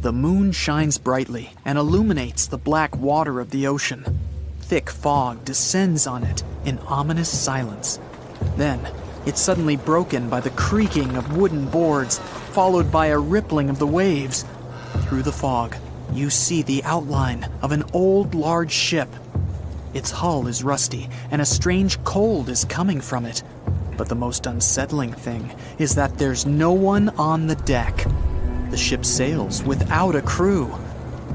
The moon shines brightly and illuminates the black water of the ocean. Thick fog descends on it in ominous silence. Then, it's suddenly broken by the creaking of wooden boards, followed by a rippling of the waves. Through the fog, you see the outline of an old, large ship. Its hull is rusty, and a strange cold is coming from it. But the most unsettling thing is that there's no one on the deck. The ship sails without a crew.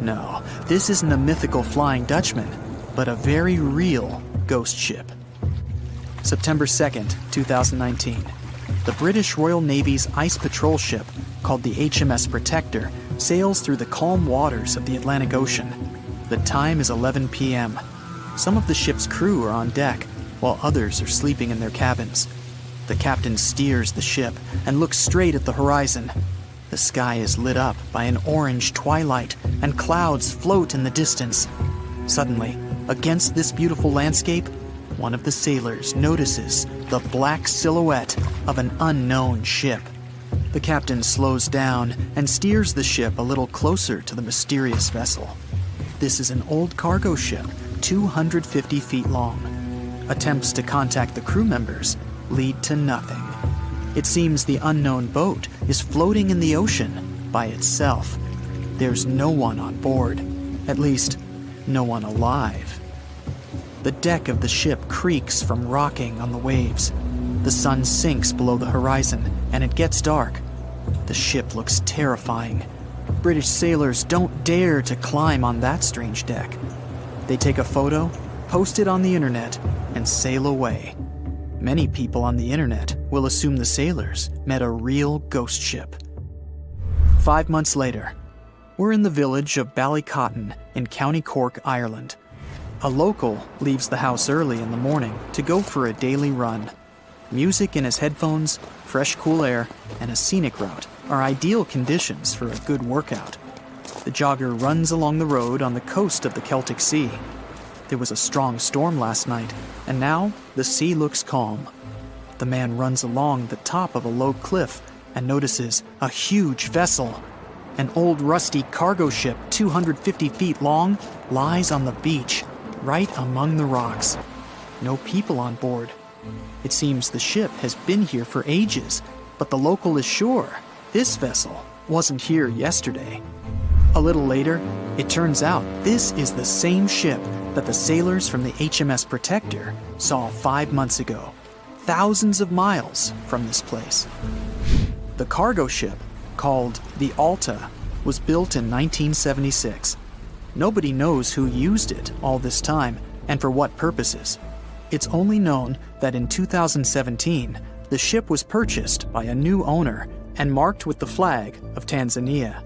No, this isn't a mythical Flying Dutchman, but a very real ghost ship. September 2nd, 2019. The British Royal Navy's ice patrol ship, called the HMS Protector, sails through the calm waters of the Atlantic Ocean. The time is 11 p.m. Some of the ship's crew are on deck, while others are sleeping in their cabins. The captain steers the ship and looks straight at the horizon. The sky is lit up by an orange twilight, and clouds float in the distance. Suddenly, against this beautiful landscape, one of the sailors notices the black silhouette of an unknown ship. The captain slows down and steers the ship a little closer to the mysterious vessel. This is an old cargo ship, 250 feet long. Attempts to contact the crew members lead to nothing. It seems the unknown boat is floating in the ocean by itself. There's no one on board, at least, no one alive. The deck of the ship creaks from rocking on the waves. The sun sinks below the horizon, and it gets dark. The ship looks terrifying. British sailors don't dare to climb on that strange deck. They take a photo, post it on the internet, and sail away. Many people on the internet will assume the sailors met a real ghost ship. 5 months later, we're in the village of Ballycotton in County Cork, Ireland. A local leaves the house early in the morning to go for a daily run. Music in his headphones, fresh cool air, and a scenic route are ideal conditions for a good workout. The jogger runs along the road on the coast of the Celtic Sea. There was a strong storm last night, and now the sea looks calm. The man runs along the top of a low cliff and notices a huge vessel. An old rusty cargo ship 250 feet long lies on the beach, right among the rocks. No people on board. It seems the ship has been here for ages, but the local is sure this vessel wasn't here yesterday. A little later, it turns out this is the same ship that the sailors from the HMS Protector saw 5 months ago, thousands of miles from this place. The cargo ship, called the Alta, was built in 1976. Nobody knows who used it all this time and for what purposes. It's only known that in 2017, the ship was purchased by a new owner and marked with the flag of Tanzania.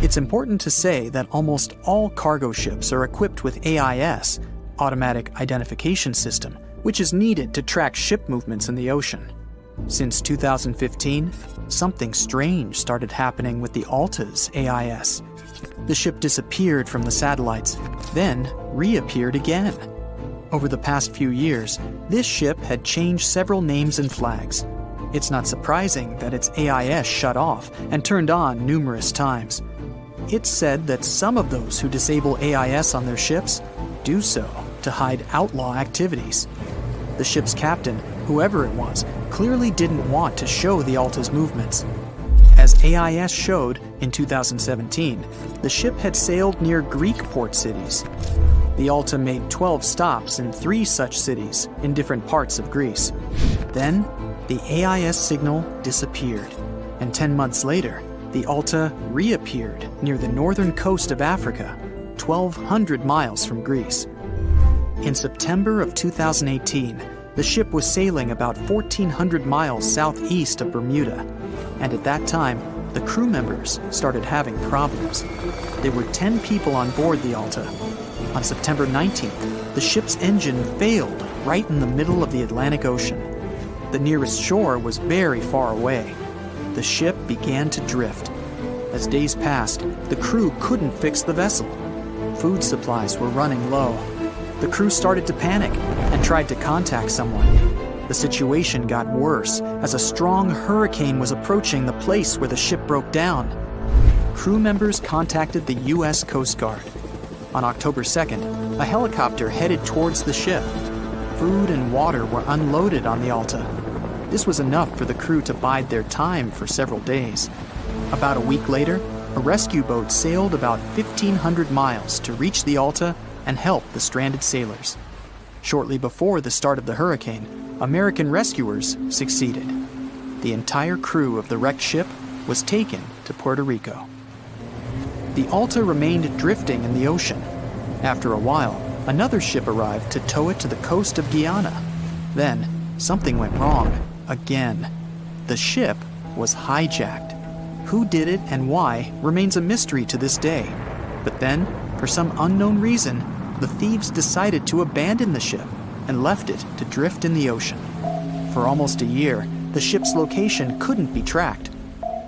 It's important to say that almost all cargo ships are equipped with AIS, Automatic Identification System, which is needed to track ship movements in the ocean. Since 2015, something strange started happening with the Alta's AIS. The ship disappeared from the satellites, then reappeared again. Over the past few years, this ship had changed several names and flags. It's not surprising that its AIS shut off and turned on numerous times. It's said that some of those who disable AIS on their ships do so to hide outlaw activities. The ship's captain, whoever it was, clearly didn't want to show the Alta's movements. As AIS showed in 2017, the ship had sailed near Greek port cities. The Alta made 12 stops in 3 such cities in different parts of Greece. Then, the AIS signal disappeared, and 10 months later, the Alta reappeared near the northern coast of Africa, 1,200 miles from Greece. In September of 2018, the ship was sailing about 1,400 miles southeast of Bermuda, and at that time, the crew members started having problems. There were 10 people on board the Alta. On September 19th, the ship's engine failed right in the middle of the Atlantic Ocean. The nearest shore was very far away. The ship began to drift. As days passed, the crew couldn't fix the vessel. Food supplies were running low. The crew started to panic and tried to contact someone. The situation got worse as a strong hurricane was approaching the place where the ship broke down. crew members contacted the U.S. Coast Guard. On October 2nd, a helicopter headed towards the ship. Food and water were unloaded on the Alta. This was enough for the crew to bide their time for several days. About a week later, a rescue boat sailed about 1,500 miles to reach the Alta and help the stranded sailors. Shortly before the start of the hurricane, American rescuers succeeded. The entire crew of the wrecked ship was taken to Puerto Rico. The Alta remained drifting in the ocean. After a while, another ship arrived to tow it to the coast of Guyana. Then, something went wrong again. The ship was hijacked. Who did it and why remains a mystery to this day. But then, for some unknown reason, the thieves decided to abandon the ship and left it to drift in the ocean. For almost a year, the ship's location couldn't be tracked.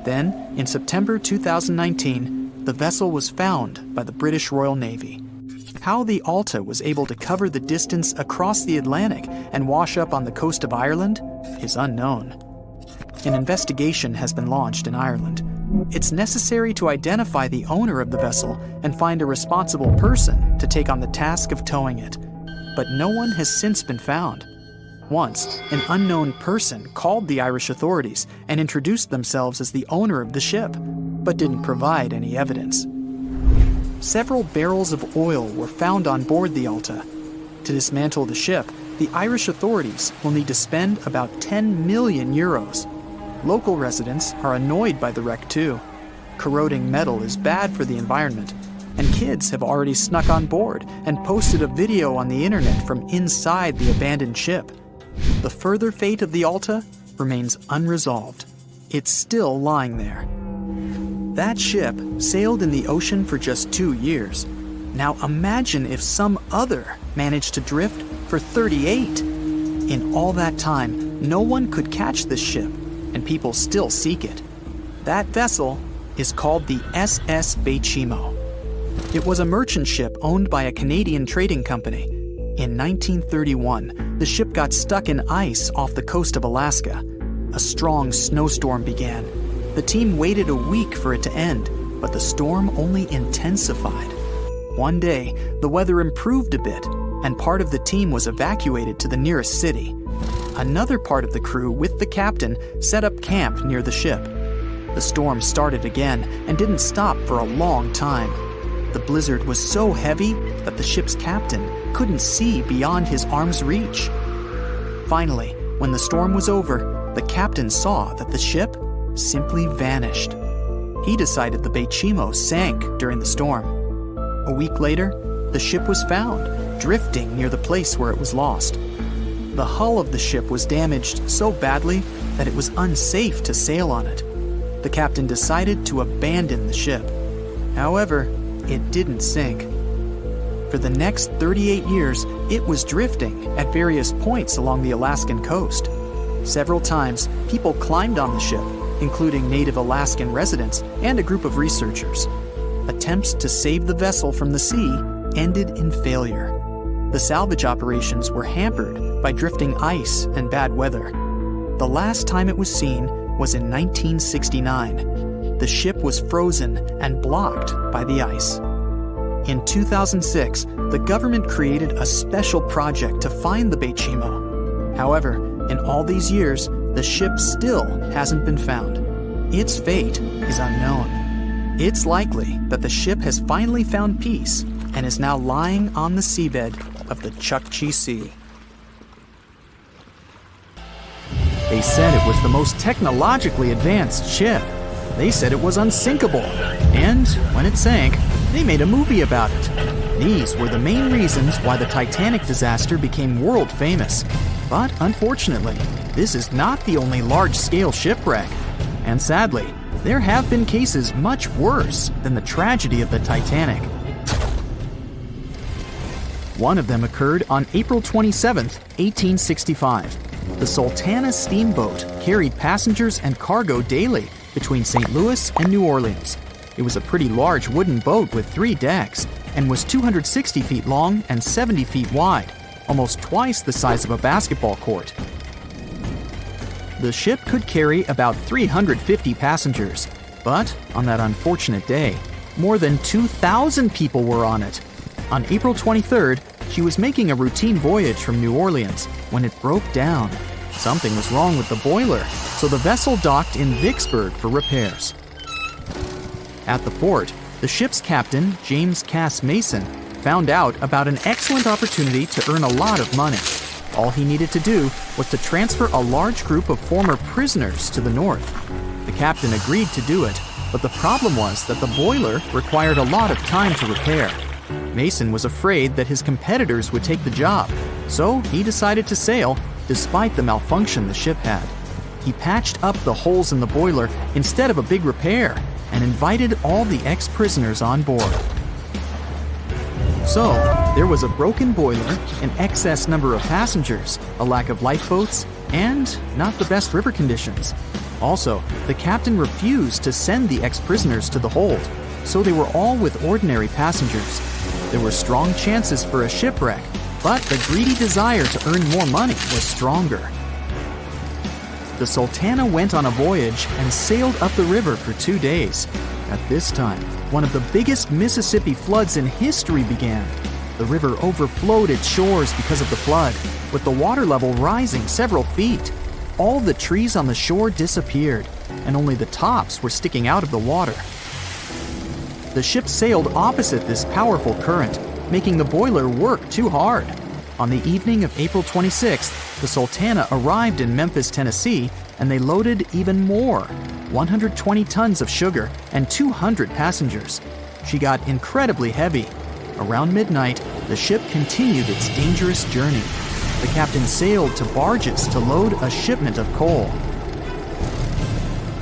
Then, in September 2019, the vessel was found by the British Royal Navy. How the Alta was able to cover the distance across the Atlantic and wash up on the coast of Ireland is unknown. An investigation has been launched in Ireland. It's necessary to identify the owner of the vessel and find a responsible person to take on the task of towing it. But no one has since been found. Once, an unknown person called the Irish authorities and introduced themselves as the owner of the ship, but didn't provide any evidence. Several barrels of oil were found on board the Alta. To dismantle the ship, the Irish authorities will need to spend about 10 million euros. Local residents are annoyed by the wreck too. Corroding metal is bad for the environment, and kids have already snuck on board and posted a video on the internet from inside the abandoned ship. The further fate of the Alta remains unresolved. It's still lying there. That ship sailed in the ocean for just 2 years. Now imagine if some other managed to drift for 38. In all that time, no one could catch this ship, and people still seek it. That vessel is called the SS Baychimo. It was a merchant ship owned by a Canadian trading company. In 1931, the ship got stuck in ice off the coast of Alaska. A strong snowstorm began. The team waited a week for it to end, but the storm only intensified. One day, the weather improved a bit, and part of the team was evacuated to the nearest city. Another part of the crew, with the captain, set up camp near the ship. The storm started again and didn't stop for a long time. The blizzard was so heavy that the ship's captain couldn't see beyond his arm's reach. Finally, when the storm was over, the captain saw that the ship simply vanished. He decided the Baychimo sank during the storm. A week later, the ship was found, drifting near the place where it was lost. The hull of the ship was damaged so badly that it was unsafe to sail on it. The captain decided to abandon the ship. However, it didn't sink. For the next 38 years, it was drifting at various points along the Alaskan coast. Several times, people climbed on the ship, including native Alaskan residents and a group of researchers. Attempts to save the vessel from the sea ended in failure. The salvage operations were hampered by drifting ice and bad weather. The last time it was seen was in 1969. The ship was frozen and blocked by the ice. In 2006, the government created a special project to find the Baychimo. However, in all these years, the ship still hasn't been found. Its fate is unknown. It's likely that the ship has finally found peace and is now lying on the seabed of the Chukchi Sea. They said it was the most technologically advanced ship. They said it was unsinkable. And when it sank, they made a movie about it. These were the main reasons why the Titanic disaster became world famous. But unfortunately, this is not the only large-scale shipwreck. And sadly, there have been cases much worse than the tragedy of the Titanic. One of them occurred on April 27, 1865. The Sultana steamboat carried passengers and cargo daily between St. Louis and New Orleans. It was a pretty large wooden boat with 3 decks and was 260 feet long and 70 feet wide, almost twice the size of a basketball court. The ship could carry about 350 passengers, But on that unfortunate day, more than 2,000 people were on it. On April 23rd, she was making a routine voyage from New Orleans when it broke down. Something was wrong with the boiler, so the vessel docked in Vicksburg for repairs. At the port, the ship's captain, James Cass Mason, found out about an excellent opportunity to earn a lot of money. All he needed to do was to transfer a large group of former prisoners to the north. The captain agreed to do it, but the problem was that the boiler required a lot of time to repair. Mason was afraid that his competitors would take the job, so he decided to sail despite the malfunction the ship had. He patched up the holes in the boiler instead of a big repair and invited all the ex-prisoners on board. So, there was a broken boiler, an excess number of passengers, a lack of lifeboats, and not the best river conditions. Also, the captain refused to send the ex-prisoners to the hold, so they were all with ordinary passengers. There were strong chances for a shipwreck, but the greedy desire to earn more money was stronger. The Sultana went on a voyage and sailed up the river for 2 days. At this time, one of the biggest Mississippi floods in history began. The river overflowed its shores because of the flood, with the water level rising several feet. All the trees on the shore disappeared, and only the tops were sticking out of the water. The ship sailed opposite this powerful current, making the boiler work too hard. On the evening of April 26th, the Sultana arrived in Memphis, Tennessee, and they loaded even more, 120 tons of sugar and 200 passengers. She got incredibly heavy. Around midnight, the ship continued its dangerous journey. The captain sailed to barges to load a shipment of coal.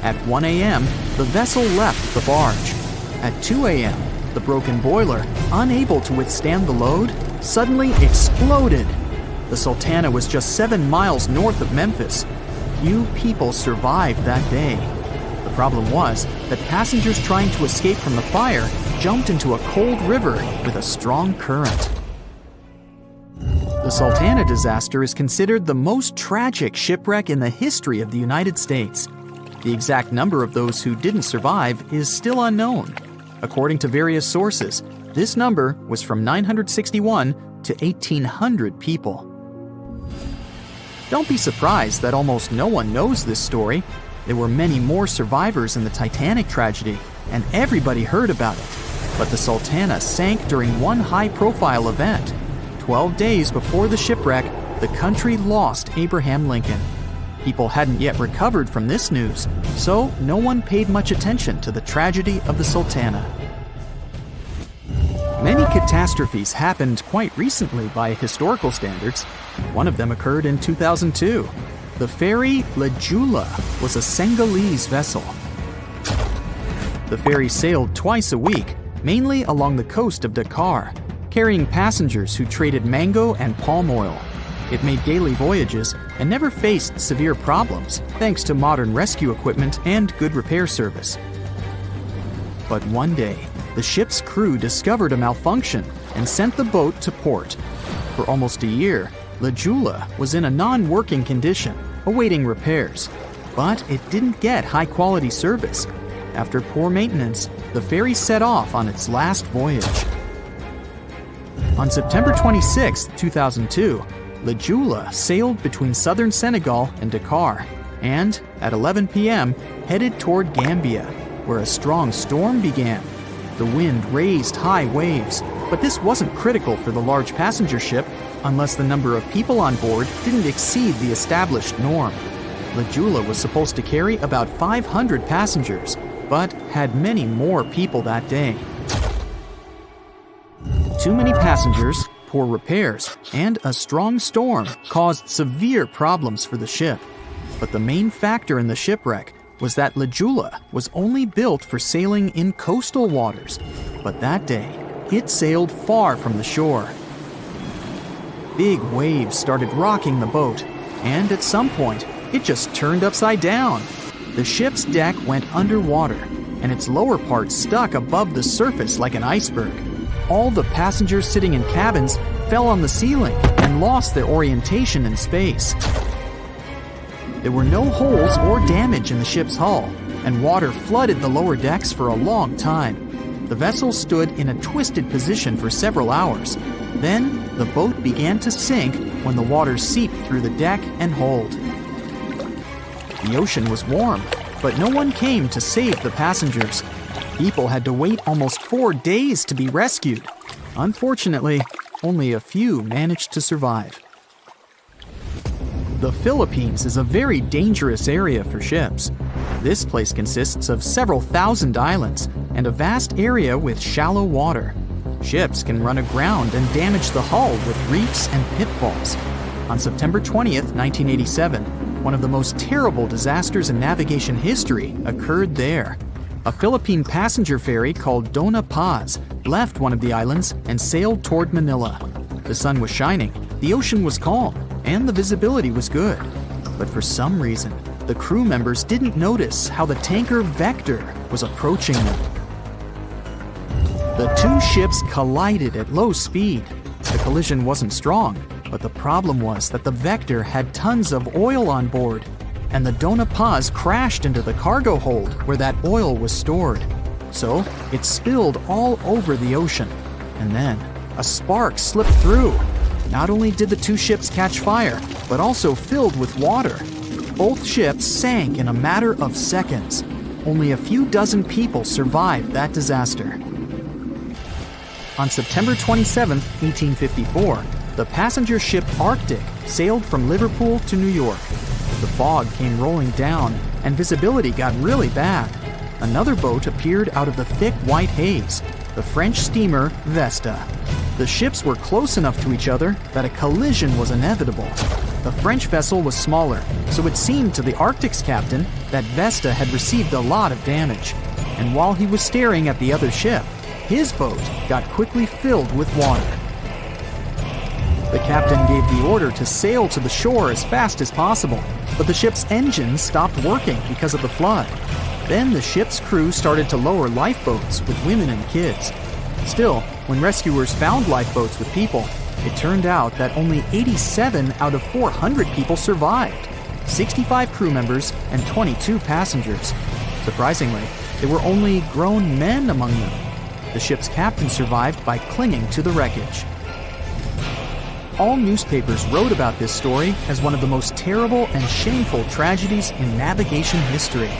At 1 a.m., the vessel left the barge. At 2 a.m., the broken boiler, unable to withstand the load, suddenly exploded. The Sultana was just 7 miles north of Memphis. Few people survived that day. The problem was that passengers trying to escape from the fire jumped into a cold river with a strong current. The Sultana disaster is considered the most tragic shipwreck in the history of the United States. The exact number of those who didn't survive is still unknown. According to various sources, this number was from 961 to 1,800 people. Don't be surprised that almost no one knows this story. There were many more survivors in the Titanic tragedy, and everybody heard about it. But the Sultana sank during one high-profile event. 12 days before the shipwreck, the country lost Abraham Lincoln. People hadn't yet recovered from this news, so no one paid much attention to the tragedy of the Sultana. Many catastrophes happened quite recently by historical standards. One of them occurred in 2002. The Ferry Le Joola was a Senegalese vessel. The ferry sailed twice a week, mainly along the coast of Dakar, carrying passengers who traded mango and palm oil. It made daily voyages and never faced severe problems thanks to modern rescue equipment and good repair service. But one day, the ship's crew discovered a malfunction and sent the boat to port. For almost a year, Le Joola was in a non-working condition, awaiting repairs. But it didn't get high-quality service. After poor maintenance, the ferry set off on its last voyage. On September 26, 2002, Le Joola sailed between southern Senegal and Dakar, and at 11 p.m. headed toward Gambia, where a strong storm began. The wind raised high waves, but this wasn't critical for the large passenger ship unless the number of people on board didn't exceed the established norm. Le Joola was supposed to carry about 500 passengers, but had many more people that day. Too many passengers, poor repairs, and a strong storm caused severe problems for the ship. But the main factor in the shipwreck was that Le Joola was only built for sailing in coastal waters, but that day, it sailed far from the shore. Big waves started rocking the boat, and at some point, it just turned upside down. The ship's deck went underwater, and its lower part stuck above the surface like an iceberg. All the passengers sitting in cabins fell on the ceiling and lost their orientation in space. There were no holes or damage in the ship's hull, and water flooded the lower decks for a long time. The vessel stood in a twisted position for several hours. Then, the boat began to sink when the water seeped through the deck and hold. The ocean was warm, but no one came to save the passengers. People had to wait almost 4 days to be rescued. Unfortunately, only a few managed to survive. The Philippines is a very dangerous area for ships. This place consists of several thousand islands and a vast area with shallow water. Ships can run aground and damage the hull with reefs and pitfalls. On September 20th, 1987, one of the most terrible disasters in navigation history occurred there. A Philippine passenger ferry called Dona Paz left one of the islands and sailed toward Manila. The sun was shining, the ocean was calm, and the visibility was good. But for some reason, the crew members didn't notice how the tanker Vector was approaching them. The two ships collided at low speed. The collision wasn't strong, but the problem was that the Vector had tons of oil on board, and the Dona Paz crashed into the cargo hold where that oil was stored. So it spilled all over the ocean, and then a spark slipped through. Not only did the two ships catch fire, but also filled with water. Both ships sank in a matter of seconds. Only a few dozen people survived that disaster. On September 27, 1854, the passenger ship Arctic sailed from Liverpool to New York. The fog came rolling down, and visibility got really bad. Another boat appeared out of the thick white haze, the French steamer Vesta. The ships were close enough to each other that a collision was inevitable. The French vessel was smaller, so it seemed to the Arctic's captain that Vesta had received a lot of damage. And while he was staring at the other ship, his boat got quickly filled with water. The captain gave the order to sail to the shore as fast as possible, but the ship's engines stopped working because of the flood. Then the ship's crew started to lower lifeboats with women and kids. Still, when rescuers found lifeboats with people, it turned out that only 87 out of 400 people survived, 65 crew members and 22 passengers. Surprisingly, there were only grown men among them. The ship's captain survived by clinging to the wreckage. All newspapers wrote about this story as one of the most terrible and shameful tragedies in navigation history.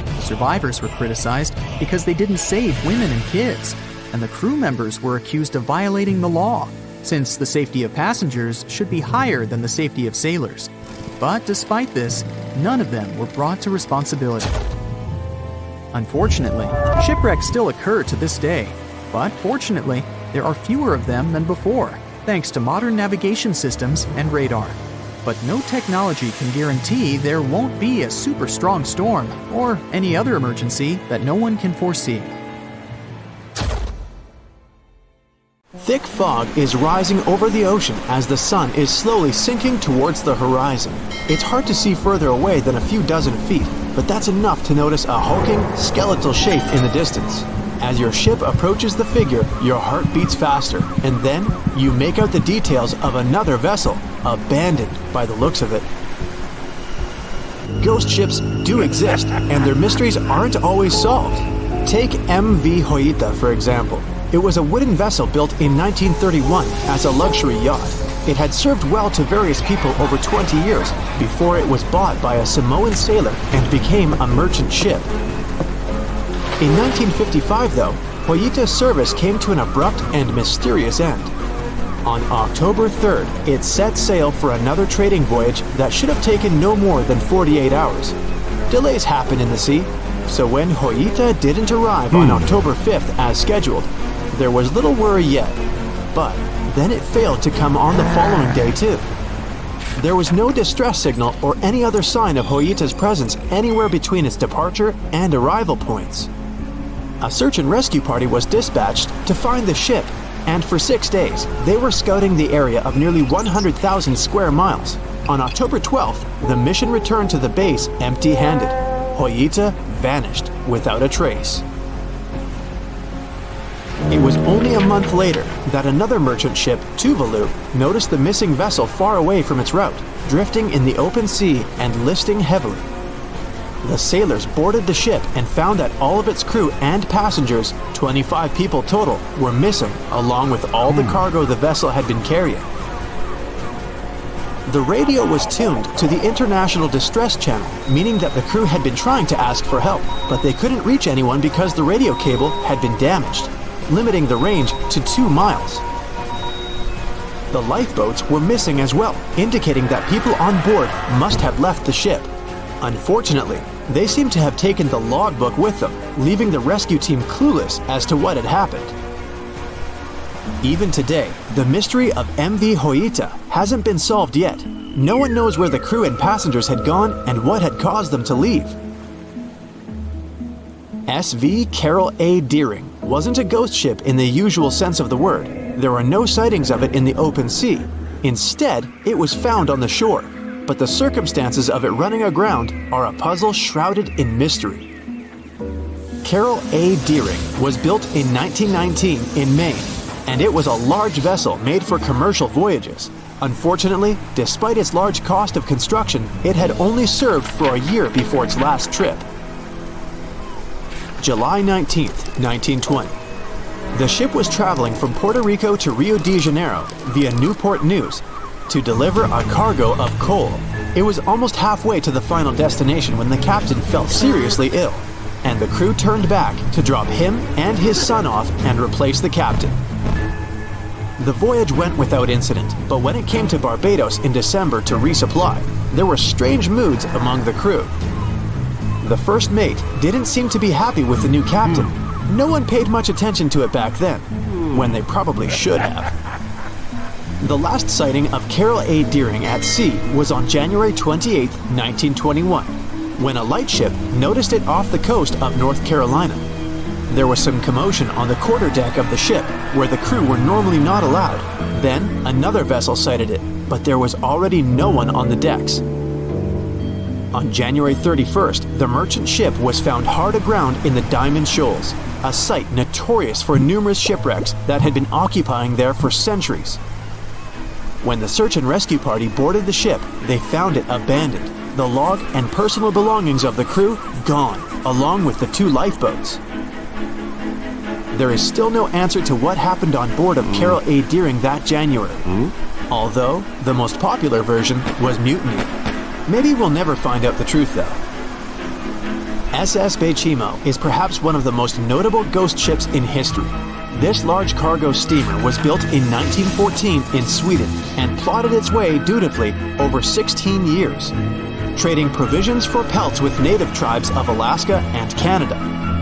The survivors were criticized because they didn't save women and kids, and the crew members were accused of violating the law, since the safety of passengers should be higher than the safety of sailors. But despite this, none of them were brought to responsibility. Unfortunately, shipwrecks still occur to this day, but fortunately, there are fewer of them than before, thanks to modern navigation systems and radar. But no technology can guarantee there won't be a super strong storm or any other emergency that no one can foresee. Thick fog is rising over the ocean as the sun is slowly sinking towards the horizon. It's hard to see further away than a few dozen feet, but that's enough to notice a hulking, skeletal shape in the distance. As your ship approaches the figure, your heart beats faster, and then you make out the details of another vessel, abandoned by the looks of it. Ghost ships do exist, and their mysteries aren't always solved. Take MV Joyita, for example. It was a wooden vessel built in 1931 as a luxury yacht. It had served well to various people over 20 years before it was bought by a Samoan sailor and became a merchant ship. In 1955, though, Joyita's service came to an abrupt and mysterious end. On October 3rd, it set sail for another trading voyage that should have taken no more than 48 hours. Delays happen in the sea, so when Joyita didn't arrive on October 5th as scheduled, there was little worry yet. But then it failed to come on the following day too. There was no distress signal or any other sign of Joyita's presence anywhere between its departure and arrival points. A search and rescue party was dispatched to find the ship, and for 6 days, they were scouting the area of nearly 100,000 square miles. On October 12th, the mission returned to the base empty-handed. Joyita vanished without a trace. It was only a month later that another merchant ship, Tuvalu, noticed the missing vessel far away from its route, drifting in the open sea and listing heavily. the sailors boarded the ship and found that all of its crew and passengers, 25 people total, were missing, along with all the cargo the vessel had been carrying. The radio was tuned to the International Distress Channel, meaning that the crew had been trying to ask for help, but they couldn't reach anyone because the radio cable had been damaged, limiting the range to 2 miles. The lifeboats were missing as well, indicating that people on board must have left the ship. Unfortunately, they seem to have taken the logbook with them, leaving the rescue team clueless as to what had happened. Even today, the mystery of MV Joyita hasn't been solved yet. No one knows where the crew and passengers had gone and what had caused them to leave. SV Carol A. Deering wasn't a ghost ship in the usual sense of the word. There were no sightings of it in the open sea. Instead, it was found on the shore, but the circumstances of it running aground are a puzzle shrouded in mystery. Carol A. Deering was built in 1919 in Maine, and it was a large vessel made for commercial voyages. Unfortunately, despite its large cost of construction, it had only served for a year before its last trip. July 19, 1920. The ship was traveling from Puerto Rico to Rio de Janeiro via Newport News to deliver a cargo of coal. It was almost halfway to the final destination when the captain fell seriously ill, and the crew turned back to drop him and his son off and replace the captain. The voyage went without incident, but when it came to Barbados in December to resupply, there were strange moods among the crew. The first mate didn't seem to be happy with the new captain. No one paid much attention to it back then, when they probably should have. The last sighting of Carol A. Deering at sea was on January 28, 1921, when a lightship noticed it off the coast of North Carolina. There was some commotion on the quarterdeck of the ship, where the crew were normally not allowed. Then, another vessel sighted it, but there was already no one on the decks. On January 31st, the merchant ship was found hard aground in the Diamond Shoals, a site notorious for numerous shipwrecks that had been occupying there for centuries. When the search and rescue party boarded the ship, they found it abandoned, the log and personal belongings of the crew gone, along with the 2 lifeboats. There is still no answer to what happened on board of Carol A. Deering that January, although the most popular version was mutiny. Maybe we'll never find out the truth though. SS Baychimo is perhaps one of the most notable ghost ships in history. This large cargo steamer was built in 1914 in Sweden and plodded its way dutifully over 16 years, trading provisions for pelts with native tribes of Alaska and Canada.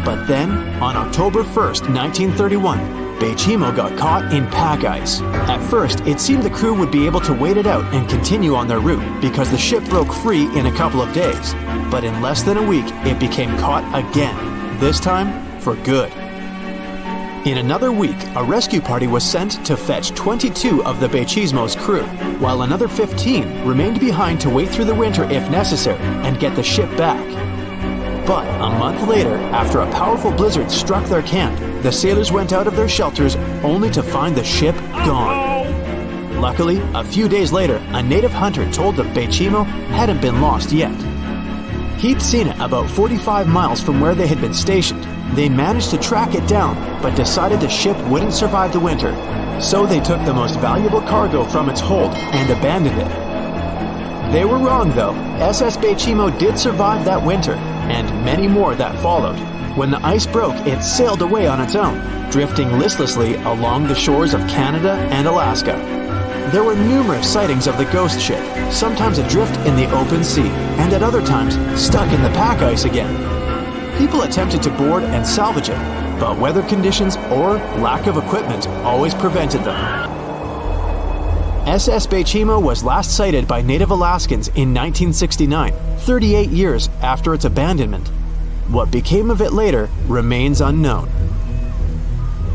But then, on October 1st, 1931, Baychimo got caught in pack ice. At first, it seemed the crew would be able to wait it out and continue on their route because the ship broke free in a couple of days. But in less than a week, it became caught again, this time for good. In another week, a rescue party was sent to fetch 22 of the Baychimo's crew, while another 15 remained behind to wait through the winter if necessary and get the ship back. But a month later, after a powerful blizzard struck their camp, the sailors went out of their shelters only to find the ship gone. Luckily, a few days later, a native hunter told them Baychimo hadn't been lost yet. He'd seen it about 45 miles from where they had been stationed. They managed to track it down, but decided the ship wouldn't survive the winter. So they took the most valuable cargo from its hold and abandoned it. They were wrong though. SS Baychimo did survive that winter, and many more that followed. When the ice broke, it sailed away on its own, drifting listlessly along the shores of Canada and Alaska. There were numerous sightings of the ghost ship, sometimes adrift in the open sea, and at other times stuck in the pack ice again. People attempted to board and salvage it, but weather conditions or lack of equipment always prevented them. SS Baychimo was last sighted by native Alaskans in 1969, 38 years after its abandonment. What became of it later remains unknown.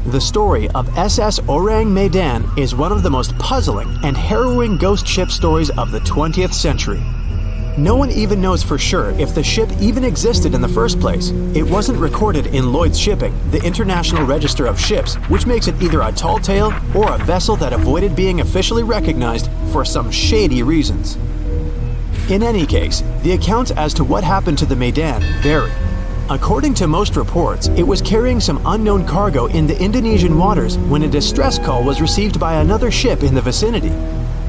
The story of SS Ourang Medan is one of the most puzzling and harrowing ghost ship stories of the 20th century. No one even knows for sure if the ship even existed in the first place. It wasn't recorded in Lloyd's Shipping, the International Register of Ships, which makes it either a tall tale or a vessel that avoided being officially recognized for some shady reasons. In any case, the accounts as to what happened to the Medan vary. According to most reports, it was carrying some unknown cargo in the Indonesian waters when a distress call was received by another ship in the vicinity.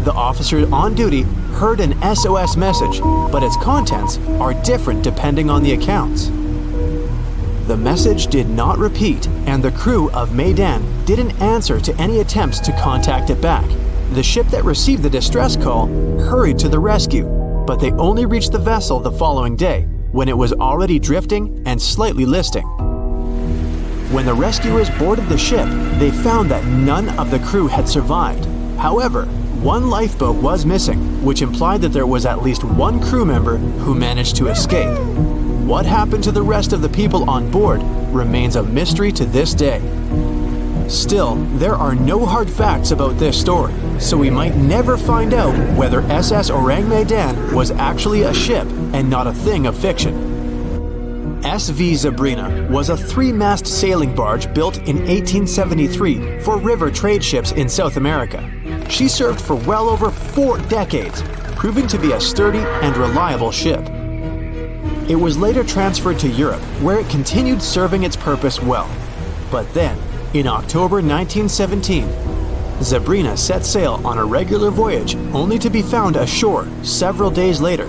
The officer on duty heard an SOS message, but its contents are different depending on the accounts. The message did not repeat, and the crew of Medan didn't answer to any attempts to contact it back. The ship that received the distress call hurried to the rescue, but they only reached the vessel the following day, when it was already drifting and slightly listing. When the rescuers boarded the ship, they found that none of the crew had survived. However, one lifeboat was missing, which implied that there was at least one crew member who managed to escape. What happened to the rest of the people on board remains a mystery to this day. Still, there are no hard facts about this story, so we might never find out whether SS Ourang Medan was actually a ship and not a thing of fiction. SV Zebrina was a 3-mast sailing barge built in 1873 for river trade ships in South America. She served for well over 4 decades, proving to be a sturdy and reliable ship. It was later transferred to Europe, where it continued serving its purpose well. But then, in October 1917, Zebrina set sail on a regular voyage only to be found ashore several days later.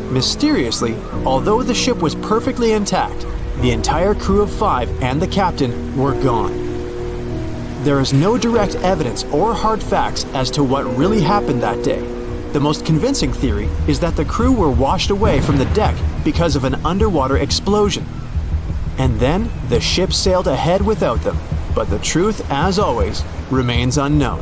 Mysteriously, although the ship was perfectly intact, the entire crew of 5 and the captain were gone. There is no direct evidence or hard facts as to what really happened that day. The most convincing theory is that the crew were washed away from the deck because of an underwater explosion. And then the ship sailed ahead without them. But the truth, as always, remains unknown.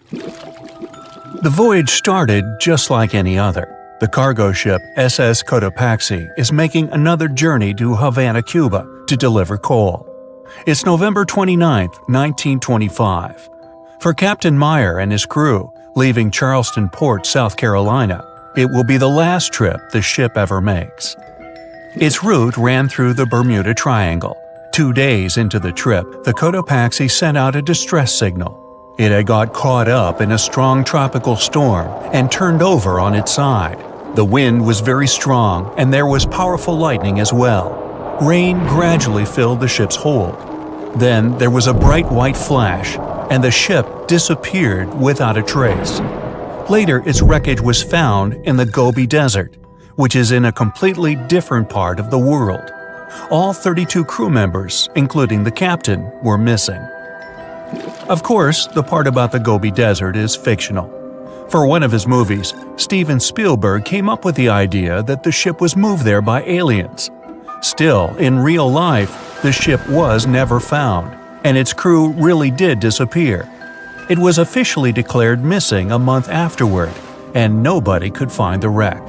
The voyage started just like any other. The cargo ship SS Cotopaxi is making another journey to Havana, Cuba, to deliver coal. It's November 29, 1925. For Captain Meyer and his crew, leaving Charleston Port, South Carolina, it will be the last trip the ship ever makes. Its route ran through the Bermuda Triangle. 2 days into the trip, the Cotopaxi sent out a distress signal. It had got caught up in a strong tropical storm and turned over on its side. The wind was very strong and there was powerful lightning as well. Rain gradually filled the ship's hold. Then there was a bright white flash, and the ship disappeared without a trace. Later, its wreckage was found in the Gobi Desert, which is in a completely different part of the world. All 32 crew members, including the captain, were missing. Of course, the part about the Gobi Desert is fictional. For one of his movies, Steven Spielberg came up with the idea that the ship was moved there by aliens. Still, in real life, the ship was never found, and its crew really did disappear. It was officially declared missing a month afterward, and nobody could find the wreck.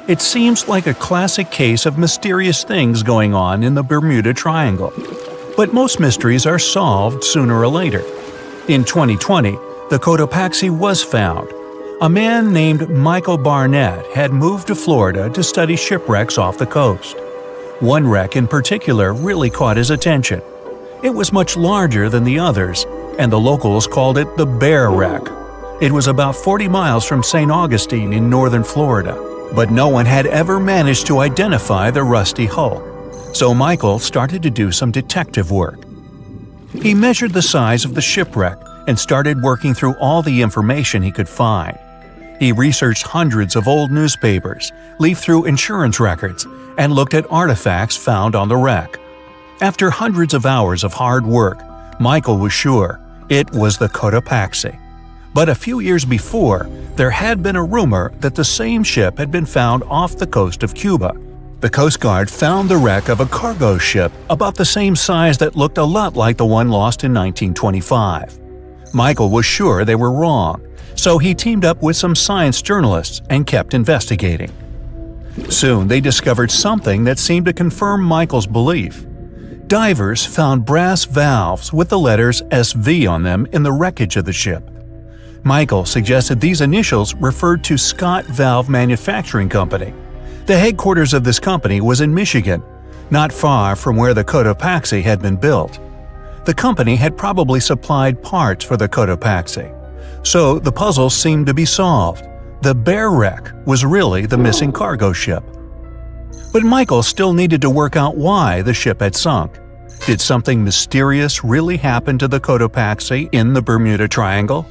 It seems like a classic case of mysterious things going on in the Bermuda Triangle. But most mysteries are solved sooner or later. In 2020, the Cotopaxi was found. A man named Michael Barnett had moved to Florida to study shipwrecks off the coast. One wreck in particular really caught his attention. It was much larger than the others, and the locals called it the Bear Wreck. It was about 40 miles from St. Augustine in northern Florida, but no one had ever managed to identify the rusty hull. So Michael started to do some detective work. He measured the size of the shipwreck and started working through all the information he could find. He researched hundreds of old newspapers, leafed through insurance records, and looked at artifacts found on the wreck. After hundreds of hours of hard work, Michael was sure it was the Cotopaxi. But a few years before, there had been a rumor that the same ship had been found off the coast of Cuba. The Coast Guard found the wreck of a cargo ship about the same size that looked a lot like the one lost in 1925. Michael was sure they were wrong, so he teamed up with some science journalists and kept investigating. Soon they discovered something that seemed to confirm Michael's belief. Divers found brass valves with the letters SV on them in the wreckage of the ship. Michael suggested these initials referred to Scott Valve Manufacturing Company. The headquarters of this company was in Michigan, not far from where the Cotopaxi had been built. The company had probably supplied parts for the Cotopaxi. So the puzzle seemed to be solved. The bear wreck was really the missing cargo ship. But Michael still needed to work out why the ship had sunk. Did something mysterious really happen to the Cotopaxi in the Bermuda Triangle?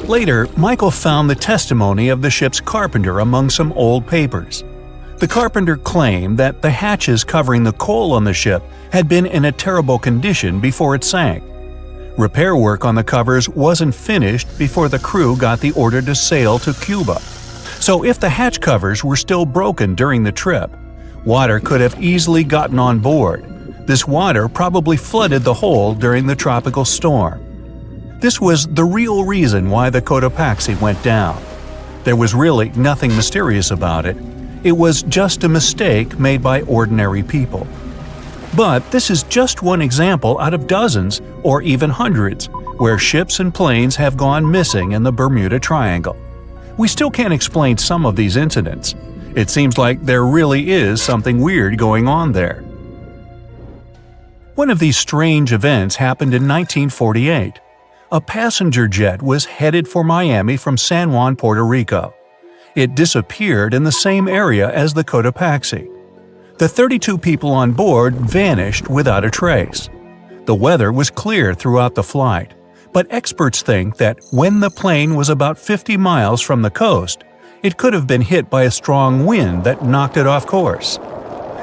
Later, Michael found the testimony of the ship's carpenter among some old papers. The carpenter claimed that the hatches covering the coal on the ship had been in a terrible condition before it sank. Repair work on the covers wasn't finished before the crew got the order to sail to Cuba. So if the hatch covers were still broken during the trip, water could have easily gotten on board. This water probably flooded the hold during the tropical storm. This was the real reason why the Cotopaxi went down. There was really nothing mysterious about it. It was just a mistake made by ordinary people. But this is just one example out of dozens or even hundreds where ships and planes have gone missing in the Bermuda Triangle. We still can't explain some of these incidents. It seems like there really is something weird going on there. One of these strange events happened in 1948. A passenger jet was headed for Miami from San Juan, Puerto Rico. It disappeared in the same area as the Cotopaxi. The 32 people on board vanished without a trace. The weather was clear throughout the flight, but experts think that when the plane was about 50 miles from the coast, it could have been hit by a strong wind that knocked it off course.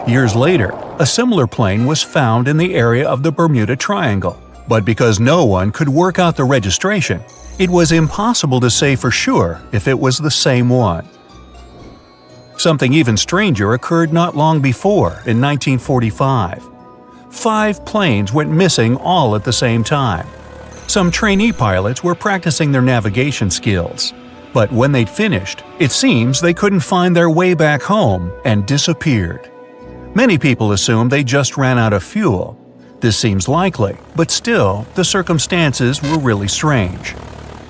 Years later, a similar plane was found in the area of the Bermuda Triangle, but because no one could work out the registration, it was impossible to say for sure if it was the same one. Something even stranger occurred not long before, in 1945. 5 planes went missing all at the same time. Some trainee pilots were practicing their navigation skills, but when they'd finished, it seems they couldn't find their way back home and disappeared. Many people assume they just ran out of fuel. This seems likely, but still, the circumstances were really strange.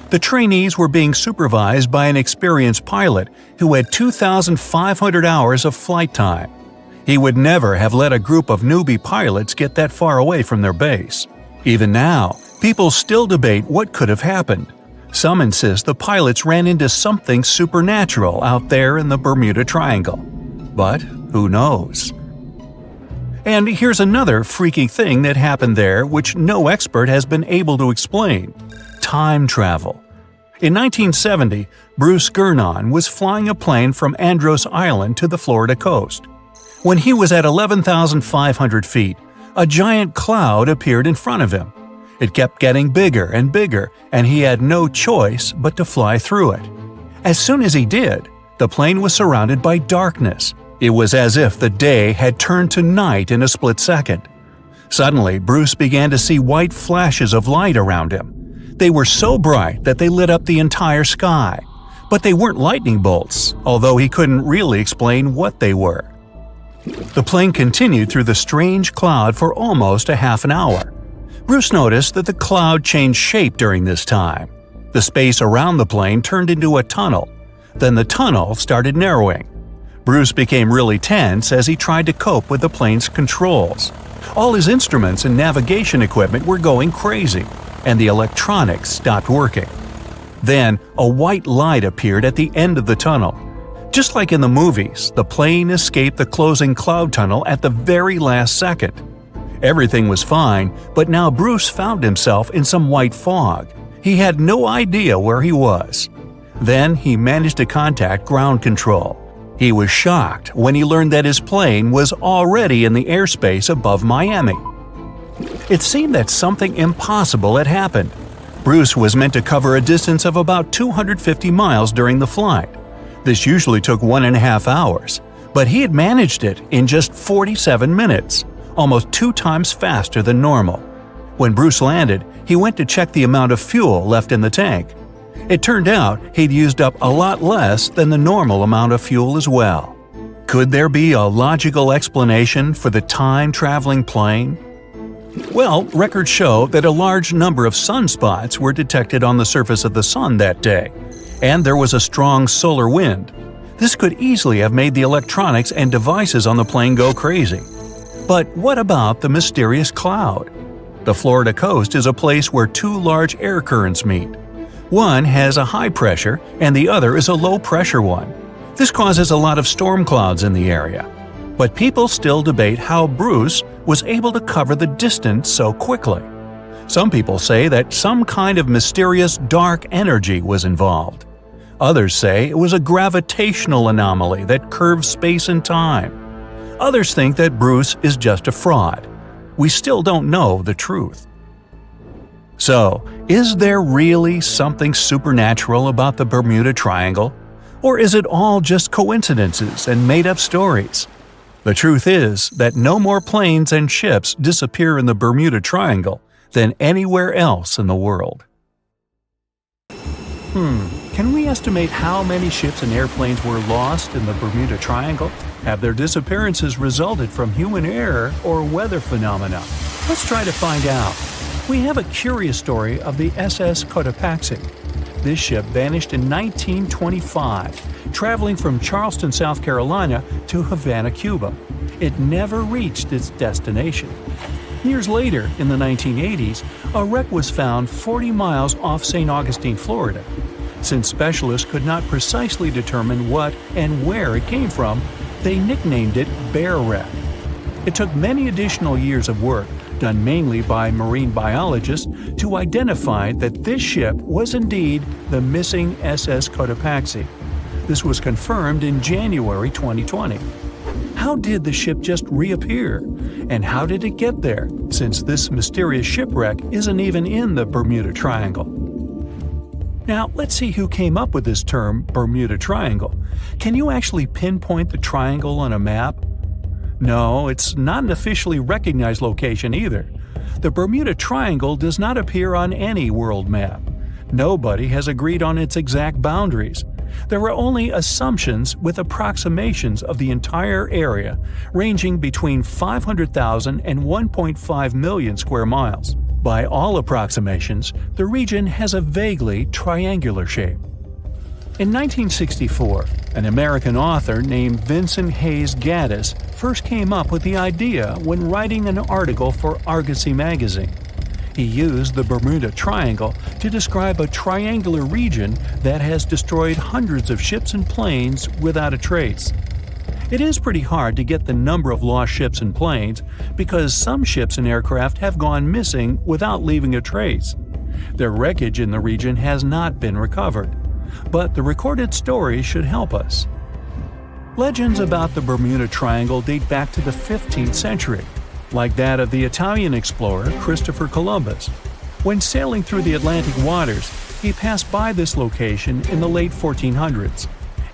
The trainees were being supervised by an experienced pilot who had 2,500 hours of flight time. He would never have let a group of newbie pilots get that far away from their base. Even now, people still debate what could have happened. Some insist the pilots ran into something supernatural out there in the Bermuda Triangle. But who knows? And here's another freaky thing that happened there which no expert has been able to explain. Time travel. In 1970, Bruce Gernon was flying a plane from Andros Island to the Florida coast. When he was at 11,500 feet, a giant cloud appeared in front of him. It kept getting bigger and bigger, and he had no choice but to fly through it. As soon as he did, the plane was surrounded by darkness. It was as if the day had turned to night in a split second. Suddenly, Bruce began to see white flashes of light around him. They were so bright that they lit up the entire sky. But they weren't lightning bolts, although he couldn't really explain what they were. The plane continued through the strange cloud for almost a half an hour. Bruce noticed that the cloud changed shape during this time. The space around the plane turned into a tunnel. Then the tunnel started narrowing. Bruce became really tense as he tried to cope with the plane's controls. All his instruments and navigation equipment were going crazy, and the electronics stopped working. Then, a white light appeared at the end of the tunnel. Just like in the movies, the plane escaped the closing cloud tunnel at the very last second. Everything was fine, but now Bruce found himself in some white fog. He had no idea where he was. Then he managed to contact ground control. He was shocked when he learned that his plane was already in the airspace above Miami. It seemed that something impossible had happened. Bruce was meant to cover a distance of about 250 miles during the flight. This usually took 1.5 hours, but he had managed it in just 47 minutes, almost 2 times faster than normal. When Bruce landed, he went to check the amount of fuel left in the tank. It turned out he'd used up a lot less than the normal amount of fuel as well. Could there be a logical explanation for the time-traveling plane? Well, records show that a large number of sunspots were detected on the surface of the sun that day, and there was a strong solar wind. This could easily have made the electronics and devices on the plane go crazy. But what about the mysterious cloud? The Florida coast is a place where 2 large air currents meet. One has a high pressure and the other is a low pressure one. This causes a lot of storm clouds in the area. But people still debate how Bruce was able to cover the distance so quickly. Some people say that some kind of mysterious dark energy was involved. Others say it was a gravitational anomaly that curves space and time. Others think that Bruce is just a fraud. We still don't know the truth. So, is there really something supernatural about the Bermuda Triangle? Or is it all just coincidences and made-up stories? The truth is that no more planes and ships disappear in the Bermuda Triangle than anywhere else in the world. Can we estimate how many ships and airplanes were lost in the Bermuda Triangle? Have their disappearances resulted from human error or weather phenomena? Let's try to find out. We have a curious story of the SS Cotopaxi. This ship vanished in 1925, traveling from Charleston, South Carolina to Havana, Cuba. It never reached its destination. Years later, in the 1980s, a wreck was found 40 miles off St. Augustine, Florida. Since specialists could not precisely determine what and where it came from, they nicknamed it Bear Wreck. It took many additional years of work, done mainly by marine biologists, to identify that this ship was indeed the missing SS Cotopaxi. This was confirmed in January 2020. How did the ship just reappear? And how did it get there, since this mysterious shipwreck isn't even in the Bermuda Triangle? Now, let's see who came up with this term, Bermuda Triangle. Can you actually pinpoint the triangle on a map? No, it's not an officially recognized location either. The Bermuda Triangle does not appear on any world map. Nobody has agreed on its exact boundaries. There are only assumptions with approximations of the entire area, ranging between 500,000 and 1.5 million square miles. By all approximations, the region has a vaguely triangular shape. In 1964, an American author named Vincent Hayes Gaddis first came up with the idea when writing an article for Argosy magazine. He used the Bermuda Triangle to describe a triangular region that has destroyed hundreds of ships and planes without a trace. It is pretty hard to get the number of lost ships and planes because some ships and aircraft have gone missing without leaving a trace. Their wreckage in the region has not been recovered, but the recorded stories should help us. Legends about the Bermuda Triangle date back to the 15th century, like that of the Italian explorer Christopher Columbus. When sailing through the Atlantic waters, he passed by this location in the late 1400s.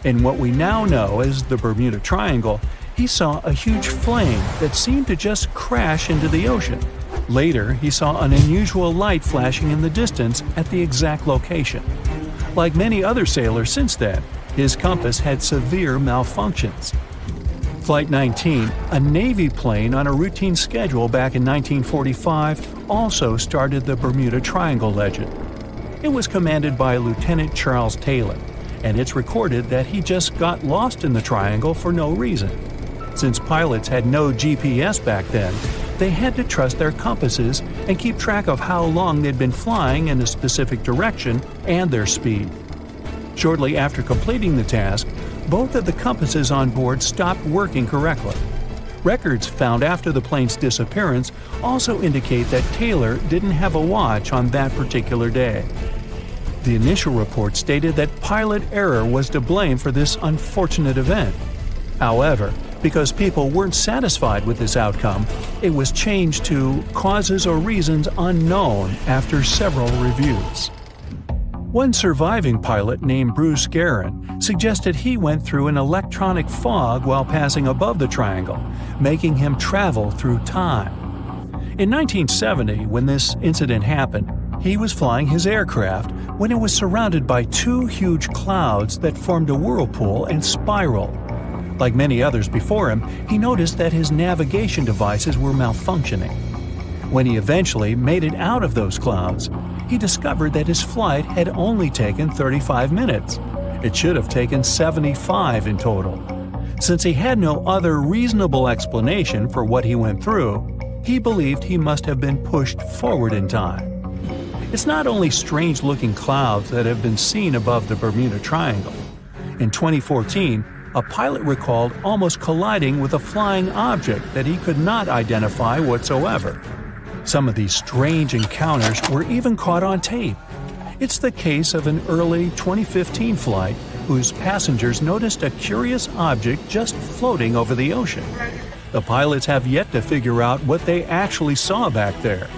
In what we now know as the Bermuda Triangle, he saw a huge flame that seemed to just crash into the ocean. Later, he saw an unusual light flashing in the distance at the exact location. Like many other sailors since then, his compass had severe malfunctions. Flight 19, a Navy plane on a routine schedule back in 1945, also started the Bermuda Triangle legend. It was commanded by Lieutenant Charles Taylor, and it's recorded that he just got lost in the triangle for no reason. Since pilots had no GPS back then, they had to trust their compasses and keep track of how long they'd been flying in a specific direction and their speed. Shortly after completing the task, both of the compasses on board stopped working correctly. Records found after the plane's disappearance also indicate that Taylor didn't have a watch on that particular day. The initial report stated that pilot error was to blame for this unfortunate event. However, because people weren't satisfied with this outcome, it was changed to causes or reasons unknown after several reviews. One surviving pilot named Bruce Guerin suggested he went through an electronic fog while passing above the triangle, making him travel through time. In 1970, when this incident happened, he was flying his aircraft when it was surrounded by two huge clouds that formed a whirlpool and spiraled. Like many others before him, he noticed that his navigation devices were malfunctioning. When he eventually made it out of those clouds, he discovered that his flight had only taken 35 minutes. It should have taken 75 in total. Since he had no other reasonable explanation for what he went through, he believed he must have been pushed forward in time. It's not only strange-looking clouds that have been seen above the Bermuda Triangle. In 2014, a pilot recalled almost colliding with a flying object that he could not identify whatsoever. Some of these strange encounters were even caught on tape. It's the case of an early 2015 flight whose passengers noticed a curious object just floating over the ocean. The pilots have yet to figure out what they actually saw back there.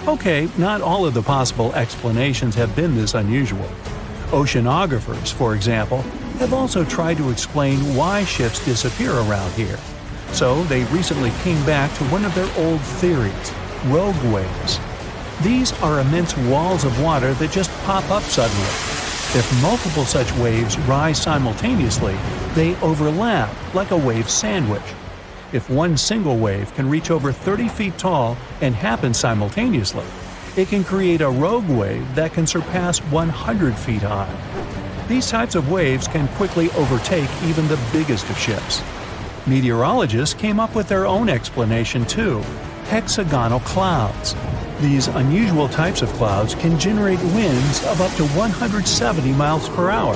Okay, not all of the possible explanations have been this unusual. Oceanographers, for example, have also tried to explain why ships disappear around here. So they recently came back to one of their old theories: rogue waves. These are immense walls of water that just pop up suddenly. If multiple such waves rise simultaneously, they overlap like a wave sandwich. If one single wave can reach over 30 feet tall and happen simultaneously, it can create a rogue wave that can surpass 100 feet high. These types of waves can quickly overtake even the biggest of ships. Meteorologists came up with their own explanation too: hexagonal clouds. These unusual types of clouds can generate winds of up to 170 miles per hour,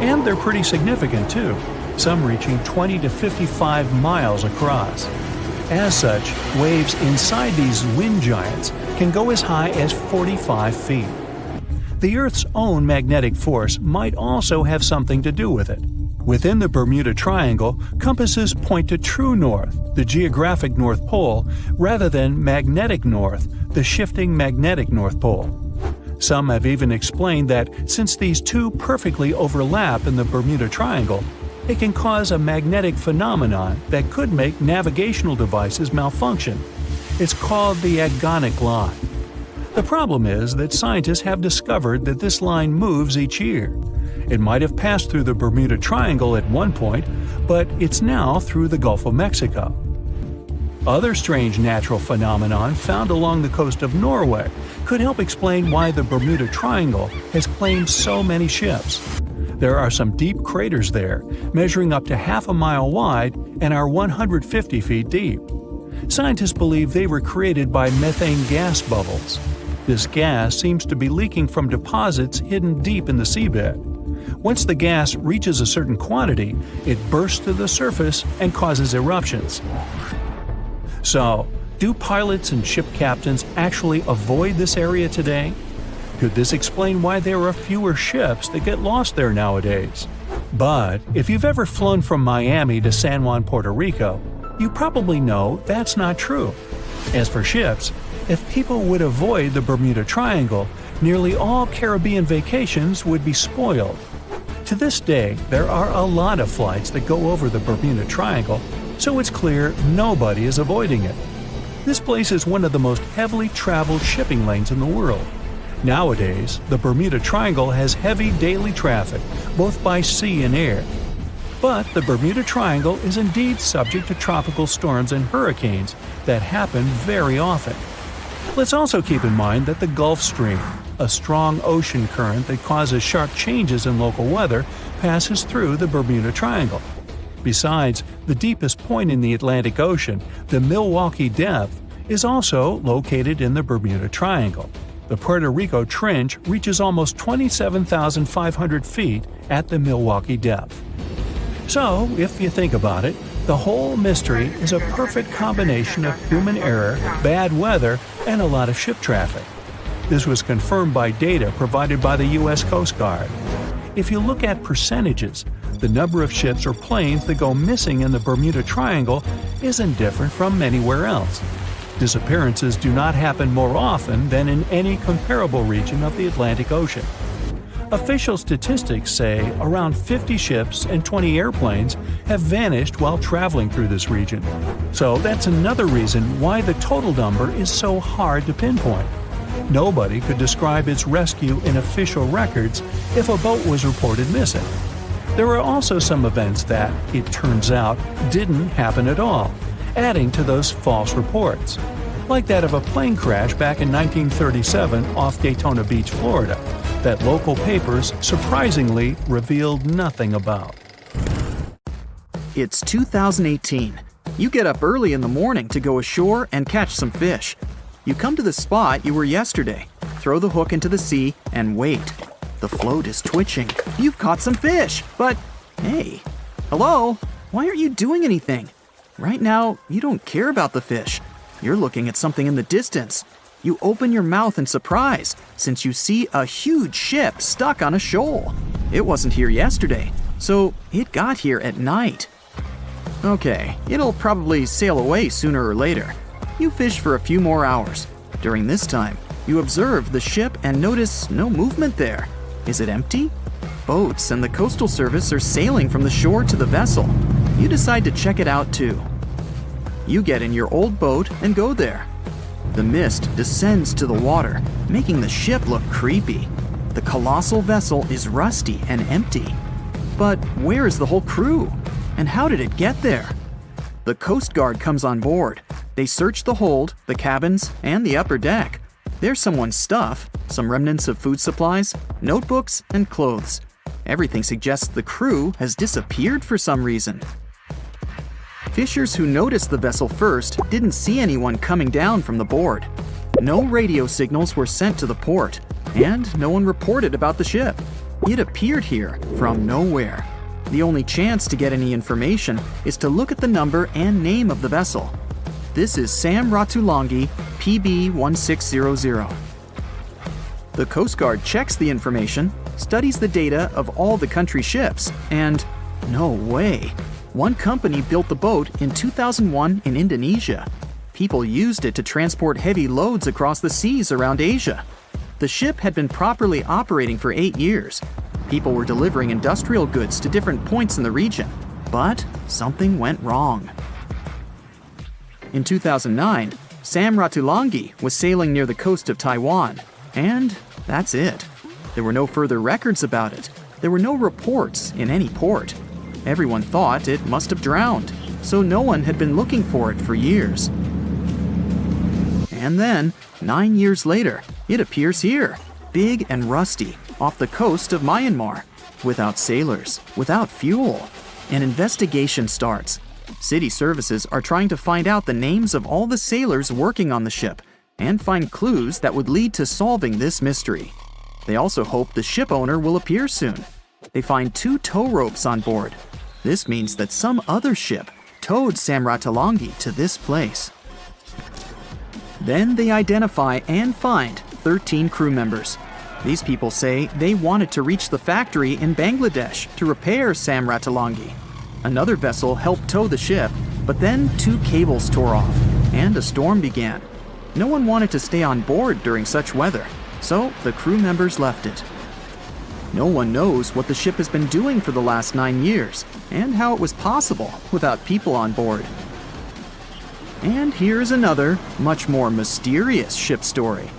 and they're pretty significant too, some reaching 20 to 55 miles across. As such, waves inside these wind giants can go as high as 45 feet. The Earth's own magnetic force might also have something to do with it. Within the Bermuda Triangle, compasses point to true north, the geographic North Pole, rather than magnetic north, the shifting magnetic North Pole. Some have even explained that since these two perfectly overlap in the Bermuda Triangle, it can cause a magnetic phenomenon that could make navigational devices malfunction. It's called the agonic line. The problem is that scientists have discovered that this line moves each year. It might have passed through the Bermuda Triangle at one point, but it's now through the Gulf of Mexico. Other strange natural phenomenon found along the coast of Norway could help explain why the Bermuda Triangle has claimed so many ships. There are some deep craters there, measuring up to half a mile wide and are 150 feet deep. Scientists believe they were created by methane gas bubbles. This gas seems to be leaking from deposits hidden deep in the seabed. Once the gas reaches a certain quantity, it bursts to the surface and causes eruptions. So, do pilots and ship captains actually avoid this area today? Could this explain why there are fewer ships that get lost there nowadays? But if you've ever flown from Miami to San Juan, Puerto Rico, you probably know that's not true. As for ships, if people would avoid the Bermuda Triangle, nearly all Caribbean vacations would be spoiled. To this day, there are a lot of flights that go over the Bermuda Triangle, so it's clear nobody is avoiding it. This place is one of the most heavily traveled shipping lanes in the world. Nowadays, the Bermuda Triangle has heavy daily traffic, both by sea and air. But the Bermuda Triangle is indeed subject to tropical storms and hurricanes that happen very often. Let's also keep in mind that the Gulf Stream, a strong ocean current that causes sharp changes in local weather, passes through the Bermuda Triangle. Besides, the deepest point in the Atlantic Ocean, the Milwaukee Depth, is also located in the Bermuda Triangle. The Puerto Rico Trench reaches almost 27,500 feet at the Milwaukee Depth. So, if you think about it, the whole mystery is a perfect combination of human error, bad weather, and a lot of ship traffic. This was confirmed by data provided by the U.S. Coast Guard. If you look at percentages, the number of ships or planes that go missing in the Bermuda Triangle isn't different from anywhere else. Disappearances do not happen more often than in any comparable region of the Atlantic Ocean. Official statistics say around 50 ships and 20 airplanes have vanished while traveling through this region. So that's another reason why the total number is so hard to pinpoint. Nobody could describe its rescue in official records if a boat was reported missing. There are also some events that, it turns out, didn't happen at all, adding to those false reports, like that of a plane crash back in 1937 off Daytona Beach, Florida, that local papers surprisingly revealed nothing about. It's 2018. You get up early in the morning to go ashore and catch some fish. You come to the spot you were yesterday. throw the hook into the sea, and wait. The float is twitching. You've caught some fish, but hey, hello? Why aren't you doing anything? Right now, you don't care about the fish. You're looking at something in the distance. You open your mouth in surprise since you see a huge ship stuck on a shoal. It wasn't here yesterday, so it got here at night. Okay, it'll probably sail away sooner or later. You fish for a few more hours. During this time, you observe the ship and notice no movement there. Is it empty? Boats and the Coastal Service are sailing from the shore to the vessel. You decide to check it out too. You get in your old boat and go there. The mist descends to the water, making the ship look creepy. The colossal vessel is rusty and empty. But where is the whole crew? And how did it get there? The Coast Guard comes on board. They search the hold, the cabins, and the upper deck. There's someone's stuff, some remnants of food supplies, notebooks, and clothes. Everything suggests the crew has disappeared for some reason. Fishers who noticed the vessel first didn't see anyone coming down from the board. No radio signals were sent to the port, and no one reported about the ship. It appeared here from nowhere. The only chance to get any information is to look at the number and name of the vessel. This is Sam Ratulangi, PB 1600. The Coast Guard checks the information, studies the data of all the country ships, and no way. One company built the boat in 2001 in Indonesia. People used it to transport heavy loads across the seas around Asia. The ship had been properly operating for 8 years. People were delivering industrial goods to different points in the region, but something went wrong. In 2009, Sam Ratulangi was sailing near the coast of Taiwan, and that's it. There were no further records about it. There were no reports in any port. Everyone thought it must have drowned, so no one had been looking for it for years. And then, 9 years later, it appears here, big and rusty, off the coast of Myanmar, without sailors, without fuel. An investigation starts. City services are trying to find out the names of all the sailors working on the ship and find clues that would lead to solving this mystery. They also hope the ship owner will appear soon. They find 2 tow ropes on board. This means that some other ship towed Sam Ratulangi to this place. Then they identify and find 13 crew members. These people say they wanted to reach the factory in Bangladesh to repair Sam Ratulangi. Another vessel helped tow the ship, but then 2 cables tore off, and a storm began. No one wanted to stay on board during such weather, so the crew members left it. No one knows what the ship has been doing for the last 9 years, and how it was possible without people on board. And here's another, much more mysterious ship story.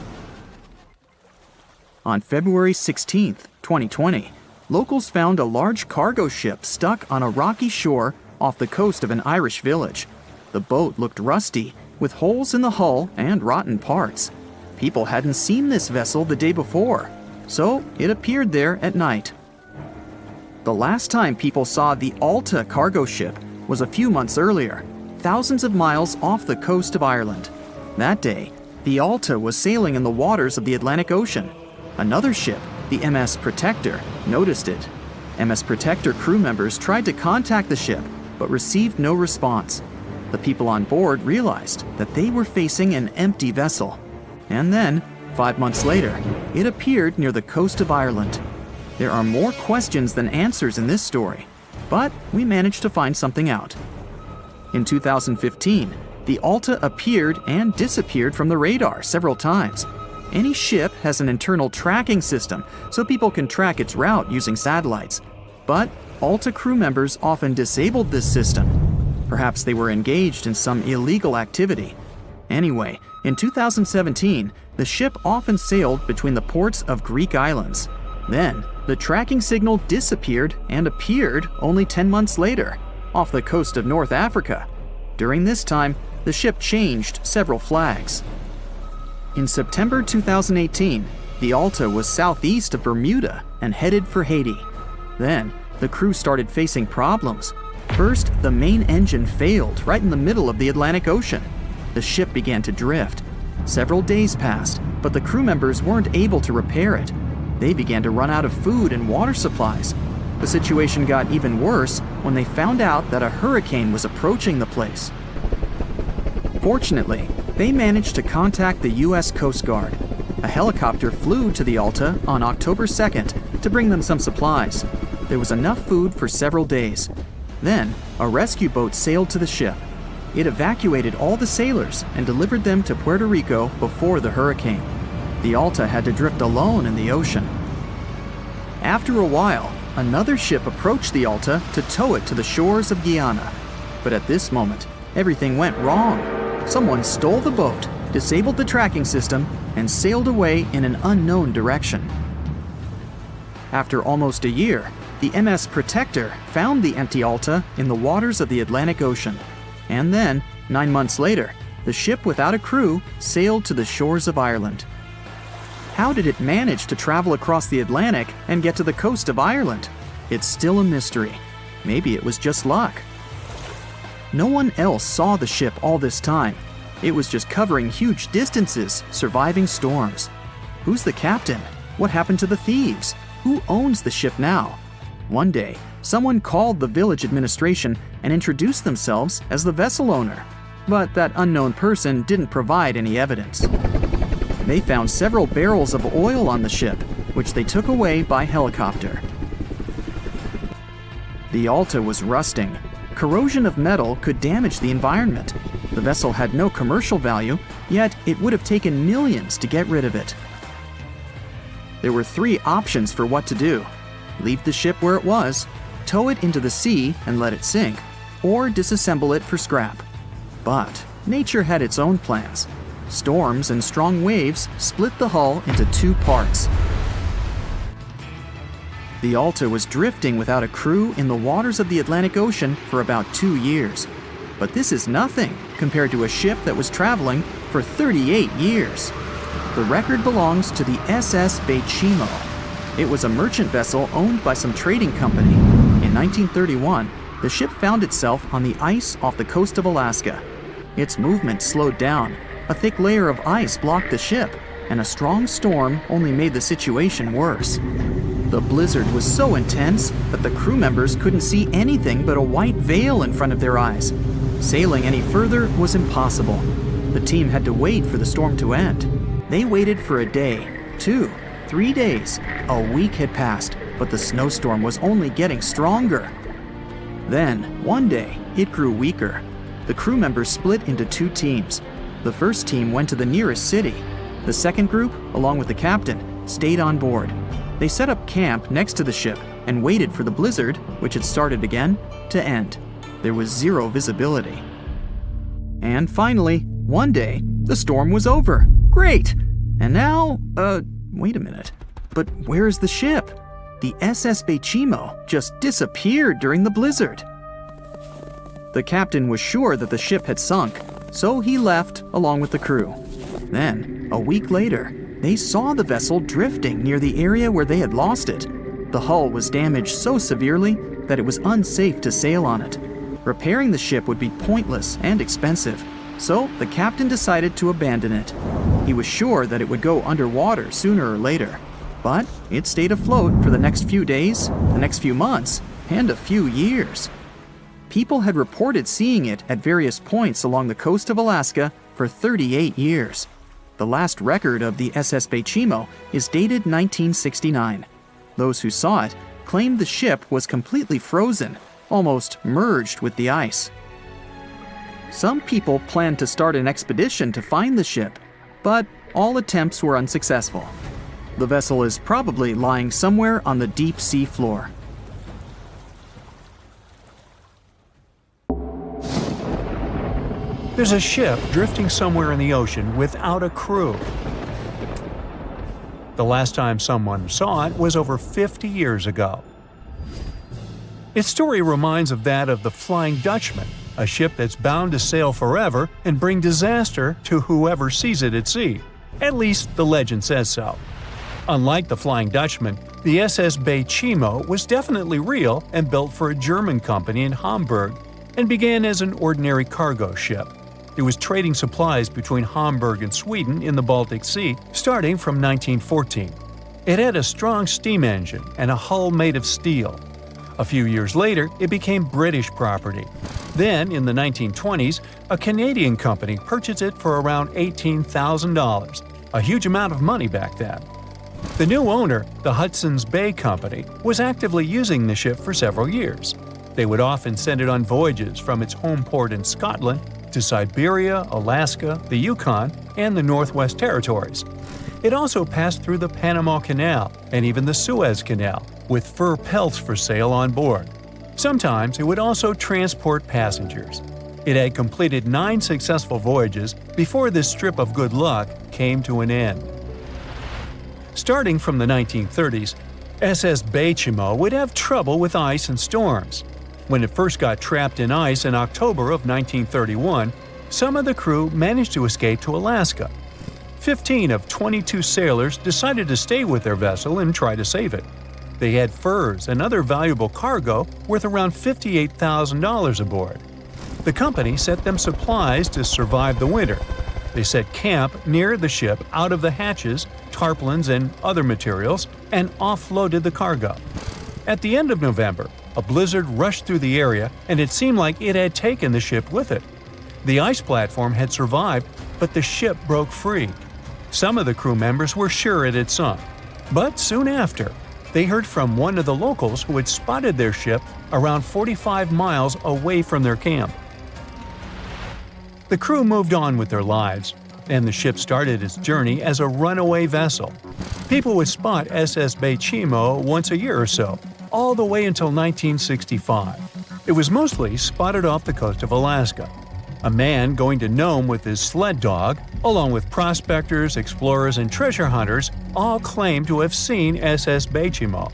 On February 16, 2020, locals found a large cargo ship stuck on a rocky shore off the coast of an Irish village. The boat looked rusty, with holes in the hull and rotten parts. People hadn't seen this vessel the day before, so it appeared there at night. The last time people saw the Alta cargo ship was a few months earlier, thousands of miles off the coast of Ireland. That day, the Alta was sailing in the waters of the Atlantic Ocean. Another ship, the MS Protector, noticed it. MS Protector crew members tried to contact the ship, but received no response. The people on board realized that they were facing an empty vessel. And then, 5 months later, it appeared near the coast of Ireland. There are more questions than answers in this story, but we managed to find something out. In 2015, the Alta appeared and disappeared from the radar several times. Any ship has an internal tracking system, so people can track its route using satellites. But Alta crew members often disabled this system. Perhaps they were engaged in some illegal activity. Anyway, in 2017, the ship often sailed between the ports of Greek islands. Then, the tracking signal disappeared and appeared only 10 months later, off the coast of North Africa. During this time, the ship changed several flags. In September 2018, the Alta was southeast of Bermuda and headed for Haiti. Then, the crew started facing problems. First, the main engine failed right in the middle of the Atlantic Ocean. The ship began to drift. Several days passed, but the crew members weren't able to repair it. They began to run out of food and water supplies. The situation got even worse when they found out that a hurricane was approaching the place. Fortunately, they managed to contact the U.S. Coast Guard. A helicopter flew to the Alta on October 2nd to bring them some supplies. There was enough food for several days. Then, a rescue boat sailed to the ship. It evacuated all the sailors and delivered them to Puerto Rico before the hurricane. The Alta had to drift alone in the ocean. After a while, another ship approached the Alta to tow it to the shores of Guyana. But at this moment, everything went wrong. Someone stole the boat, disabled the tracking system, and sailed away in an unknown direction. After almost a year, the MS Protector found the empty Alta in the waters of the Atlantic Ocean. And then, 9 months later, the ship without a crew sailed to the shores of Ireland. How did it manage to travel across the Atlantic and get to the coast of Ireland? It's still a mystery. Maybe it was just luck. No one else saw the ship all this time. It was just covering huge distances, surviving storms. Who's the captain? What happened to the thieves? Who owns the ship now? One day, someone called the village administration and introduced themselves as the vessel owner. But that unknown person didn't provide any evidence. They found several barrels of oil on the ship, which they took away by helicopter. The Alta was rusting. Corrosion of metal could damage the environment. The vessel had no commercial value, yet it would have taken millions to get rid of it. There were 3 options for what to do: leave the ship where it was, tow it into the sea and let it sink, or disassemble it for scrap. But nature had its own plans. Storms and strong waves split the hull into 2 parts. The Alta was drifting without a crew in the waters of the Atlantic Ocean for about 2 years. But this is nothing compared to a ship that was traveling for 38 years. The record belongs to the SS Baychimo. It was a merchant vessel owned by some trading company. In 1931, the ship found itself on the ice off the coast of Alaska. Its movement slowed down. A thick layer of ice blocked the ship, and a strong storm only made the situation worse. The blizzard was so intense that the crew members couldn't see anything but a white veil in front of their eyes. Sailing any further was impossible. The team had to wait for the storm to end. They waited for a day, 2, 3 days. A week had passed, but the snowstorm was only getting stronger. Then, one day, it grew weaker. The crew members split into 2 teams. The first team went to the nearest city. The second group, along with the captain, stayed on board. They set up camp next to the ship and waited for the blizzard, which had started again, to end. There was 0 visibility. And finally, one day, the storm was over. Great! And now, wait a minute. But where is the ship? The SS Baychimo just disappeared during the blizzard. The captain was sure that the ship had sunk, so he left along with the crew. Then, a week later, they saw the vessel drifting near the area where they had lost it. The hull was damaged so severely that it was unsafe to sail on it. Repairing the ship would be pointless and expensive, so the captain decided to abandon it. He was sure that it would go underwater sooner or later, but it stayed afloat for the next few days, the next few months, and a few years. People had reported seeing it at various points along the coast of Alaska for 38 years. The last record of the SS Baychimo is dated 1969. Those who saw it claimed the ship was completely frozen, almost merged with the ice. Some people planned to start an expedition to find the ship, but all attempts were unsuccessful. The vessel is probably lying somewhere on the deep sea floor. There's a ship drifting somewhere in the ocean without a crew. The last time someone saw it was over 50 years ago. Its story reminds of that of the Flying Dutchman, a ship that's bound to sail forever and bring disaster to whoever sees it at sea. At least the legend says so. Unlike the Flying Dutchman, the SS Baychimo was definitely real and built for a German company in Hamburg and began as an ordinary cargo ship. It was trading supplies between Hamburg and Sweden in the Baltic Sea starting from 1914. It had a strong steam engine and a hull made of steel. A few years later, it became British property. Then, in the 1920s, a Canadian company purchased it for around $18,000, a huge amount of money back then. The new owner, the Hudson's Bay Company, was actively using the ship for several years. They would often send it on voyages from its home port in Scotland to Siberia, Alaska, the Yukon, and the Northwest Territories. It also passed through the Panama Canal and even the Suez Canal, with fur pelts for sale on board. Sometimes it would also transport passengers. It had completed 9 successful voyages before this strip of good luck came to an end. Starting from the 1930s, SS Baychimo would have trouble with ice and storms. When it first got trapped in ice in October of 1931, some of the crew managed to escape to Alaska. 15 of 22 sailors decided to stay with their vessel and try to save it. They had furs and other valuable cargo worth around $58,000 aboard. The company sent them supplies to survive the winter. They set camp near the ship out of the hatches, tarpaulins, and other materials, and offloaded the cargo. At the end of November, a blizzard rushed through the area, and it seemed like it had taken the ship with it. The ice platform had survived, but the ship broke free. Some of the crew members were sure it had sunk. But soon after, they heard from one of the locals who had spotted their ship around 45 miles away from their camp. The crew moved on with their lives, and the ship started its journey as a runaway vessel. People would spot SS Baychimo once a year or so, all the way until 1965. It was mostly spotted off the coast of Alaska. A man going to Nome with his sled dog, along with prospectors, explorers, and treasure hunters, all claimed to have seen SS Baychimo.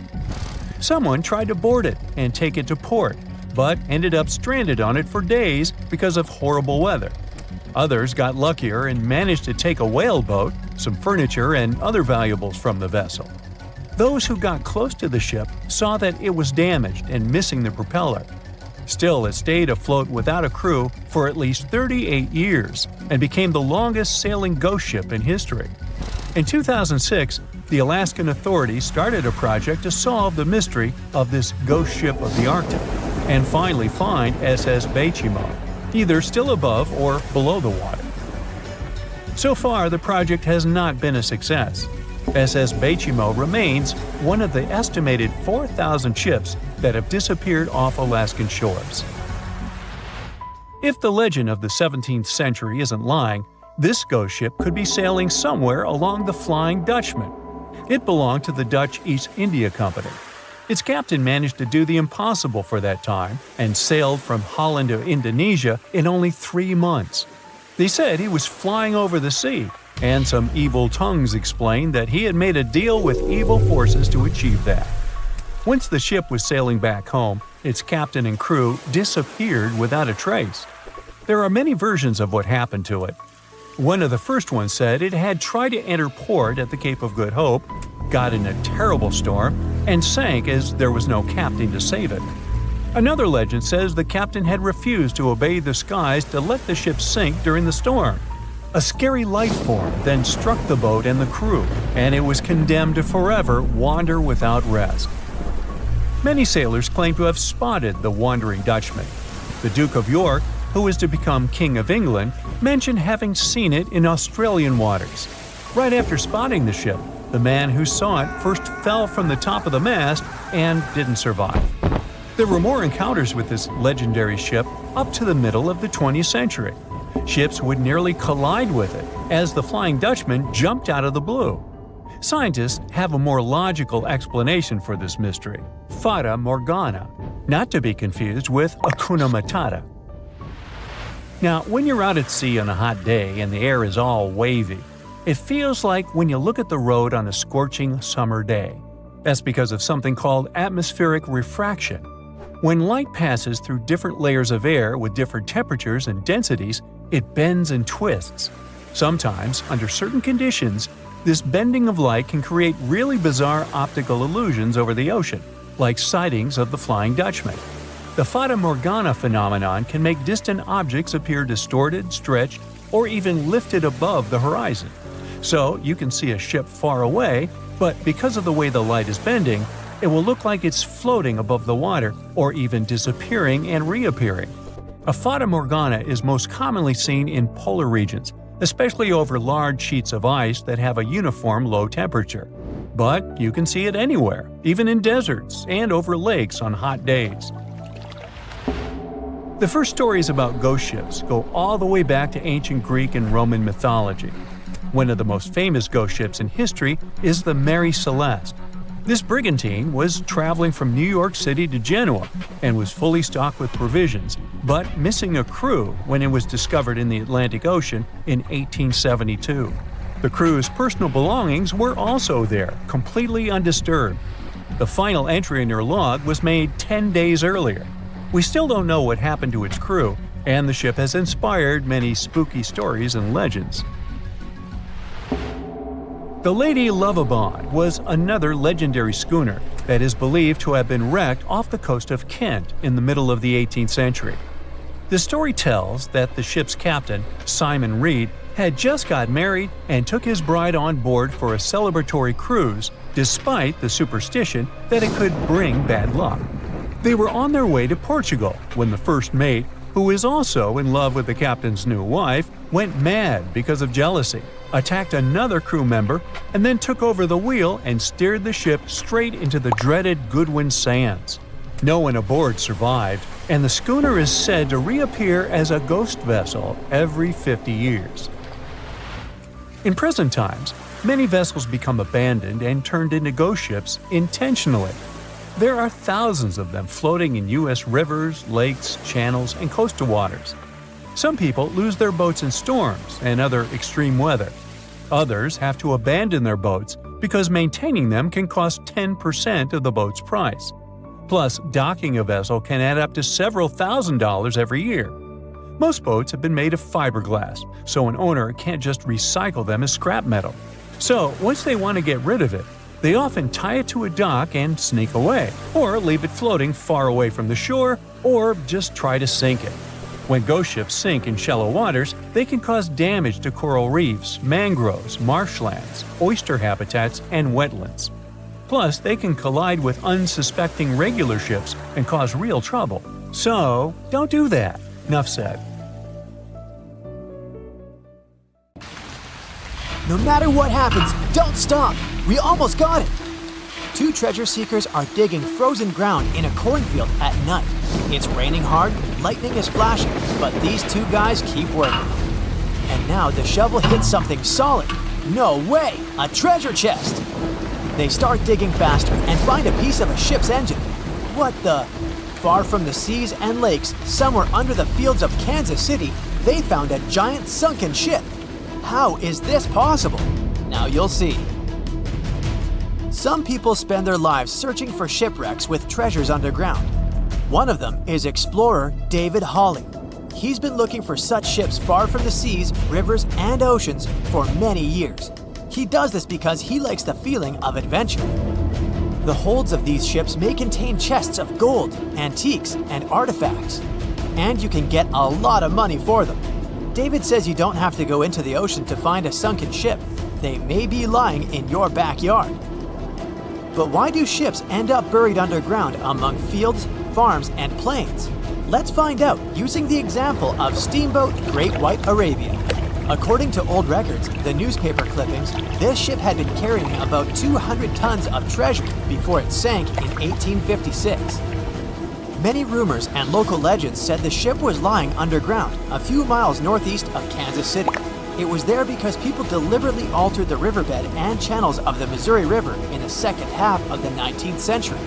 Someone tried to board it and take it to port, but ended up stranded on it for days because of horrible weather. Others got luckier and managed to take a whaleboat, some furniture, and other valuables from the vessel. Those who got close to the ship saw that it was damaged and missing the propeller. Still, it stayed afloat without a crew for at least 38 years and became the longest sailing ghost ship in history. In 2006, the Alaskan authorities started a project to solve the mystery of this ghost ship of the Arctic and finally find SS Baychimo, either still above or below the water. So far, the project has not been a success. SS Baychimo remains one of the estimated 4,000 ships that have disappeared off Alaskan shores. If the legend of the 17th century isn't lying, this ghost ship could be sailing somewhere along the Flying Dutchman. It belonged to the Dutch East India Company. Its captain managed to do the impossible for that time and sailed from Holland to Indonesia in only 3 months. They said he was flying over the sea, and some evil tongues explained that he had made a deal with evil forces to achieve that. Once the ship was sailing back home, its captain and crew disappeared without a trace. There are many versions of what happened to it. One of the first ones said it had tried to enter port at the Cape of Good Hope, got in a terrible storm, and sank as there was no captain to save it. Another legend says the captain had refused to obey the skies to let the ship sink during the storm. A scary life form then struck the boat and the crew, and it was condemned to forever wander without rest. Many sailors claim to have spotted the wandering Dutchman. The Duke of York, who was to become King of England, mentioned having seen it in Australian waters. Right after spotting the ship, the man who saw it first fell from the top of the mast and didn't survive. There were more encounters with this legendary ship up to the middle of the 20th century. Ships would nearly collide with it as the Flying Dutchman jumped out of the blue. Scientists have a more logical explanation for this mystery: Fata Morgana, not to be confused with Hakuna Matata. Now, when you're out at sea on a hot day and the air is all wavy, it feels like when you look at the road on a scorching summer day. That's because of something called atmospheric refraction. When light passes through different layers of air with different temperatures and densities, it bends and twists. Sometimes, under certain conditions, this bending of light can create really bizarre optical illusions over the ocean, like sightings of the Flying Dutchman. The Fata Morgana phenomenon can make distant objects appear distorted, stretched, or even lifted above the horizon. So you can see a ship far away, but because of the way the light is bending, it will look like it's floating above the water or even disappearing and reappearing. A Fata Morgana is most commonly seen in polar regions, especially over large sheets of ice that have a uniform low temperature. But you can see it anywhere, even in deserts and over lakes on hot days. The first stories about ghost ships go all the way back to ancient Greek and Roman mythology. One of the most famous ghost ships in history is the Mary Celeste. This brigantine was traveling from New York City to Genoa and was fully stocked with provisions, but missing a crew when it was discovered in the Atlantic Ocean in 1872. The crew's personal belongings were also there, completely undisturbed. The final entry in their log was made 10 days earlier. We still don't know what happened to its crew, and the ship has inspired many spooky stories and legends. The Lady Lovibond was another legendary schooner that is believed to have been wrecked off the coast of Kent in the middle of the 18th century. The story tells that the ship's captain, Simon Reed, had just got married and took his bride on board for a celebratory cruise, despite the superstition that it could bring bad luck. They were on their way to Portugal when the first mate, who is also in love with the captain's new wife, went mad because of jealousy, attacked another crew member, and then took over the wheel and steered the ship straight into the dreaded Goodwin Sands. No one aboard survived, and the schooner is said to reappear as a ghost vessel every 50 years. In present times, many vessels become abandoned and turned into ghost ships intentionally. There are thousands of them floating in U.S. rivers, lakes, channels, and coastal waters. Some people lose their boats in storms and other extreme weather. Others have to abandon their boats because maintaining them can cost 10% of the boat's price. Plus, docking a vessel can add up to several $1,000s every year. Most boats have been made of fiberglass, so an owner can't just recycle them as scrap metal. So, once they want to get rid of it, they often tie it to a dock and sneak away, or leave it floating far away from the shore, or just try to sink it. When ghost ships sink in shallow waters, they can cause damage to coral reefs, mangroves, marshlands, oyster habitats, and wetlands. Plus, they can collide with unsuspecting regular ships and cause real trouble. So, don't do that. Enough said. No matter what happens, don't stop! We almost got it! Two treasure seekers are digging frozen ground in a cornfield at night. It's raining hard, lightning is flashing, but these two guys keep working. And now the shovel hits something solid. No way! A treasure chest! They start digging faster and find a piece of a ship's engine. What the? Far from the seas and lakes, somewhere under the fields of Kansas City, they found a giant sunken ship. How is this possible? Now you'll see. Some people spend their lives searching for shipwrecks with treasures underground. One of them is explorer David Hawley. He's been looking for such ships far from the seas, rivers, and oceans for many years. He does this because he likes the feeling of adventure. The holds of these ships may contain chests of gold, antiques, and artifacts. And you can get a lot of money for them. David says you don't have to go into the ocean to find a sunken ship. They may be lying in your backyard. But why do ships end up buried underground among fields, farms, and plains? Let's find out using the example of steamboat Great White Arabia. According to old records, the newspaper clippings, this ship had been carrying about 200 tons of treasure before it sank in 1856. Many rumors and local legends said the ship was lying underground, a few miles northeast of Kansas City. It was there because people deliberately altered the riverbed and channels of the Missouri River in the second half of the 19th century.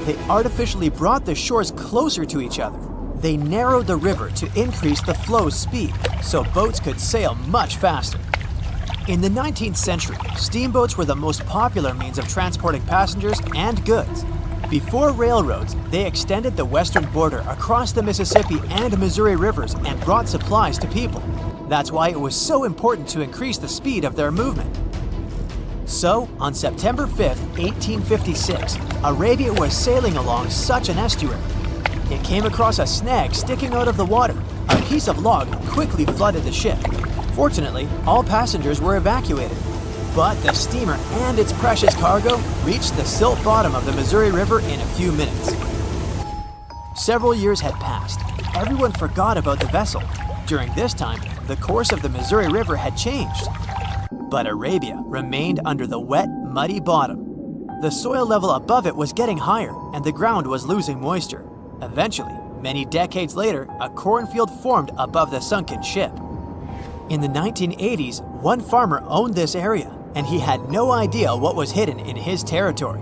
They artificially brought the shores closer to each other. They narrowed the river to increase the flow's speed, so boats could sail much faster. In the 19th century, steamboats were the most popular means of transporting passengers and goods. Before railroads, they extended the western border across the Mississippi and Missouri rivers and brought supplies to people. That's why it was so important to increase the speed of their movement. So, on September 5, 1856, Arabia was sailing along such an estuary. It came across a snag sticking out of the water. A piece of log quickly flooded the ship. Fortunately, all passengers were evacuated. But the steamer and its precious cargo reached the silt bottom of the Missouri River in a few minutes. Several years had passed. Everyone forgot about the vessel. During this time, the course of the Missouri River had changed. But Arabia remained under the wet, muddy bottom. The soil level above it was getting higher, and the ground was losing moisture. Eventually, many decades later, a cornfield formed above the sunken ship. In the 1980s, one farmer owned this area, and he had no idea what was hidden in his territory.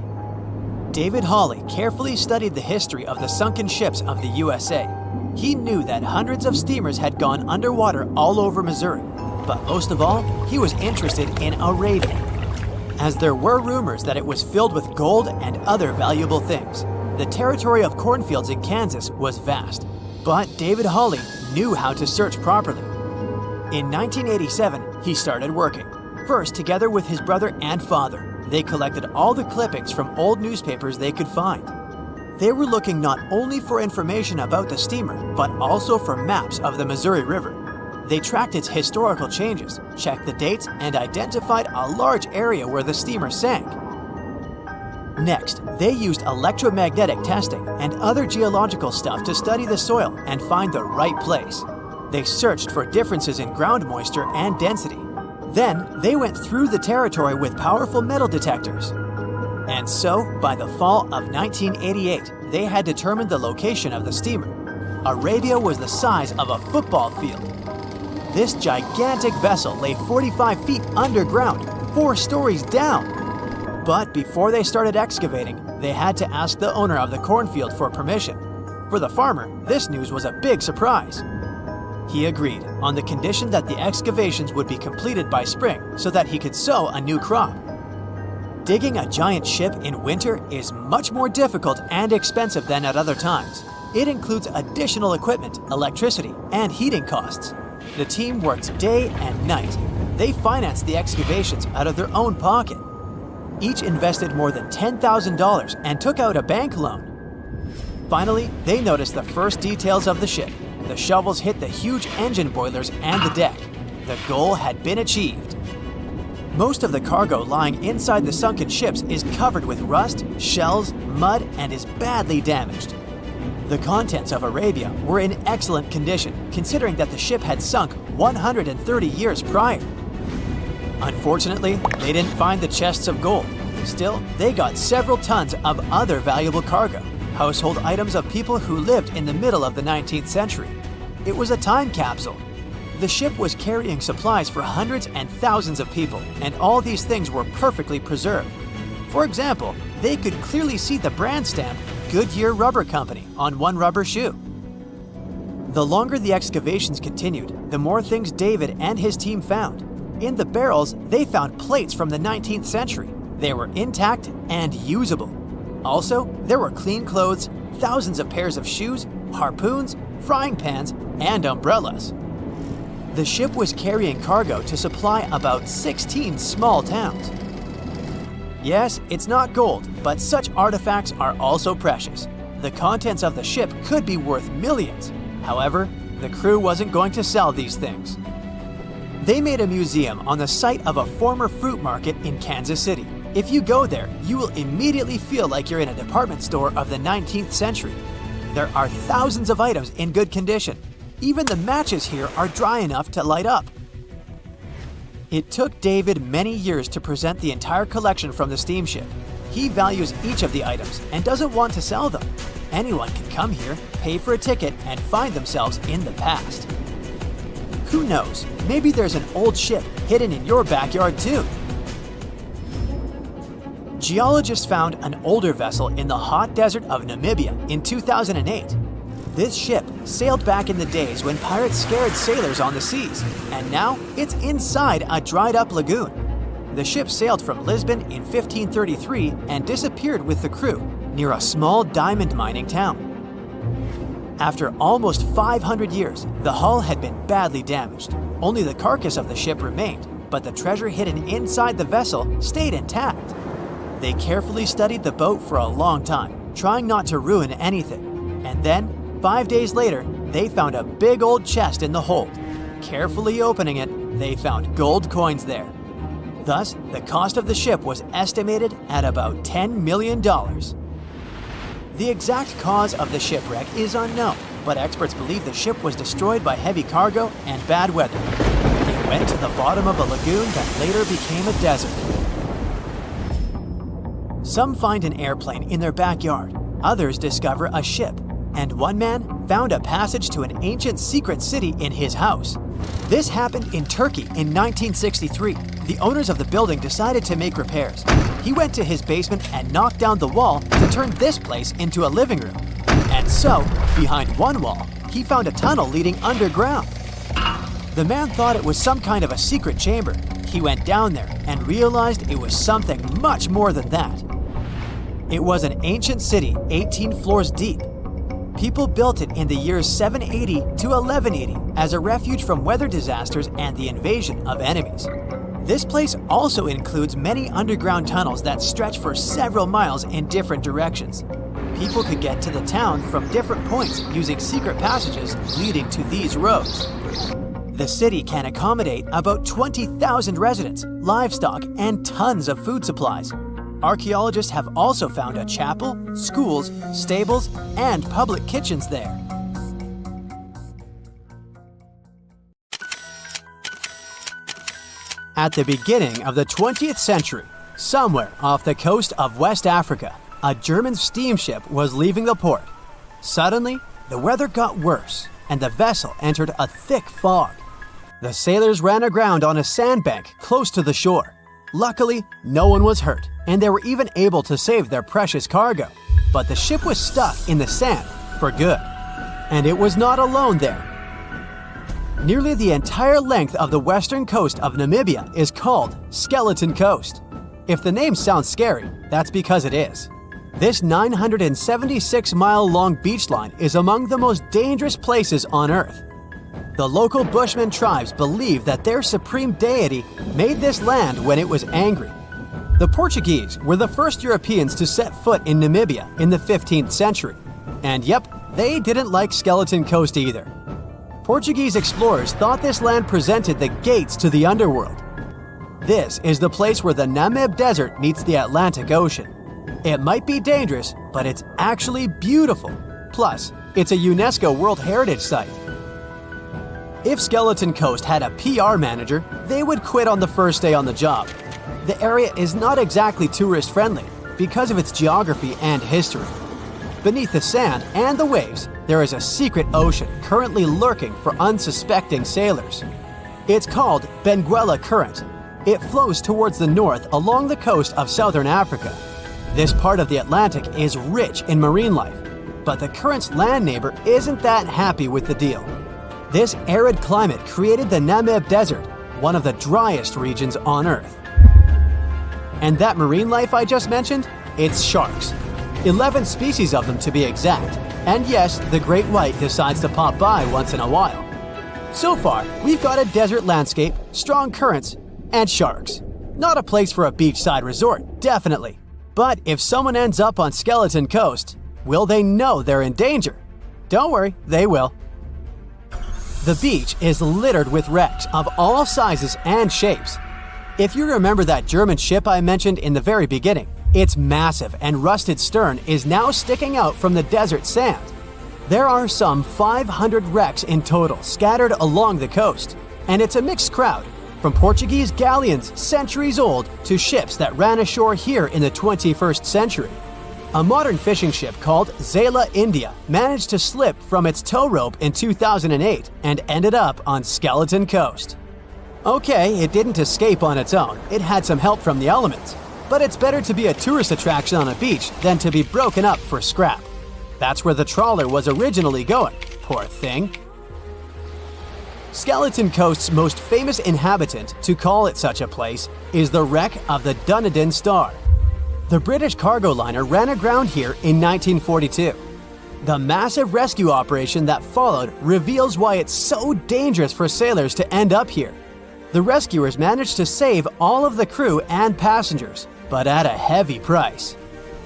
David Hawley carefully studied the history of the sunken ships of the USA. He knew that hundreds of steamers had gone underwater all over Missouri, but most of all, he was interested in Arabia, as there were rumors that it was filled with gold and other valuable things. The territory of cornfields in Kansas was vast, but David Hawley knew how to search properly. In 1987, he started working. First, together with his brother and father, they collected all the clippings from old newspapers they could find. They were looking not only for information about the steamer, but also for maps of the Missouri River. They tracked its historical changes, checked the dates, and identified a large area where the steamer sank. Next, they used electromagnetic testing and other geological stuff to study the soil and find the right place. They searched for differences in ground moisture and density. Then, they went through the territory with powerful metal detectors. And so, by the fall of 1988, they had determined the location of the steamer. Arabia was the size of a football field. This gigantic vessel lay 45 feet underground, 4 stories down. But before they started excavating, they had to ask the owner of the cornfield for permission. For the farmer, this news was a big surprise. He agreed, on the condition that the excavations would be completed by spring so that he could sow a new crop. Digging a giant ship in winter is much more difficult and expensive than at other times. It includes additional equipment, electricity, and heating costs. The team worked day and night. They financed the excavations out of their own pocket. Each invested more than $10,000 and took out a bank loan. Finally, they noticed the first details of the ship. The shovels hit the huge engine boilers and the deck. The goal had been achieved. Most of the cargo lying inside the sunken ships is covered with rust, shells, mud, and is badly damaged. The contents of Arabia were in excellent condition, considering that the ship had sunk 130 years prior. Unfortunately, they didn't find the chests of gold. Still, they got several tons of other valuable cargo, household items of people who lived in the middle of the 19th century. It was a time capsule. The ship was carrying supplies for hundreds and thousands of people, and all these things were perfectly preserved. For example, they could clearly see the brand stamp Goodyear Rubber Company on one rubber shoe. The longer the excavations continued, the more things David and his team found. In the barrels, they found plates from the 19th century. They were intact and usable. Also, there were clean clothes, thousands of pairs of shoes, harpoons, frying pans, and umbrellas. The ship was carrying cargo to supply about 16 small towns. Yes, it's not gold, but such artifacts are also precious. The contents of the ship could be worth millions. However, the crew wasn't going to sell these things. They made a museum on the site of a former fruit market in Kansas City. If you go there, you will immediately feel like you're in a department store of the 19th century. There are thousands of items in good condition. Even the matches here are dry enough to light up. It took David many years to present the entire collection from the steamship. He values each of the items and doesn't want to sell them. Anyone can come here, pay for a ticket, and find themselves in the past. Who knows, maybe there's an old ship hidden in your backyard too. Geologists found an older vessel in the hot desert of Namibia in 2008. This ship sailed back in the days when pirates scared sailors on the seas, and now it's inside a dried-up lagoon. The ship sailed from Lisbon in 1533 and disappeared with the crew near a small diamond mining town. After almost 500 years, the hull had been badly damaged. Only the carcass of the ship remained, but the treasure hidden inside the vessel stayed intact. They carefully studied the boat for a long time, trying not to ruin anything. And then, 5 days later, they found a big old chest in the hold. Carefully opening it, they found gold coins there. Thus, the cost of the ship was estimated at about $10 million. The exact cause of the shipwreck is unknown, but experts believe the ship was destroyed by heavy cargo and bad weather. It went to the bottom of a lagoon that later became a desert. Some find an airplane in their backyard, others discover a ship, and one man found a passage to an ancient secret city in his house. This happened in Turkey in 1963. The owners of the building decided to make repairs. He went to his basement and knocked down the wall to turn this place into a living room. And so, behind one wall, he found a tunnel leading underground. The man thought it was some kind of a secret chamber. He went down there and realized it was something much more than that. It was an ancient city 18 floors deep. People built it in the years 780 to 1180 as a refuge from weather disasters and the invasion of enemies. This place also includes many underground tunnels that stretch for several miles in different directions. People could get to the town from different points using secret passages leading to these roads. The city can accommodate about 20,000 residents, livestock, and tons of food supplies. Archaeologists have also found a chapel, schools, stables, and public kitchens there. At the beginning of the 20th century, somewhere off the coast of West Africa, a German steamship was leaving the port. Suddenly, the weather got worse, and the vessel entered a thick fog. The sailors ran aground on a sandbank close to the shore. Luckily, no one was hurt, and they were even able to save their precious cargo. But the ship was stuck in the sand for good. And it was not alone there. Nearly the entire length of the western coast of Namibia is called Skeleton Coast. If the name sounds scary, that's because it is. This 976-mile-long beach line is among the most dangerous places on Earth. The local Bushman tribes believe that their supreme deity made this land when it was angry. The Portuguese were the first Europeans to set foot in Namibia in the 15th century. And yep, they didn't like Skeleton Coast either. Portuguese explorers thought this land presented the gates to the underworld. This is the place where the Namib Desert meets the Atlantic Ocean. It might be dangerous, but it's actually beautiful. Plus, it's a UNESCO World Heritage Site. If Skeleton Coast had a PR manager, they would quit on the first day on the job. The area is not exactly tourist-friendly because of its geography and history. Beneath the sand and the waves, there is a secret ocean currently lurking for unsuspecting sailors. It's called Benguela Current. It flows towards the north along the coast of southern Africa. This part of the Atlantic is rich in marine life, but the current's land neighbor isn't that happy with the deal. This arid climate created the Namib Desert, one of the driest regions on Earth. And that marine life I just mentioned? It's sharks. 11 species of them to be exact. And yes, the great white decides to pop by once in a while. So far, we've got a desert landscape, strong currents, and sharks. Not a place for a beachside resort, definitely. But if someone ends up on Skeleton Coast, will they know they're in danger? Don't worry, they will. The beach is littered with wrecks of all sizes and shapes. If you remember that German ship I mentioned in the very beginning, its massive and rusted stern is now sticking out from the desert sand. There are some 500 wrecks in total scattered along the coast, and it's a mixed crowd, from Portuguese galleons centuries old to ships that ran ashore here in the 21st century. A modern fishing ship called Zela India managed to slip from its tow rope in 2008 and ended up on Skeleton Coast. Okay, it didn't escape on its own, it had some help from the elements. But it's better to be a tourist attraction on a beach than to be broken up for scrap. That's where the trawler was originally going, poor thing. Skeleton Coast's most famous inhabitant, to call it such a place, is the wreck of the Dunedin Star. The British cargo liner ran aground here in 1942. The massive rescue operation that followed reveals why it's so dangerous for sailors to end up here. The rescuers managed to save all of the crew and passengers, but at a heavy price.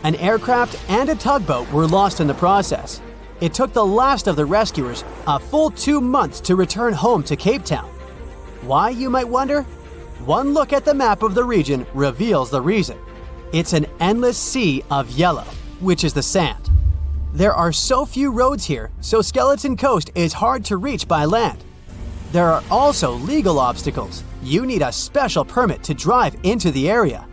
An aircraft and a tugboat were lost in the process. It took the last of the rescuers a full 2 months to return home to Cape Town. Why, you might wonder? One look at the map of the region reveals the reason. It's an endless sea of yellow, which is the sand. There are so few roads here, so Skeleton Coast is hard to reach by land. There are also legal obstacles. You need a special permit to drive into the area.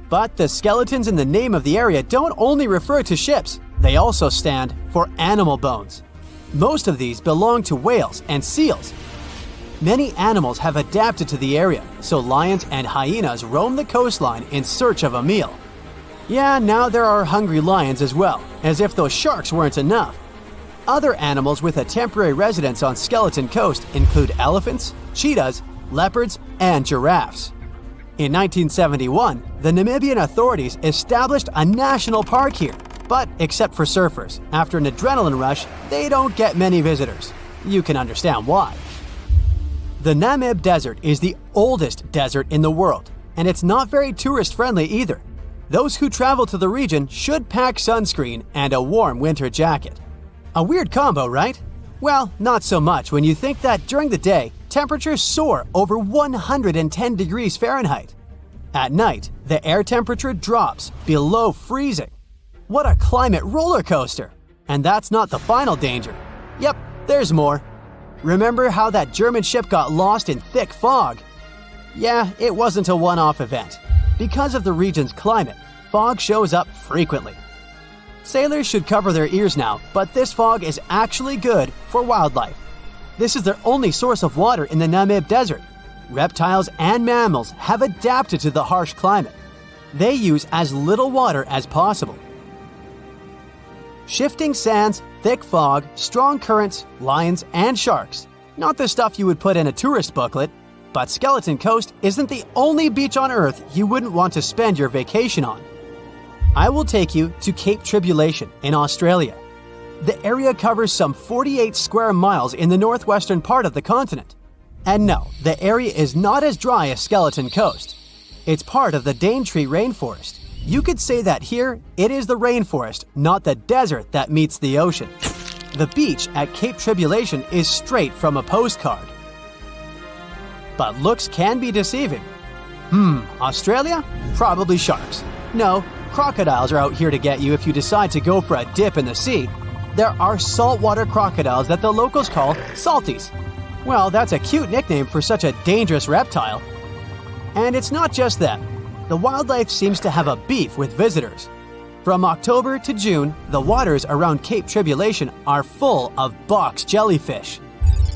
But the skeletons in the name of the area don't only refer to ships, they also stand for animal bones. Most of these belong to whales and seals. Many animals have adapted to the area, so lions and hyenas roam the coastline in search of a meal. Yeah, now there are hungry lions as well, as if those sharks weren't enough. Other animals with a temporary residence on Skeleton Coast include elephants, cheetahs, leopards, and giraffes. In 1971, the Namibian authorities established a national park here, but except for surfers, after an adrenaline rush, they don't get many visitors. You can understand why. The Namib Desert is the oldest desert in the world, and it's not very tourist-friendly either. Those who travel to the region should pack sunscreen and a warm winter jacket. A weird combo, right? Well, not so much when you think that during the day, temperatures soar over 110 degrees Fahrenheit. At night, the air temperature drops below freezing. What a climate roller coaster! And that's not the final danger. Yep, there's more. Remember how that German ship got lost in thick fog? Yeah, it wasn't a one-off event. Because of the region's climate, fog shows up frequently. Sailors should cover their ears now, but this fog is actually good for wildlife. This is their only source of water in the Namib Desert. Reptiles and mammals have adapted to the harsh climate. They use as little water as possible. Shifting sands, thick fog, strong currents, lions, and sharks. Not the stuff you would put in a tourist booklet, but Skeleton Coast isn't the only beach on Earth you wouldn't want to spend your vacation on. I will take you to Cape Tribulation in Australia. The area covers some 48 square miles in the northwestern part of the continent. And no, the area is not as dry as Skeleton Coast. It's part of the Daintree rainforest. You could say that here, it is the rainforest, not the desert that meets the ocean. The beach at Cape Tribulation is straight from a postcard. But looks can be deceiving. Australia? Probably sharks. No, crocodiles are out here to get you if you decide to go for a dip in the sea. There are saltwater crocodiles that the locals call salties. Well, that's a cute nickname for such a dangerous reptile. And it's not just them. The wildlife seems to have a beef with visitors. From October to June, the waters around Cape Tribulation are full of box jellyfish.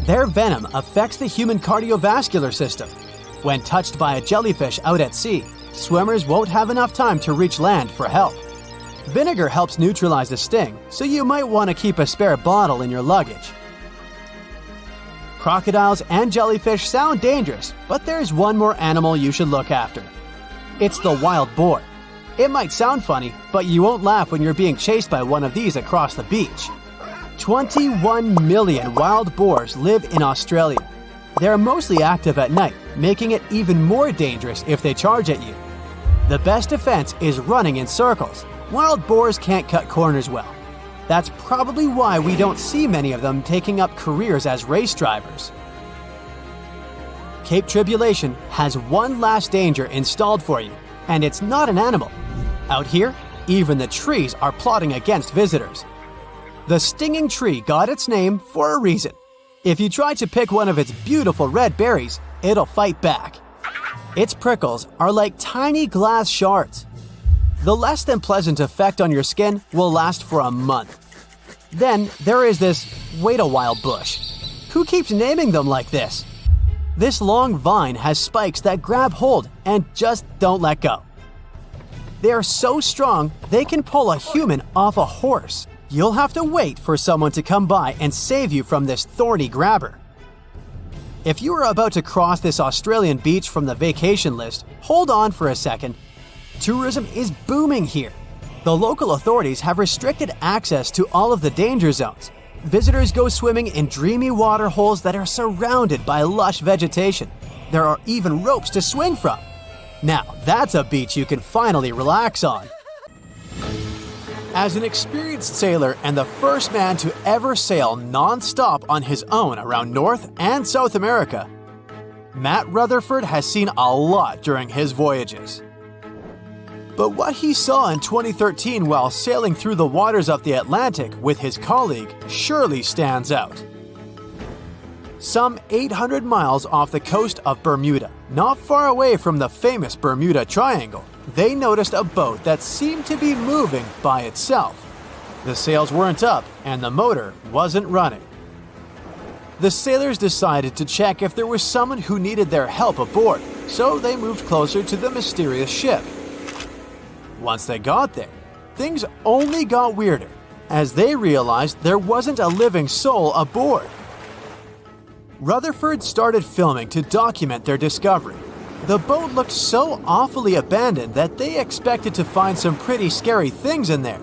Their venom affects the human cardiovascular system. When touched by a jellyfish out at sea, swimmers won't have enough time to reach land for help. Vinegar helps neutralize the sting, so you might want to keep a spare bottle in your luggage. Crocodiles and jellyfish sound dangerous, but there's one more animal you should look after. It's the wild boar. It might sound funny, but you won't laugh when you're being chased by one of these across the beach. 21 million wild boars live in Australia. They're mostly active at night, making it even more dangerous if they charge at you. The best defense is running in circles. Wild boars can't cut corners well. That's probably why we don't see many of them taking up careers as race drivers. Cape Tribulation has one last danger installed for you, and it's not an animal. Out here, even the trees are plotting against visitors. The stinging tree got its name for a reason. If you try to pick one of its beautiful red berries, it'll fight back. Its prickles are like tiny glass shards. The less than pleasant effect on your skin will last for a month. Then there is this wait a while bush. Who keeps naming them like this? This long vine has spikes that grab hold and just don't let go. They are so strong, they can pull a human off a horse. You'll have to wait for someone to come by and save you from this thorny grabber. If you are about to cross this Australian beach from the vacation list, hold on for a second. Tourism is booming here. The local authorities have restricted access to all of the danger zones. Visitors go swimming in dreamy water holes that are surrounded by lush vegetation. There are even ropes to swing from. Now, that's a beach you can finally relax on. As an experienced sailor and the first man to ever sail non-stop on his own around North and South America, Matt Rutherford has seen a lot during his voyages. But what he saw in 2013 while sailing through the waters of the Atlantic with his colleague surely stands out. Some 800 miles off the coast of Bermuda, not far away from the famous Bermuda Triangle, they noticed a boat that seemed to be moving by itself. The sails weren't up and the motor wasn't running. The sailors decided to check if there was someone who needed their help aboard, so they moved closer to the mysterious ship. Once they got there, things only got weirder, as they realized there wasn't a living soul aboard. Rutherford started filming to document their discovery. The boat looked so awfully abandoned that they expected to find some pretty scary things in there.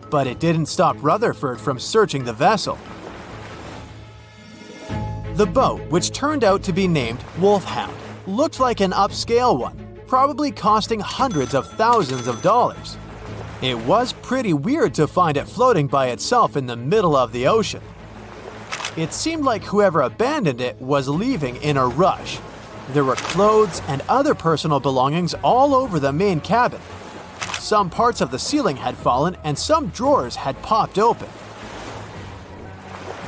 But it didn't stop Rutherford from searching the vessel. The boat, which turned out to be named Wolfhound, looked like an upscale one, probably costing hundreds of thousands of dollars. It was pretty weird to find it floating by itself in the middle of the ocean. It seemed like whoever abandoned it was leaving in a rush. There were clothes and other personal belongings all over the main cabin. Some parts of the ceiling had fallen and some drawers had popped open.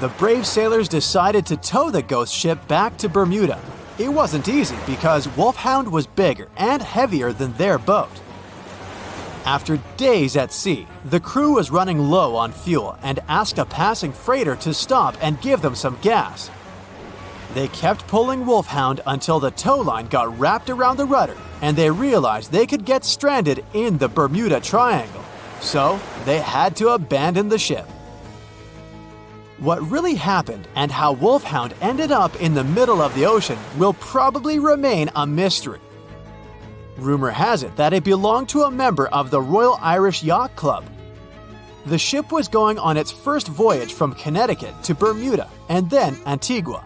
The brave sailors decided to tow the ghost ship back to Bermuda. It wasn't easy because Wolfhound was bigger and heavier than their boat. After days at sea, the crew was running low on fuel and asked a passing freighter to stop and give them some gas. They kept pulling Wolfhound until the tow line got wrapped around the rudder and they realized they could get stranded in the Bermuda Triangle. So they had to abandon the ship. What really happened and how Wolfhound ended up in the middle of the ocean will probably remain a mystery. Rumor has it that it belonged to a member of the Royal Irish Yacht Club. The ship was going on its first voyage from Connecticut to Bermuda and then Antigua.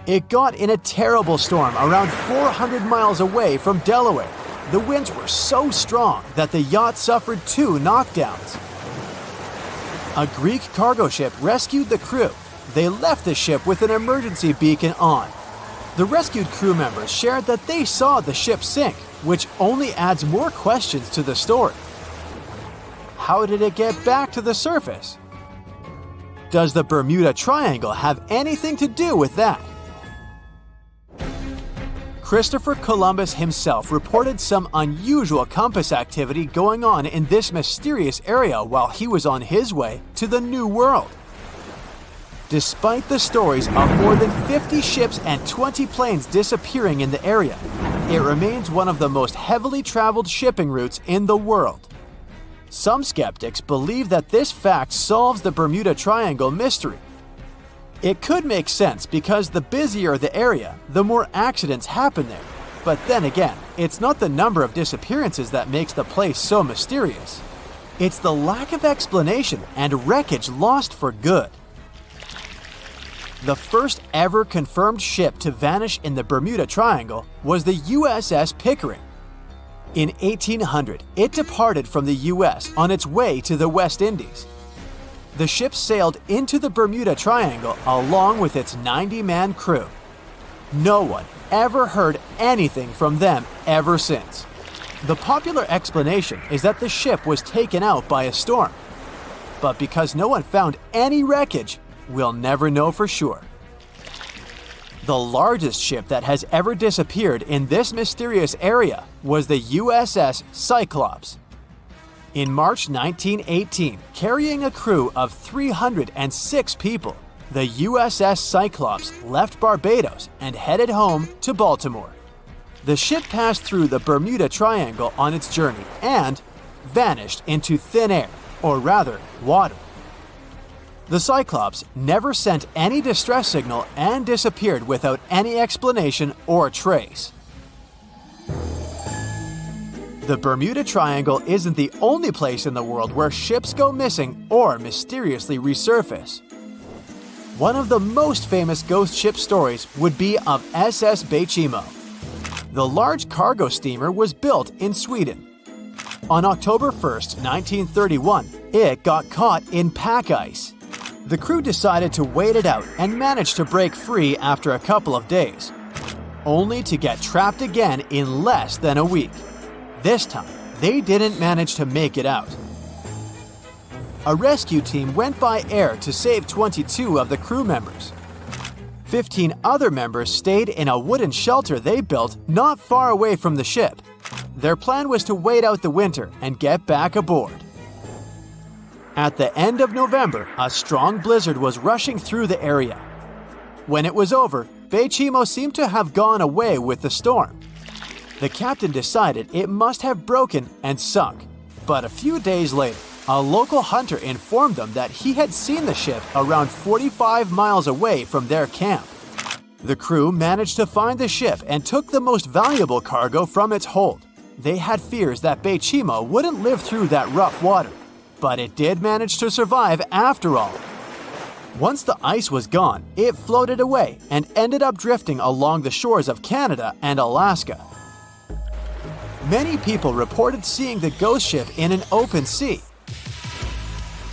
It got in a terrible storm around 400 miles away from Delaware. The winds were so strong that the yacht suffered 2 knockdowns. A Greek cargo ship rescued the crew. They left the ship with an emergency beacon on. The rescued crew members shared that they saw the ship sink, which only adds more questions to the story. How did it get back to the surface? Does the Bermuda Triangle have anything to do with that? Christopher Columbus himself reported some unusual compass activity going on in this mysterious area while he was on his way to the New World. Despite the stories of more than 50 ships and 20 planes disappearing in the area, it remains one of the most heavily traveled shipping routes in the world. Some skeptics believe that this fact solves the Bermuda Triangle mystery. It could make sense because the busier the area, the more accidents happen there. But then again, it's not the number of disappearances that makes the place so mysterious. It's the lack of explanation and wreckage lost for good. The first ever confirmed ship to vanish in the Bermuda Triangle was the USS Pickering. In 1800, it departed from the US on its way to the West Indies. The ship sailed into the Bermuda Triangle along with its 90-man crew. No one ever heard anything from them ever since. The popular explanation is that the ship was taken out by a storm. But because no one found any wreckage, we'll never know for sure. The largest ship that has ever disappeared in this mysterious area was the USS Cyclops. In March 1918, carrying a crew of 306 people, the USS Cyclops left Barbados and headed home to Baltimore. The ship passed through the Bermuda Triangle on its journey and vanished into thin air, or rather, water. The Cyclops never sent any distress signal and disappeared without any explanation or trace. The Bermuda Triangle isn't the only place in the world where ships go missing or mysteriously resurface. One of the most famous ghost ship stories would be of SS Baychimo. The large cargo steamer was built in Sweden. On October 1st, 1931, it got caught in pack ice. The crew decided to wait it out and managed to break free after a couple of days, only to get trapped again in less than a week. This time, they didn't manage to make it out. A rescue team went by air to save 22 of the crew members. 15 other members stayed in a wooden shelter they built not far away from the ship. Their plan was to wait out the winter and get back aboard. At the end of November, a strong blizzard was rushing through the area. When it was over, Baychimo seemed to have gone away with the storm. The captain decided it must have broken and sunk, but a few days later, a local hunter informed them that he had seen the ship around 45 miles away from their camp. The crew managed to find the ship and took the most valuable cargo from its hold. They had fears that Baychimo wouldn't live through that rough water, but it did manage to survive after all. Once the ice was gone, it floated away and ended up drifting along the shores of Canada and Alaska. Many people reported seeing the ghost ship in an open sea.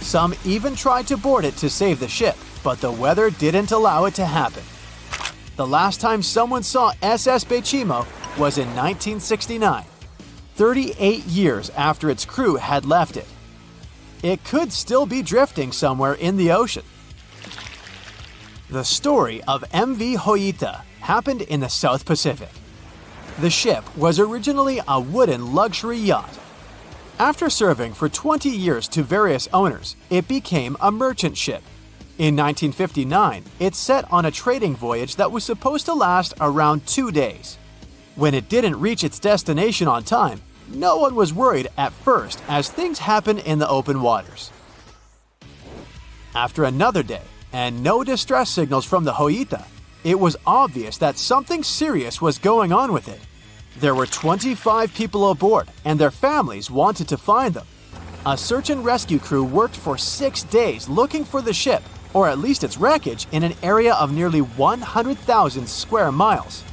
Some even tried to board it to save the ship, but the weather didn't allow it to happen. The last time someone saw SS Baychimo was in 1969, 38 years after its crew had left it. It could still be drifting somewhere in the ocean. The story of MV Joyita happened in the South Pacific. The ship was originally a wooden luxury yacht. After serving for 20 years to various owners, it became a merchant ship. In 1959, it set on a trading voyage that was supposed to last around 2 days. When it didn't reach its destination on time, no one was worried at first, as things happen in the open waters. After another day, and no distress signals from the Joyita, it was obvious that something serious was going on with it. There were 25 people aboard, and their families wanted to find them. A search and rescue crew worked for 6 days looking for the ship, or at least its wreckage, in an area of nearly 100,000 square miles.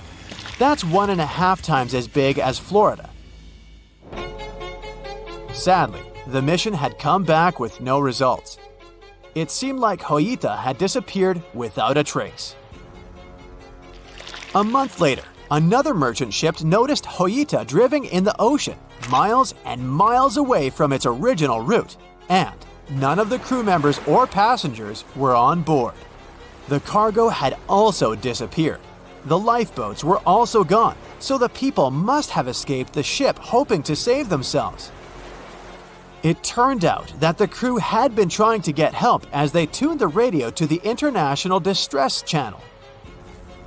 That's 1.5 times as big as Florida. Sadly, the mission had come back with no results. It seemed like Joyita had disappeared without a trace. A month later, another merchant ship noticed Joyita drifting in the ocean, miles and miles away from its original route, and none of the crew members or passengers were on board. The cargo had also disappeared. The lifeboats were also gone, so the people must have escaped the ship hoping to save themselves. It turned out that the crew had been trying to get help as they tuned the radio to the International Distress Channel.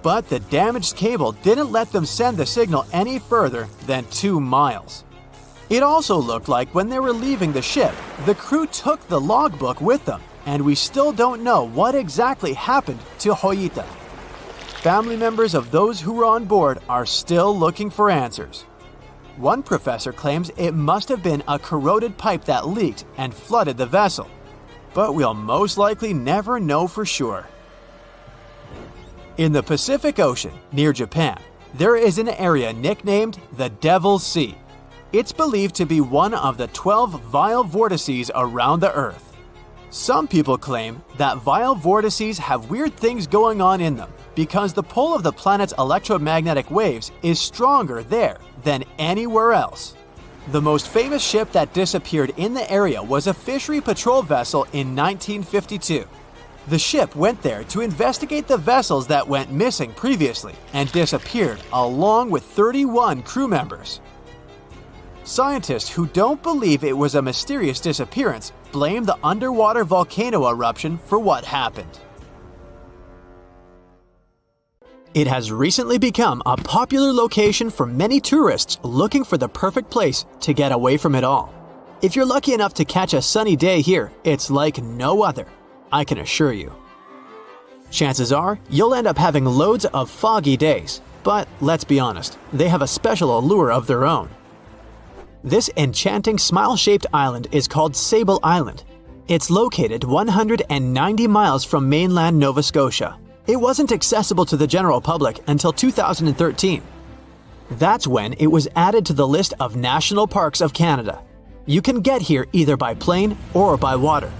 But the damaged cable didn't let them send the signal any further than 2 miles. It also looked like when they were leaving the ship, the crew took the logbook with them, and we still don't know what exactly happened to Joyita. Family members of those who were on board are still looking for answers. One professor claims it must have been a corroded pipe that leaked and flooded the vessel, but we'll most likely never know for sure. In the Pacific Ocean, near Japan, there is an area nicknamed the Devil's Sea. It's believed to be one of the 12 vile vortices around the Earth. Some people claim that vile vortices have weird things going on in them because the pull of the planet's electromagnetic waves is stronger there than anywhere else. The most famous ship that disappeared in the area was a fishery patrol vessel in 1952. The ship went there to investigate the vessels that went missing previously and disappeared along with 31 crew members. Scientists who don't believe it was a mysterious disappearance blame the underwater volcano eruption for what happened. It has recently become a popular location for many tourists looking for the perfect place to get away from it all. If you're lucky enough to catch a sunny day here, it's like no other, I can assure you. Chances are you'll end up having loads of foggy days, but let's be honest, they have a special allure of their own. This enchanting smile-shaped island is called Sable Island. It's located 190 miles from mainland Nova Scotia. It wasn't accessible to the general public until 2013. That's when it was added to the list of National Parks of Canada. You can get here either by plane or by water.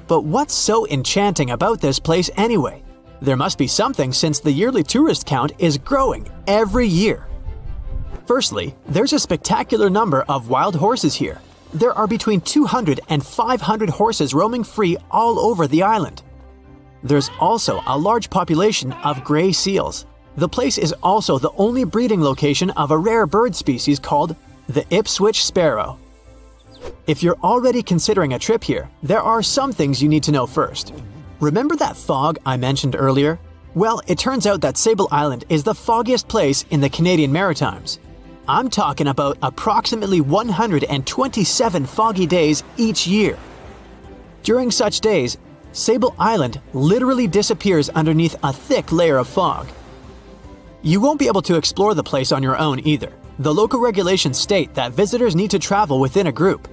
But what's so enchanting about this place anyway? There must be something since the yearly tourist count is growing every year. Firstly, there's a spectacular number of wild horses here. There are between 200 and 500 horses roaming free all over the island. There's also a large population of gray seals. The place is also the only breeding location of a rare bird species called the Ipswich sparrow. If you're already considering a trip here, there are some things you need to know first. Remember that fog I mentioned earlier? Well, it turns out that Sable Island is the foggiest place in the Canadian Maritimes. I'm talking about approximately 127 foggy days each year. During such days, Sable Island literally disappears underneath a thick layer of fog. You won't be able to explore the place on your own either. The local regulations state that visitors need to travel within a group,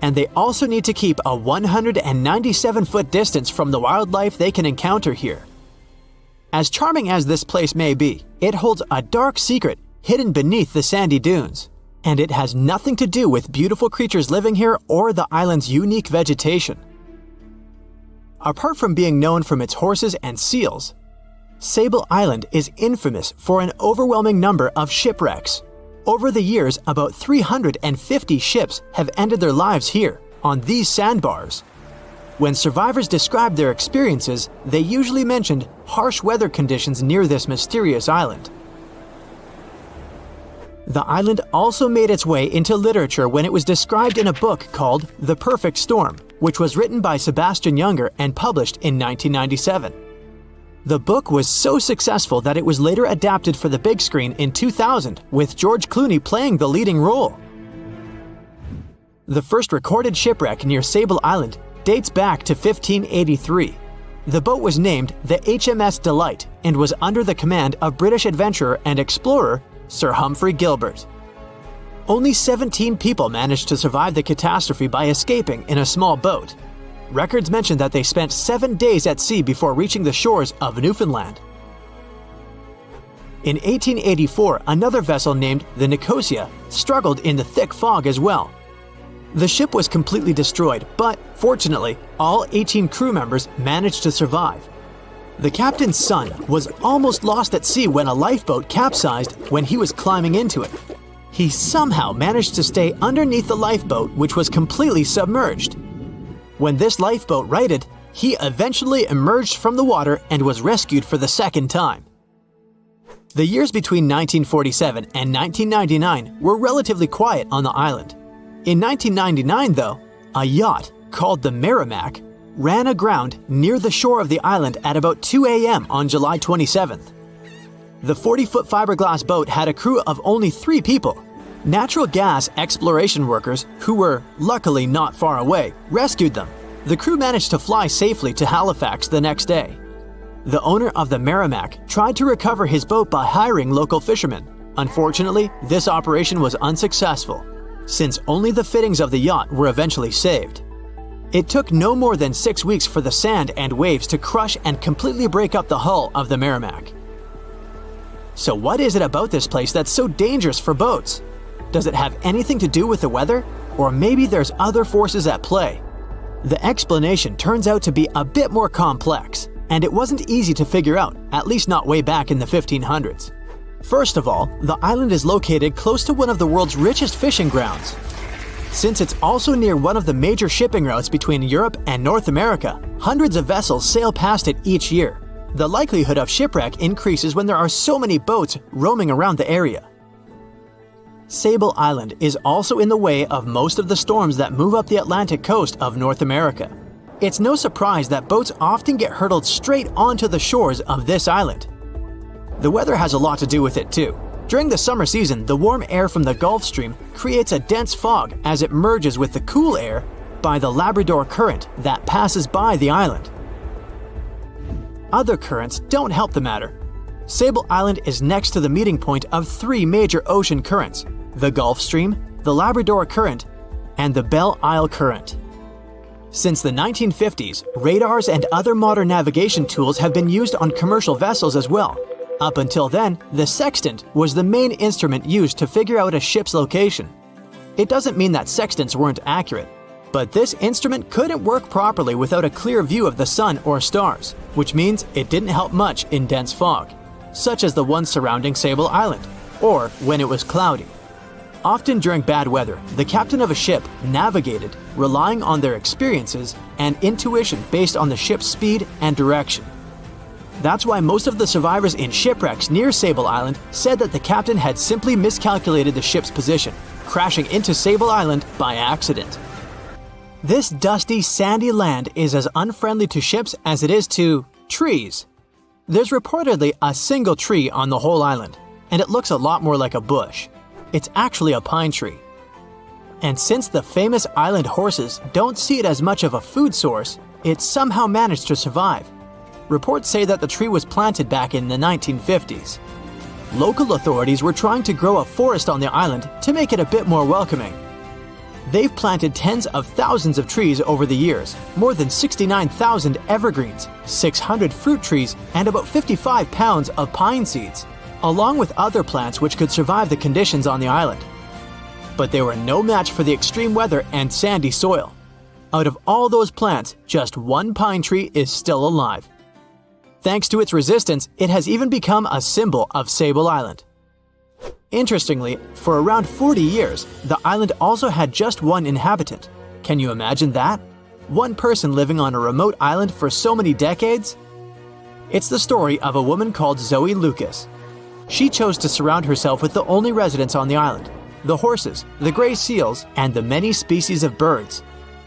and they also need to keep a 197-foot distance from the wildlife they can encounter here. As charming as this place may be, it holds a dark secret hidden beneath the sandy dunes, and it has nothing to do with beautiful creatures living here or the island's unique vegetation. Apart from being known from its horses and seals, Sable Island is infamous for an overwhelming number of shipwrecks. Over the years, about 350 ships have ended their lives here, on these sandbars. When survivors described their experiences, they usually mentioned harsh weather conditions near this mysterious island. The island also made its way into literature when it was described in a book called The Perfect Storm, which was written by Sebastian Junger and published in 1997. The book was so successful that it was later adapted for the big screen in 2000, with George Clooney playing the leading role. The first recorded shipwreck near Sable Island dates back to 1583. The boat was named the HMS Delight and was under the command of British adventurer and explorer Sir Humphrey Gilbert. Only 17 people managed to survive the catastrophe by escaping in a small boat. Records mention that they spent 7 days at sea before reaching the shores of Newfoundland. In 1884, another vessel named the Nicosia struggled in the thick fog as well. The ship was completely destroyed, but fortunately, all 18 crew members managed to survive. The captain's son was almost lost at sea when a lifeboat capsized when he was climbing into it. He somehow managed to stay underneath the lifeboat, which was completely submerged. When this lifeboat righted, he eventually emerged from the water and was rescued for the second time. The years between 1947 and 1999 were relatively quiet on the island. In 1999, though, a yacht called the Merrimack ran aground near the shore of the island at about 2 a.m. on July 27th. The 40-foot fiberglass boat had a crew of only 3 people. Natural gas exploration workers, who were luckily not far away, rescued them. The crew managed to fly safely to Halifax the next day. The owner of the Merrimack tried to recover his boat by hiring local fishermen. Unfortunately, this operation was unsuccessful, since only the fittings of the yacht were eventually saved. It took no more than 6 weeks for the sand and waves to crush and completely break up the hull of the Merrimack. So what is it about this place that's so dangerous for boats? Does it have anything to do with the weather? Or maybe there's other forces at play? The explanation turns out to be a bit more complex, and it wasn't easy to figure out, at least not way back in the 1500s. First of all, the island is located close to one of the world's richest fishing grounds. Since it's also near one of the major shipping routes between Europe and North America, hundreds of vessels sail past it each year. The likelihood of shipwreck increases when there are so many boats roaming around the area. Sable Island is also in the way of most of the storms that move up the Atlantic coast of North America. It's no surprise that boats often get hurtled straight onto the shores of this island. The weather has a lot to do with it too. During the summer season, the warm air from the Gulf Stream creates a dense fog as it merges with the cool air by the Labrador Current that passes by the island. Other currents don't help the matter. Sable Island is next to the meeting point of 3 major ocean currents: the Gulf Stream, the Labrador Current, and the Belle Isle Current. Since the 1950s, radars and other modern navigation tools have been used on commercial vessels as well. Up until then, the sextant was the main instrument used to figure out a ship's location. It doesn't mean that sextants weren't accurate, but this instrument couldn't work properly without a clear view of the sun or stars, which means it didn't help much in dense fog, such as the one surrounding Sable Island, or when it was cloudy. Often during bad weather, the captain of a ship navigated, relying on their experiences and intuition based on the ship's speed and direction. That's why most of the survivors in shipwrecks near Sable Island said that the captain had simply miscalculated the ship's position, crashing into Sable Island by accident. This dusty, sandy land is as unfriendly to ships as it is to trees. There's reportedly a single tree on the whole island, and it looks a lot more like a bush. It's actually a pine tree. And since the famous island horses don't see it as much of a food source, it somehow managed to survive. Reports say that the tree was planted back in the 1950s. Local authorities were trying to grow a forest on the island to make it a bit more welcoming. They've planted tens of thousands of trees over the years, more than 69,000 evergreens, 600 fruit trees, and about 55 pounds of pine seeds, along with other plants which could survive the conditions on the island. But they were no match for the extreme weather and sandy soil. Out of all those plants, just one pine tree is still alive. Thanks to its resistance, it has even become a symbol of Sable Island. Interestingly, for around 40 years, the island also had just one inhabitant. Can you imagine that? One person living on a remote island for so many decades? It's the story of a woman called Zoe Lucas. She chose to surround herself with the only residents on the island: the horses, the gray seals, and the many species of birds.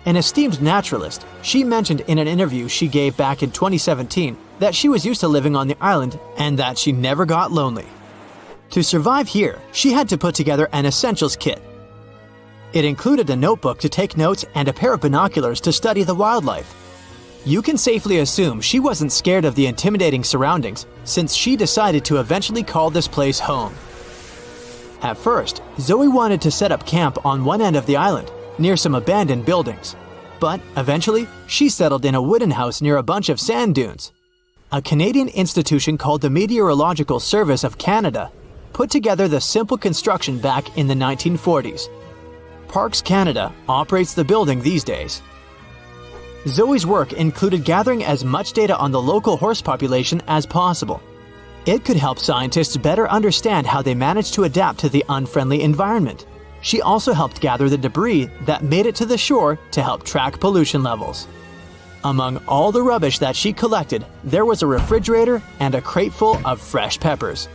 An esteemed naturalist, she mentioned in an interview she gave back in 2017 that she was used to living on the island and that she never got lonely. To survive here, she had to put together an essentials kit. It included a notebook to take notes and a pair of binoculars to study the wildlife. You can safely assume she wasn't scared of the intimidating surroundings, since she decided to eventually call this place home. At first, Zoe wanted to set up camp on one end of the island, near some abandoned buildings. But eventually, she settled in a wooden house near a bunch of sand dunes. A Canadian institution called the Meteorological Service of Canada put together the simple construction back in the 1940s. Parks Canada operates the building these days. Zoe's work included gathering as much data on the local horse population as possible. It could help scientists better understand how they managed to adapt to the unfriendly environment. She also helped gather the debris that made it to the shore to help track pollution levels. Among all the rubbish that she collected, there was a refrigerator and a crate full of fresh peppers.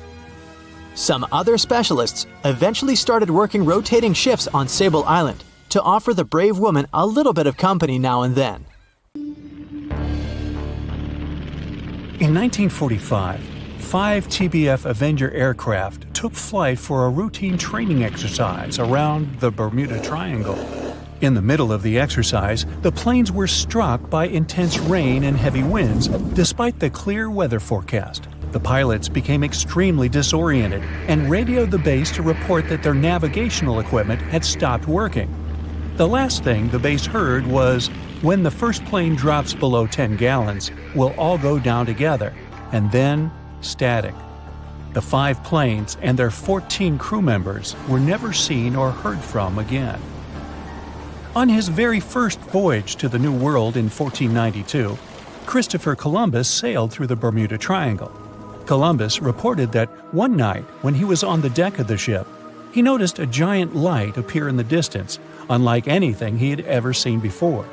Some other specialists eventually started working rotating shifts on Sable Island to offer the brave woman a little bit of company now and then. In 1945, 5 TBF Avenger aircraft took flight for a routine training exercise around the Bermuda Triangle. In the middle of the exercise, the planes were struck by intense rain and heavy winds, despite the clear weather forecast. The pilots became extremely disoriented and radioed the base to report that their navigational equipment had stopped working. The last thing the base heard was, "When the first plane drops below 10 gallons, we'll all go down together," and then static. The 5 planes and their 14 crew members were never seen or heard from again. On his very first voyage to the New World in 1492, Christopher Columbus sailed through the Bermuda Triangle. Columbus reported that one night when he was on the deck of the ship, he noticed a giant light appear in the distance, unlike anything he had ever seen before.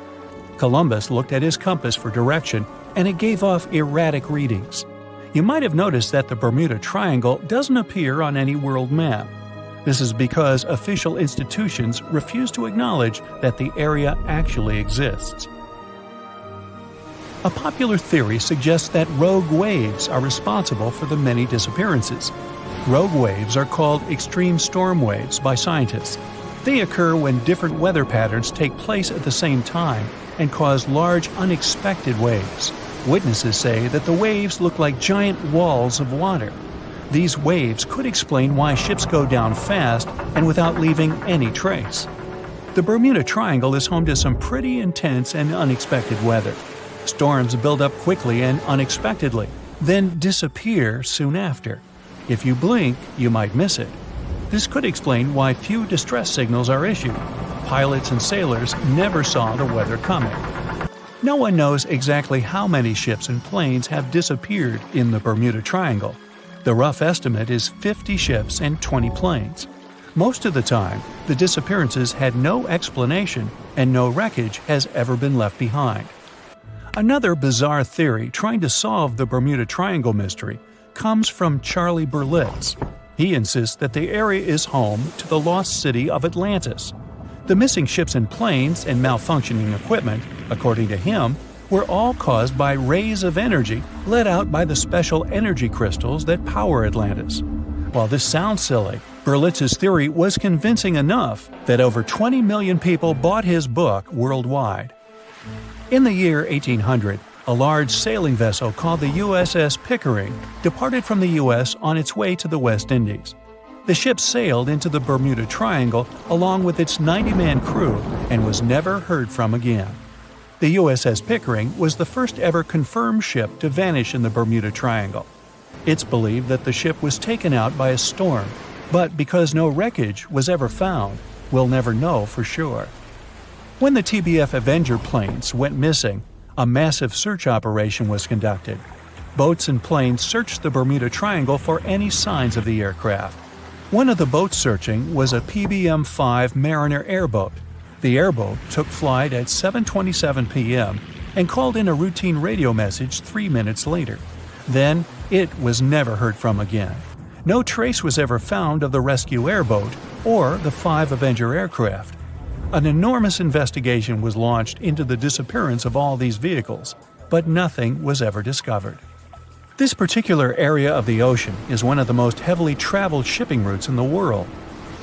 Columbus looked at his compass for direction, and it gave off erratic readings. You might have noticed that the Bermuda Triangle doesn't appear on any world map. This is because official institutions refuse to acknowledge that the area actually exists. A popular theory suggests that rogue waves are responsible for the many disappearances. Rogue waves are called extreme storm waves by scientists. They occur when different weather patterns take place at the same time and cause large, unexpected waves. Witnesses say that the waves look like giant walls of water. These waves could explain why ships go down fast and without leaving any trace. The Bermuda Triangle is home to some pretty intense and unexpected weather. Storms build up quickly and unexpectedly, then disappear soon after. If you blink, you might miss it. This could explain why few distress signals are issued. Pilots and sailors never saw the weather coming. No one knows exactly how many ships and planes have disappeared in the Bermuda Triangle. The rough estimate is 50 ships and 20 planes. Most of the time, the disappearances had no explanation and no wreckage has ever been left behind. Another bizarre theory trying to solve the Bermuda Triangle mystery comes from Charlie Berlitz. He insists that the area is home to the lost city of Atlantis. The missing ships and planes and malfunctioning equipment, according to him, were all caused by rays of energy let out by the special energy crystals that power Atlantis. While this sounds silly, Berlitz's theory was convincing enough that over 20 million people bought his book worldwide. In the year 1800, a large sailing vessel called the USS Pickering departed from the U.S. on its way to the West Indies. The ship sailed into the Bermuda Triangle along with its 90-man crew and was never heard from again. The USS Pickering was the first ever confirmed ship to vanish in the Bermuda Triangle. It's believed that the ship was taken out by a storm, but because no wreckage was ever found, we'll never know for sure. When the TBF Avenger planes went missing, a massive search operation was conducted. Boats and planes searched the Bermuda Triangle for any signs of the aircraft. One of the boats searching was a PBM-5 Mariner airboat. The airboat took flight at 7:27 p.m. and called in a routine radio message 3 minutes later. Then, it was never heard from again. No trace was ever found of the rescue airboat or the 5 Avenger aircraft. An enormous investigation was launched into the disappearance of all these vehicles, but nothing was ever discovered. This particular area of the ocean is one of the most heavily traveled shipping routes in the world.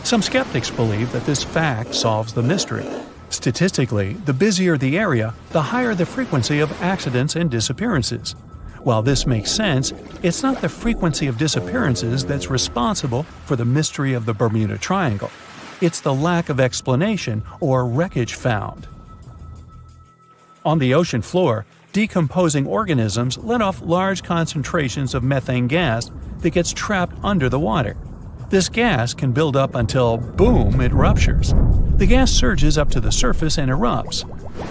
Some skeptics believe that this fact solves the mystery. Statistically, the busier the area, the higher the frequency of accidents and disappearances. While this makes sense, it's not the frequency of disappearances that's responsible for the mystery of the Bermuda Triangle. It's the lack of explanation or wreckage found. On the ocean floor, decomposing organisms let off large concentrations of methane gas that gets trapped under the water. This gas can build up until, boom, it ruptures. The gas surges up to the surface and erupts.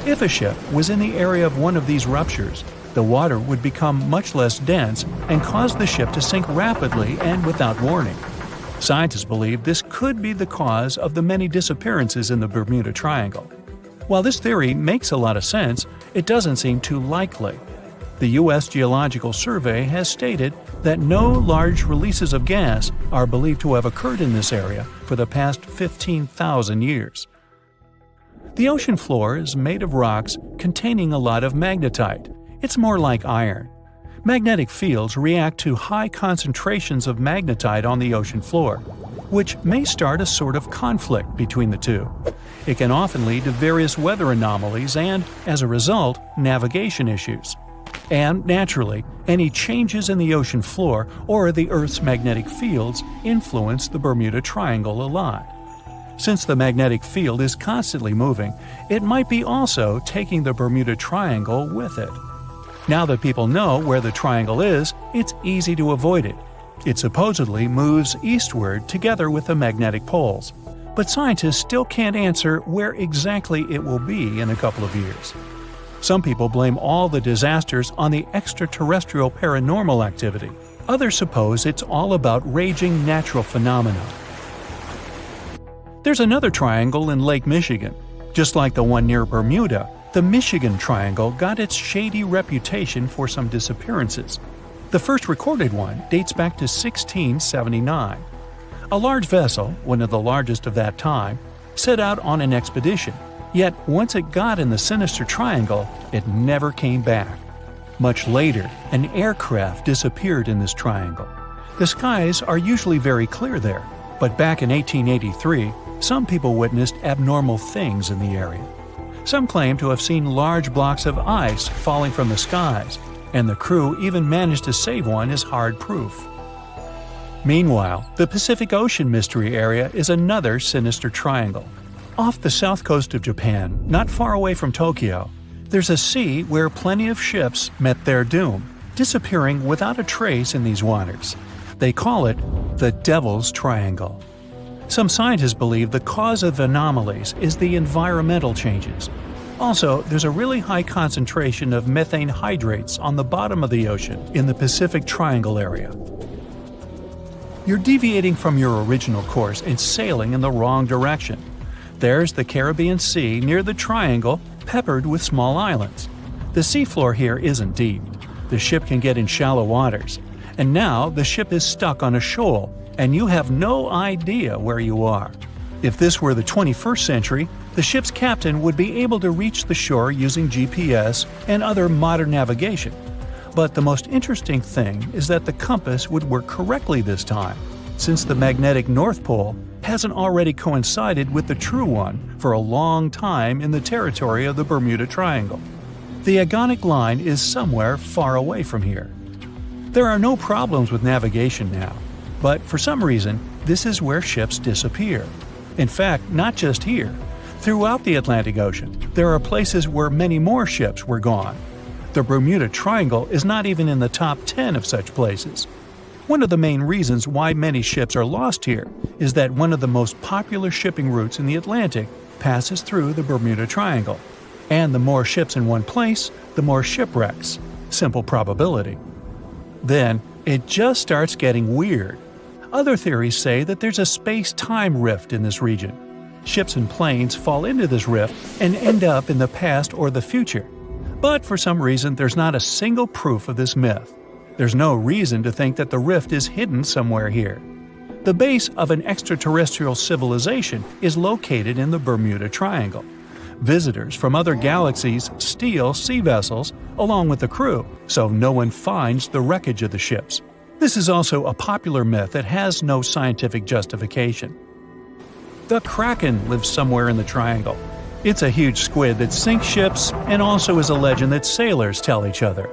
If a ship was in the area of one of these ruptures, the water would become much less dense and cause the ship to sink rapidly and without warning. Scientists believe this could be the cause of the many disappearances in the Bermuda Triangle. While this theory makes a lot of sense, it doesn't seem too likely. The U.S. Geological Survey has stated that no large releases of gas are believed to have occurred in this area for the past 15,000 years. The ocean floor is made of rocks containing a lot of magnetite. It's more like iron. Magnetic fields react to high concentrations of magnetite on the ocean floor, which may start a sort of conflict between the two. It can often lead to various weather anomalies and, as a result, navigation issues. And, naturally, any changes in the ocean floor or the Earth's magnetic fields influence the Bermuda Triangle a lot. Since the magnetic field is constantly moving, it might be also taking the Bermuda Triangle with it. Now that people know where the triangle is, it's easy to avoid it. It supposedly moves eastward together with the magnetic poles, but scientists still can't answer where exactly it will be in a couple of years. Some people blame all the disasters on the extraterrestrial paranormal activity. Others suppose it's all about raging natural phenomena. There's another triangle in Lake Michigan. Just like the one near Bermuda, the Michigan Triangle got its shady reputation for some disappearances. The first recorded one dates back to 1679. A large vessel, one of the largest of that time, set out on an expedition. Yet once it got in the sinister triangle, it never came back. Much later, an aircraft disappeared in this triangle. The skies are usually very clear there, but back in 1883, some people witnessed abnormal things in the area. Some claim to have seen large blocks of ice falling from the skies, and the crew even managed to save one as hard proof. Meanwhile, the Pacific Ocean mystery area is another sinister triangle. Off the south coast of Japan, not far away from Tokyo, there's a sea where plenty of ships met their doom, disappearing without a trace in these waters. They call it the Devil's Triangle. Some scientists believe the cause of anomalies is the environmental changes. Also, there's a really high concentration of methane hydrates on the bottom of the ocean in the Pacific Triangle area. You're deviating from your original course and sailing in the wrong direction. There's the Caribbean Sea near the triangle, peppered with small islands. The seafloor here isn't deep. The ship can get in shallow waters. And now the ship is stuck on a shoal, and you have no idea where you are. If this were the 21st century, the ship's captain would be able to reach the shore using GPS and other modern navigation. But the most interesting thing is that the compass would work correctly this time, since the magnetic North Pole hasn't already coincided with the true one for a long time in the territory of the Bermuda Triangle. The agonic line is somewhere far away from here. There are no problems with navigation now, but for some reason, this is where ships disappear. In fact, not just here. Throughout the Atlantic Ocean, there are places where many more ships were gone. The Bermuda Triangle is not even in the top 10 of such places. One of the main reasons why many ships are lost here is that one of the most popular shipping routes in the Atlantic passes through the Bermuda Triangle. And the more ships in one place, the more shipwrecks. Simple probability. Then, it just starts getting weird. Other theories say that there's a space-time rift in this region. Ships and planes fall into this rift and end up in the past or the future. But for some reason, there's not a single proof of this myth. There's no reason to think that the rift is hidden somewhere here. The base of an extraterrestrial civilization is located in the Bermuda Triangle. Visitors from other galaxies steal sea vessels along with the crew, so no one finds the wreckage of the ships. This is also a popular myth that has no scientific justification. The Kraken lives somewhere in the triangle. It's a huge squid that sinks ships and also is a legend that sailors tell each other.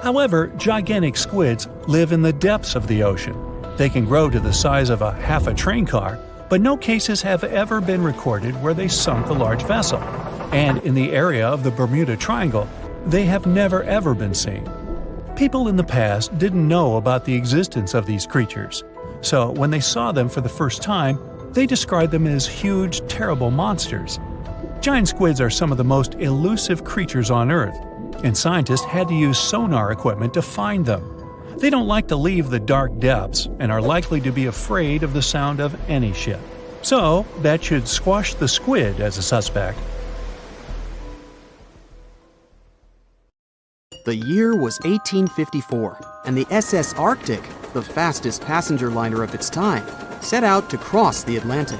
However, gigantic squids live in the depths of the ocean. They can grow to the size of half a train car, but no cases have ever been recorded where they sunk a large vessel. And in the area of the Bermuda Triangle, they have never ever been seen. People in the past didn't know about the existence of these creatures, so when they saw them for the first time, they described them as huge, terrible monsters. Giant squids are some of the most elusive creatures on Earth, and scientists had to use sonar equipment to find them. They don't like to leave the dark depths and are likely to be afraid of the sound of any ship. So, that should squash the squid as a suspect. The year was 1854, and the SS Arctic, the fastest passenger liner of its time, set out to cross the Atlantic.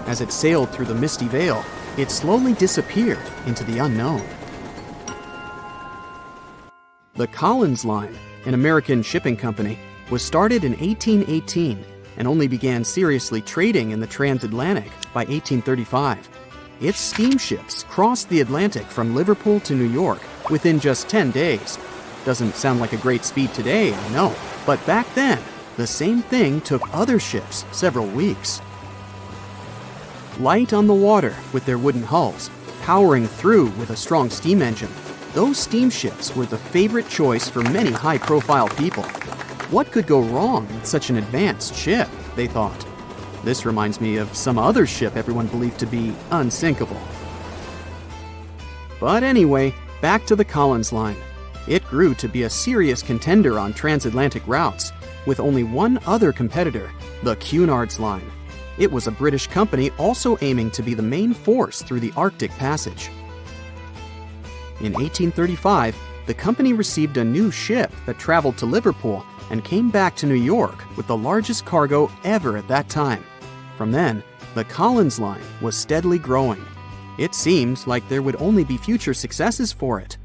As it sailed through the misty veil, it slowly disappeared into the unknown. The Collins Line, an American shipping company, was started in 1818 and only began seriously trading in the transatlantic by 1835. Its steamships crossed the Atlantic from Liverpool to New York within just 10 days. Doesn't sound like a great speed today, I know, but back then, the same thing took other ships several weeks. Light on the water with their wooden hulls, powering through with a strong steam engine, those steamships were the favorite choice for many high-profile people. What could go wrong with such an advanced ship, they thought. This reminds me of some other ship everyone believed to be unsinkable. But anyway, back to the Collins Line. It grew to be a serious contender on transatlantic routes, with only one other competitor, the Cunard's Line. It was a British company also aiming to be the main force through the Arctic Passage. In 1835, the company received a new ship that traveled to Liverpool and came back to New York with the largest cargo ever at that time. From then, the Collins Line was steadily growing. It seemed like there would only be future successes for it.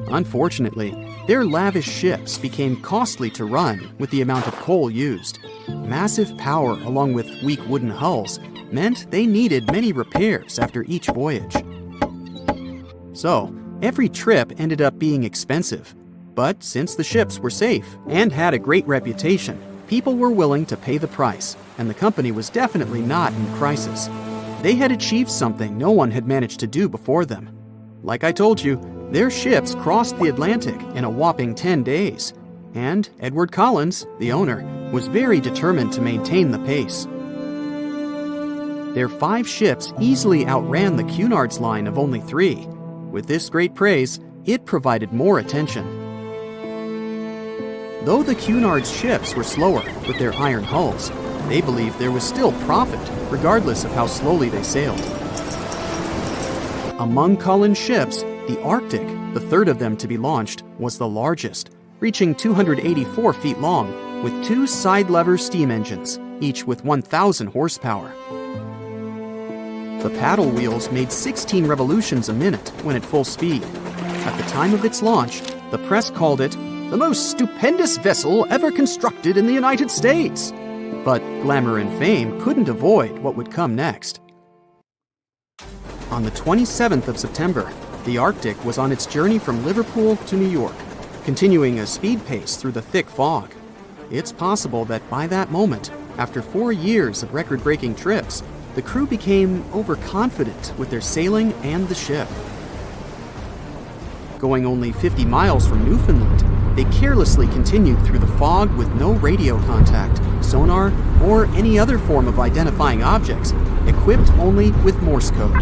Unfortunately, their lavish ships became costly to run with the amount of coal used. Massive power along with weak wooden hulls meant they needed many repairs after each voyage. So, every trip ended up being expensive. But since the ships were safe and had a great reputation, people were willing to pay the price, and the company was definitely not in crisis. They had achieved something no one had managed to do before them. Like I told you, their ships crossed the Atlantic in a whopping 10 days. And Edward Collins, the owner, was very determined to maintain the pace. Their 5 ships easily outran the Cunard's line of only 3. With this great praise, it provided more attention. Though the Cunard's ships were slower with their iron hulls, they believed there was still profit, regardless of how slowly they sailed. Among Cullen's ships, the Arctic, the third of them to be launched, was the largest, reaching 284 feet long, with 2 side-lever steam engines, each with 1,000 horsepower. The paddle wheels made 16 revolutions a minute when at full speed. At the time of its launch, the press called it the most stupendous vessel ever constructed in the United States. But glamour and fame couldn't avoid what would come next. On the 27th of September, the Arctic was on its journey from Liverpool to New York, continuing a speed pace through the thick fog. It's possible that by that moment, after 4 years of record-breaking trips, the crew became overconfident with their sailing and the ship. Going only 50 miles from Newfoundland, they carelessly continued through the fog with no radio contact, sonar, or any other form of identifying objects, equipped only with Morse code.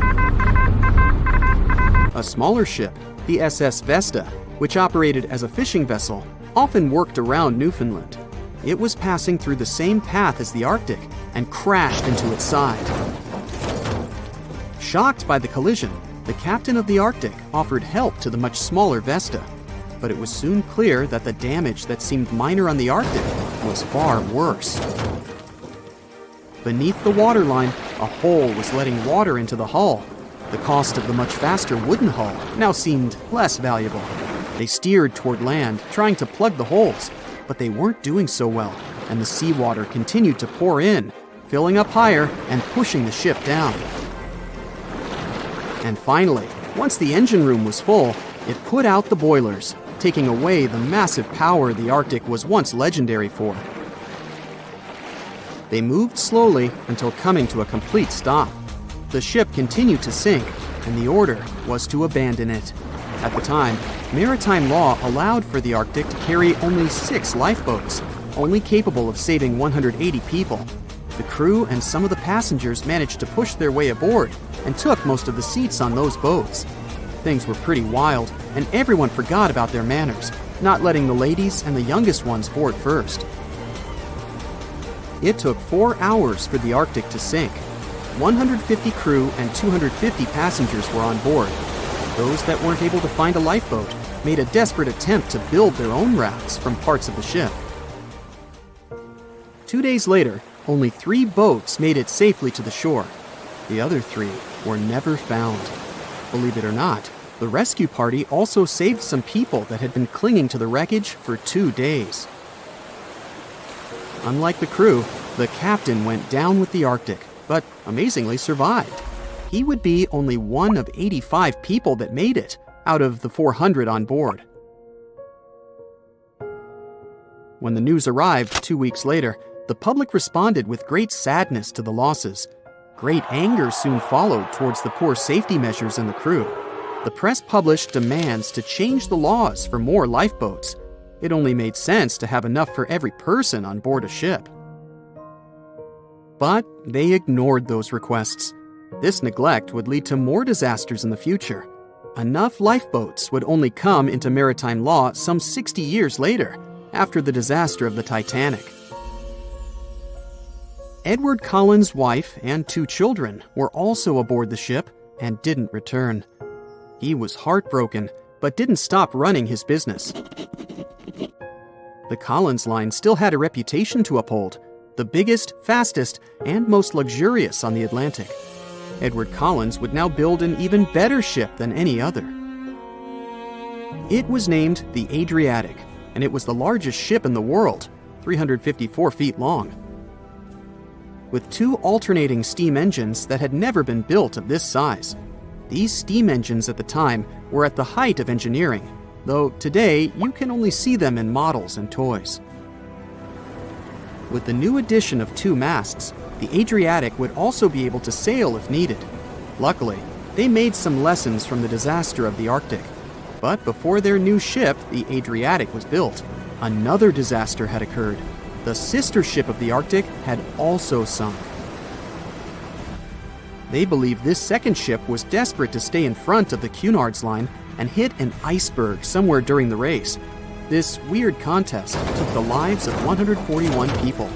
A smaller ship, the SS Vesta, which operated as a fishing vessel, often worked around Newfoundland. It was passing through the same path as the Arctic and crashed into its side. Shocked by the collision, the captain of the Arctic offered help to the much smaller Vesta, but it was soon clear that the damage that seemed minor on the Arctic was far worse. Beneath the waterline, a hole was letting water into the hull. The cost of the much faster wooden hull now seemed less valuable. They steered toward land, trying to plug the holes, but they weren't doing so well, and the seawater continued to pour in, filling up higher and pushing the ship down. And finally, once the engine room was full, it put out the boilers, taking away the massive power the Arctic was once legendary for. They moved slowly until coming to a complete stop. The ship continued to sink, and the order was to abandon it. At the time, maritime law allowed for the Arctic to carry only 6 lifeboats, only capable of saving 180 people. The crew and some of the passengers managed to push their way aboard and took most of the seats on those boats. Things were pretty wild, and everyone forgot about their manners, not letting the ladies and the youngest ones board first. It took 4 hours for the Arctic to sink. 150 crew and 250 passengers were on board. Those that weren't able to find a lifeboat made a desperate attempt to build their own rafts from parts of the ship. 2 days later, only 3 boats made it safely to the shore. The other 3 were never found. Believe it or not, the rescue party also saved some people that had been clinging to the wreckage for 2 days. Unlike the crew, the captain went down with the Arctic, but amazingly survived. He would be only one of 85 people that made it, out of the 400 on board. When the news arrived 2 weeks later, the public responded with great sadness to the losses. Great anger soon followed towards the poor safety measures in the crew. The press published demands to change the laws for more lifeboats. It only made sense to have enough for every person on board a ship. But they ignored those requests. This neglect would lead to more disasters in the future. Enough lifeboats would only come into maritime law some 60 years later, after the disaster of the Titanic. Edward Cullen's wife and 2 children were also aboard the ship and didn't return. He was heartbroken, but didn't stop running his business. The Collins line still had a reputation to uphold, the biggest, fastest, and most luxurious on the Atlantic. Edward Collins would now build an even better ship than any other. It was named the Adriatic, and it was the largest ship in the world, 354 feet long. With 2 alternating steam engines that had never been built of this size. These steam engines at the time were at the height of engineering, though today you can only see them in models and toys. With the new addition of 2 masts, the Adriatic would also be able to sail if needed. Luckily, they made some lessons from the disaster of the Arctic. But before their new ship, the Adriatic, was built, another disaster had occurred. the sister ship of the Arctic had also sunk. They believe this second ship was desperate to stay in front of the Cunard's line and hit an iceberg somewhere during the race. This weird contest took the lives of 141 people.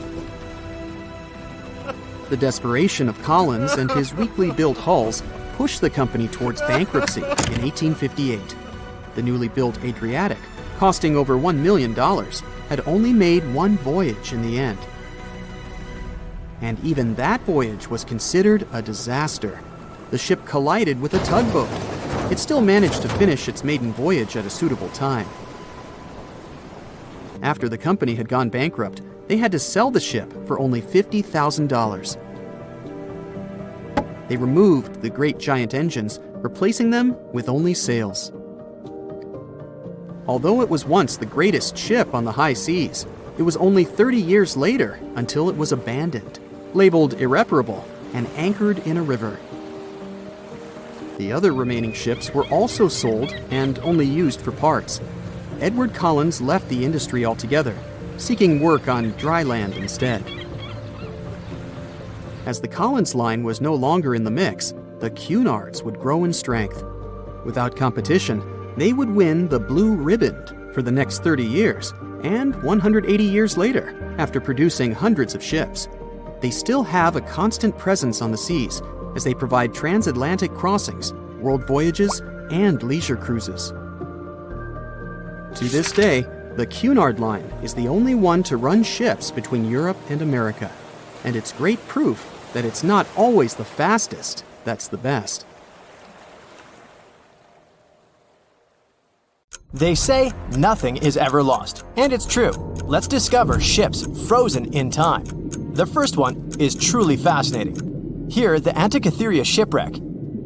The desperation of Collins and his weakly built hulls pushed the company towards bankruptcy in 1858. The newly built Adriatic, costing over $1 million, had only made one voyage in the end. And even that voyage was considered a disaster. The ship collided with a tugboat. It still managed to finish its maiden voyage at a suitable time. After the company had gone bankrupt, they had to sell the ship for only $50,000. They removed the great giant engines, replacing them with only sails. Although it was once the greatest ship on the high seas, it was only 30 years later until it was abandoned, labeled irreparable, and anchored in a river. The other remaining ships were also sold and only used for parts. Edward Collins left the industry altogether, seeking work on dry land instead. As the Collins line was no longer in the mix, the Cunards would grow in strength. Without competition, they would win the Blue Riband for the next 30 years, and 180 years later, after producing hundreds of ships. They still have a constant presence on the seas as they provide transatlantic crossings, world voyages, and leisure cruises. To this day, the Cunard line is the only one to run ships between Europe and America, and it's great proof that it's not always the fastest that's the best. They say nothing is ever lost, and it's true. Let's discover ships frozen in time. The first one is truly fascinating. Here, the Antikythera shipwreck.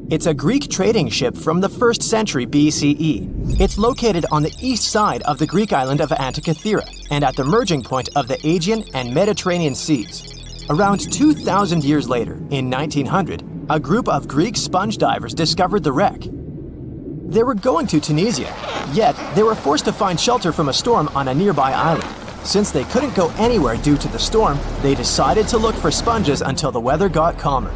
It's a Greek trading ship from the 1st century BCE. It's located on the east side of the Greek island of Antikythera and at the merging point of the Aegean and Mediterranean seas. Around 2,000 years later, in 1900, a group of Greek sponge divers discovered the wreck. They were going to Tunisia, yet they were forced to find shelter from a storm on a nearby island. Since they couldn't go anywhere due to the storm, they decided to look for sponges until the weather got calmer.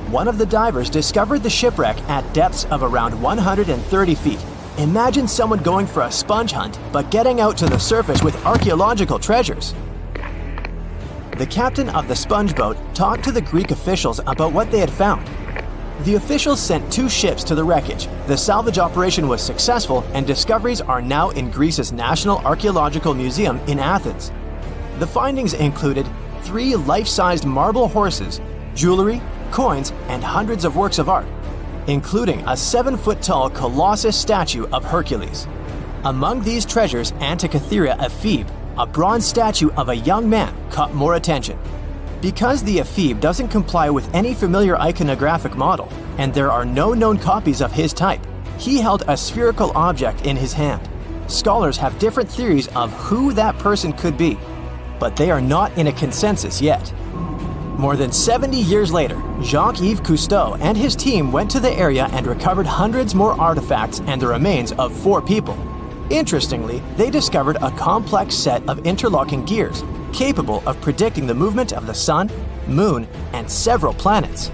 One of the divers discovered the shipwreck at depths of around 130 feet. Imagine someone going for a sponge hunt, but getting out to the surface with archaeological treasures. The captain of the sponge boat talked to the Greek officials about what they had found. The officials sent 2 ships to the wreckage. The salvage operation was successful, and discoveries are now in Greece's National Archaeological Museum in Athens. The findings included 3 life-sized marble horses, jewelry, coins, and hundreds of works of art, including a 7-foot-tall Colossus statue of Hercules. Among these treasures, Antikythera ephebe, a bronze statue of a young man, caught more attention. Because the ephebe doesn't comply with any familiar iconographic model, and there are no known copies of his type, he held a spherical object in his hand. Scholars have different theories of who that person could be, but they are not in a consensus yet. More than 70 years later, Jacques-Yves Cousteau and his team went to the area and recovered hundreds more artifacts and the remains of 4 people. Interestingly, they discovered a complex set of interlocking gears, capable of predicting the movement of the sun, moon, and several planets.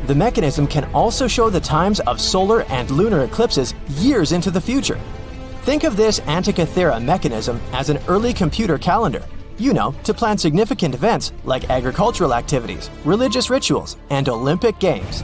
The mechanism can also show the times of solar and lunar eclipses years into the future. Think of this Antikythera mechanism as an early computer calendar, to plan significant events like agricultural activities, religious rituals, and Olympic Games.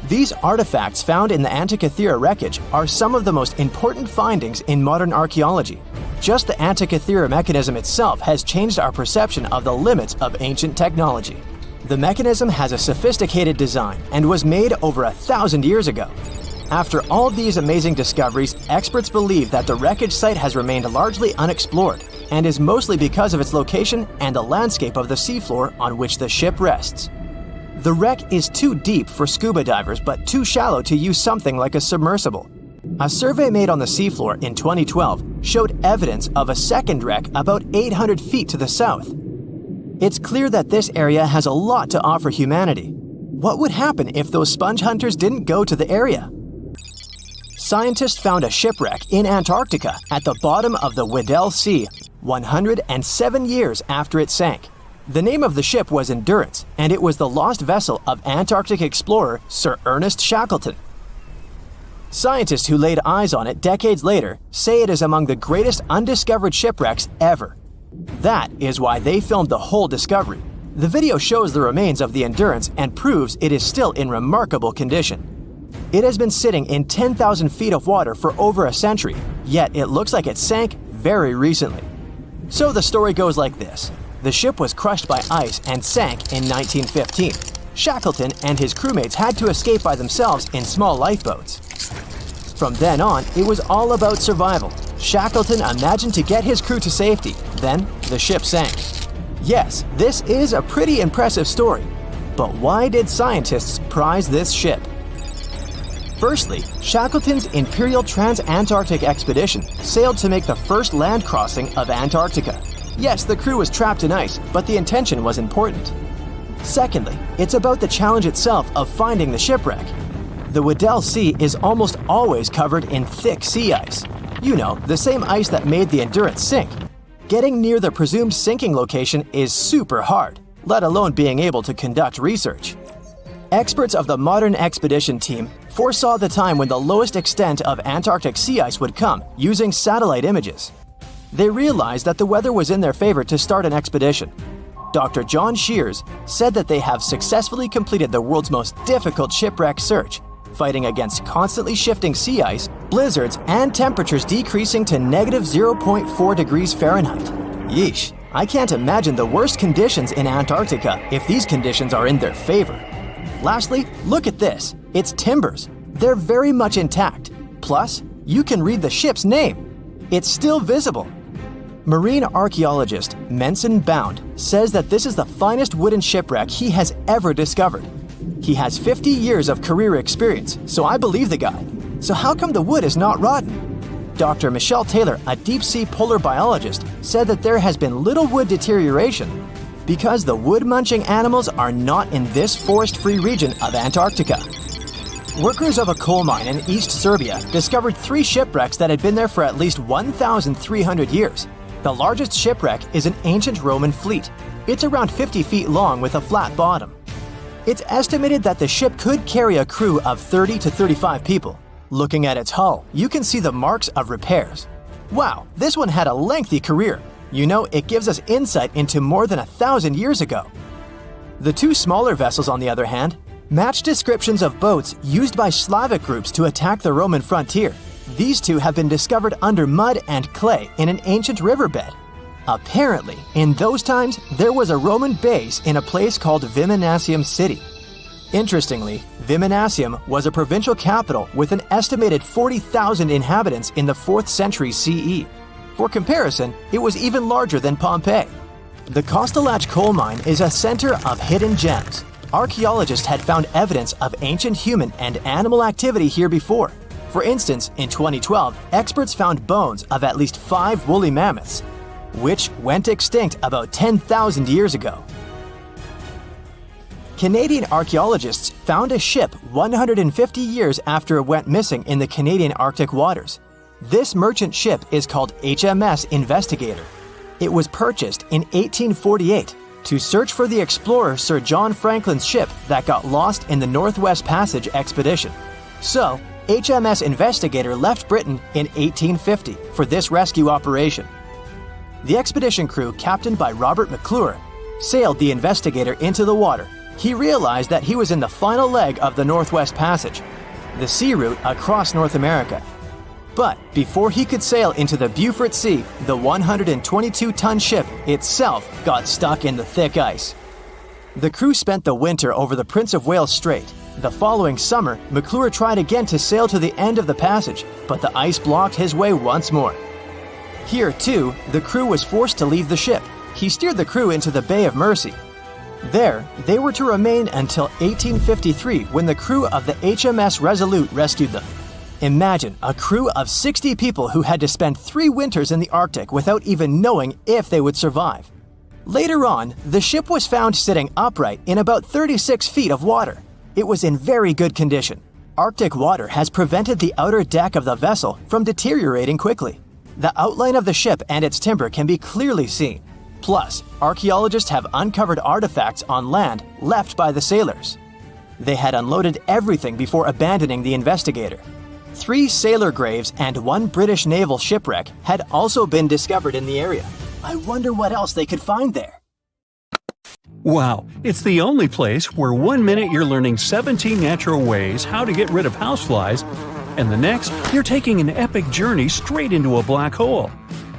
These artifacts found in the Antikythera wreckage are some of the most important findings in modern archaeology. Just the Antikythera mechanism itself has changed our perception of the limits of ancient technology. The mechanism has a sophisticated design and was made over 1,000 years ago. After all these amazing discoveries, experts believe that the wreckage site has remained largely unexplored and is mostly because of its location and the landscape of the seafloor on which the ship rests. The wreck is too deep for scuba divers but too shallow to use something like a submersible. A survey made on the seafloor in 2012 showed evidence of a second wreck about 800 feet to the south. It's clear that this area has a lot to offer humanity. What would happen if those sponge hunters didn't go to the area? Scientists found a shipwreck in Antarctica at the bottom of the Weddell Sea. 107 years after it sank. The name of the ship was Endurance, and it was the lost vessel of Antarctic explorer Sir Ernest Shackleton. Scientists who laid eyes on it decades later say it is among the greatest undiscovered shipwrecks ever. That is why they filmed the whole discovery. The video shows the remains of the Endurance and proves it is still in remarkable condition. It has been sitting in 10,000 feet of water for over a century, yet it looks like it sank very recently. So the story goes like this. The ship was crushed by ice and sank in 1915. Shackleton and his crewmates had to escape by themselves in small lifeboats. From then on, it was all about survival. Shackleton imagined to get his crew to safety. Then, the ship sank. Yes, this is a pretty impressive story. But why did scientists prize this ship? Firstly, Shackleton's Imperial Trans-Antarctic Expedition sailed to make the first land crossing of Antarctica. Yes, the crew was trapped in ice, but the intention was important. Secondly, it's about the challenge itself of finding the shipwreck. The Weddell Sea is almost always covered in thick sea ice. You know, the same ice that made the Endurance sink. Getting near the presumed sinking location is super hard, let alone being able to conduct research. Experts of the modern expedition team foresaw the time when the lowest extent of Antarctic sea ice would come using satellite images. They realized that the weather was in their favor to start an expedition. Dr. John Shears said that they have successfully completed the world's most difficult shipwreck search, fighting against constantly shifting sea ice, blizzards, and temperatures decreasing to negative 0.4 degrees Fahrenheit. Yeesh, I can't imagine the worst conditions in Antarctica if these conditions are in their favor. Lastly, look at this. It's timbers. They're very much intact. Plus, you can read the ship's name. It's still visible. Marine archaeologist Menson Bound says that this is the finest wooden shipwreck he has ever discovered. He has 50 years of career experience, so I believe the guy. So how come the wood is not rotten? Dr. Michelle Taylor, a deep-sea polar biologist, said that there has been little wood deterioration because the wood-munching animals are not in this forest-free region of Antarctica. Workers of a coal mine in East Serbia discovered 3 shipwrecks that had been there for at least 1,300 years. The largest shipwreck is an ancient Roman fleet. It's around 50 feet long with a flat bottom. It's estimated that the ship could carry a crew of 30 to 35 people. Looking at its hull, you can see the marks of repairs. Wow, this one had a lengthy career. You know, it gives us insight into more than 1,000 years ago. The 2 smaller vessels, on the other hand, match descriptions of boats used by Slavic groups to attack the Roman frontier. These 2 have been discovered under mud and clay in an ancient riverbed. Apparently, in those times, there was a Roman base in a place called Viminacium City. Interestingly, Viminacium was a provincial capital with an estimated 40,000 inhabitants in the 4th century CE. For comparison, it was even larger than Pompeii. The Kostelach coal mine is a center of hidden gems. Archaeologists had found evidence of ancient human and animal activity here before. For instance, in 2012, experts found bones of at least 5 woolly mammoths, which went extinct about 10,000 years ago. Canadian archaeologists found a ship 150 years after it went missing in the Canadian Arctic waters. This merchant ship is called HMS Investigator. It was purchased in 1848 to search for the explorer Sir John Franklin's ship that got lost in the Northwest Passage expedition. So, HMS Investigator left Britain in 1850 for this rescue operation. The expedition crew, captained by Robert McClure, sailed the Investigator into the water. He realized that he was in the final leg of the Northwest Passage, the sea route across North America. But before he could sail into the Beaufort Sea, the 122-ton ship itself got stuck in the thick ice. The crew spent the winter over the Prince of Wales Strait. The following summer, McClure tried again to sail to the end of the passage, but the ice blocked his way once more. Here, too, the crew was forced to leave the ship. He steered the crew into the Bay of Mercy. There, they were to remain until 1853 when the crew of the HMS Resolute rescued them. Imagine a crew of 60 people who had to spend 3 winters in the Arctic without even knowing if they would survive. Later on, the ship was found sitting upright in about 36 feet of water. It was in very good condition. Arctic water has prevented the outer deck of the vessel from deteriorating quickly. the outline of the ship and its timber can be clearly seen. Plus, archaeologists have uncovered artifacts on land left by the sailors. They had unloaded everything before abandoning the Investigator. 3 sailor graves and 1 British naval shipwreck had also been discovered in the area. I wonder what else they could find there. Wow, it's the only place where 1 minute you're learning 17 natural ways how to get rid of houseflies, and the next, you're taking an epic journey straight into a black hole.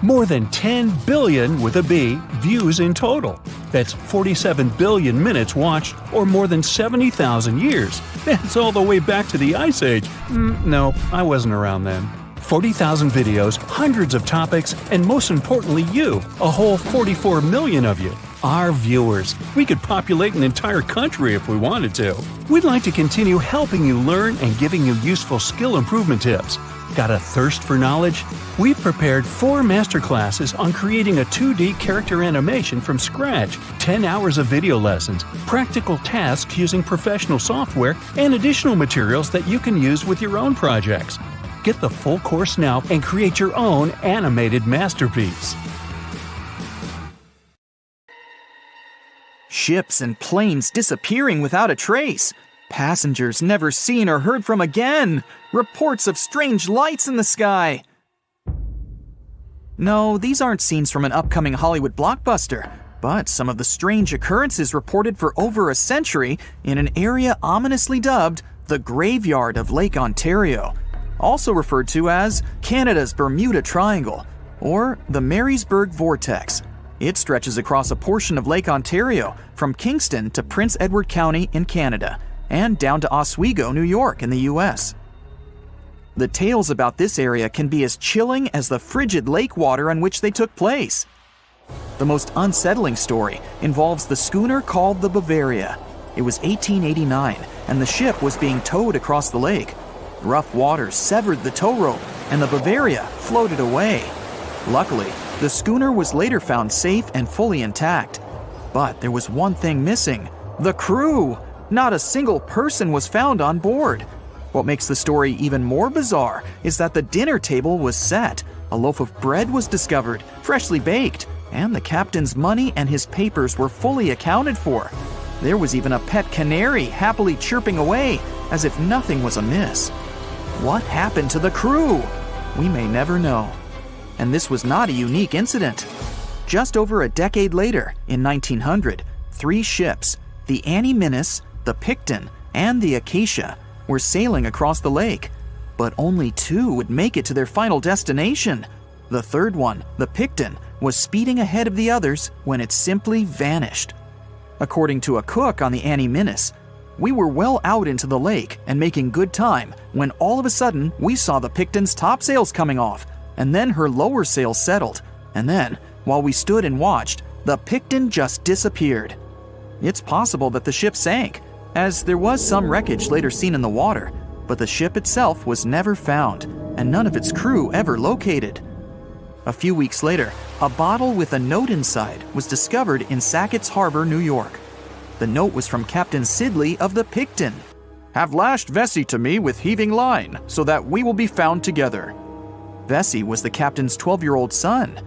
More than 10 billion, with a B, views in total. That's 47 billion minutes watched, or more than 70,000 years. That's all the way back to the Ice Age. No, I wasn't around then. 40,000 videos, hundreds of topics, and most importantly you, a whole 44 million of you. Our viewers. We could populate an entire country if we wanted to. We'd like to continue helping you learn and giving you useful skill improvement tips. Got a thirst for knowledge? We've prepared 4 masterclasses on creating a 2D character animation from scratch, 10 hours of video lessons, practical tasks using professional software, and additional materials that you can use with your own projects. Get the full course now and create your own animated masterpiece. Ships and planes disappearing without a trace. Passengers never seen or heard from again. Reports of strange lights in the sky. No, these aren't scenes from an upcoming Hollywood blockbuster, but some of the strange occurrences reported for over a century in an area ominously dubbed the Graveyard of Lake Ontario, also referred to as Canada's Bermuda Triangle, or the Marysburg Vortex. It stretches across a portion of Lake Ontario from Kingston to Prince Edward County in Canada, and down to Oswego, New York in the US. The tales about this area can be as chilling as the frigid lake water on which they took place. The most unsettling story involves the schooner called the Bavaria. It was 1889, and the ship was being towed across the lake. Rough waters severed the tow rope, and the Bavaria floated away. Luckily, the schooner was later found safe and fully intact. But there was one thing missing: the crew! Not a single person was found on board. What makes the story even more bizarre is that the dinner table was set, a loaf of bread was discovered, freshly baked, and the captain's money and his papers were fully accounted for. There was even a pet canary happily chirping away, as if nothing was amiss. What happened to the crew? We may never know. And this was not a unique incident. Just over a decade later, in 1900, 3 ships, the Annie Minnis, the Picton, and the Acacia, were sailing across the lake. But only 2 would make it to their final destination. The third one, the Picton, was speeding ahead of the others when it simply vanished. According to a cook on the Annie Minnis, we were well out into the lake and making good time when all of a sudden we saw the Picton's topsails coming off, and then her lower sails settled, and then, while we stood and watched, the Picton just disappeared. It's possible that the ship sank, as there was some wreckage later seen in the water, but the ship itself was never found, and none of its crew ever located. A few weeks later, a bottle with a note inside was discovered in Sackett's Harbor, New York. The note was from Captain Sidley of the Picton. "Have lashed Vesey to me with heaving line, so that we will be found together." Vesey was the captain's 12-year-old son.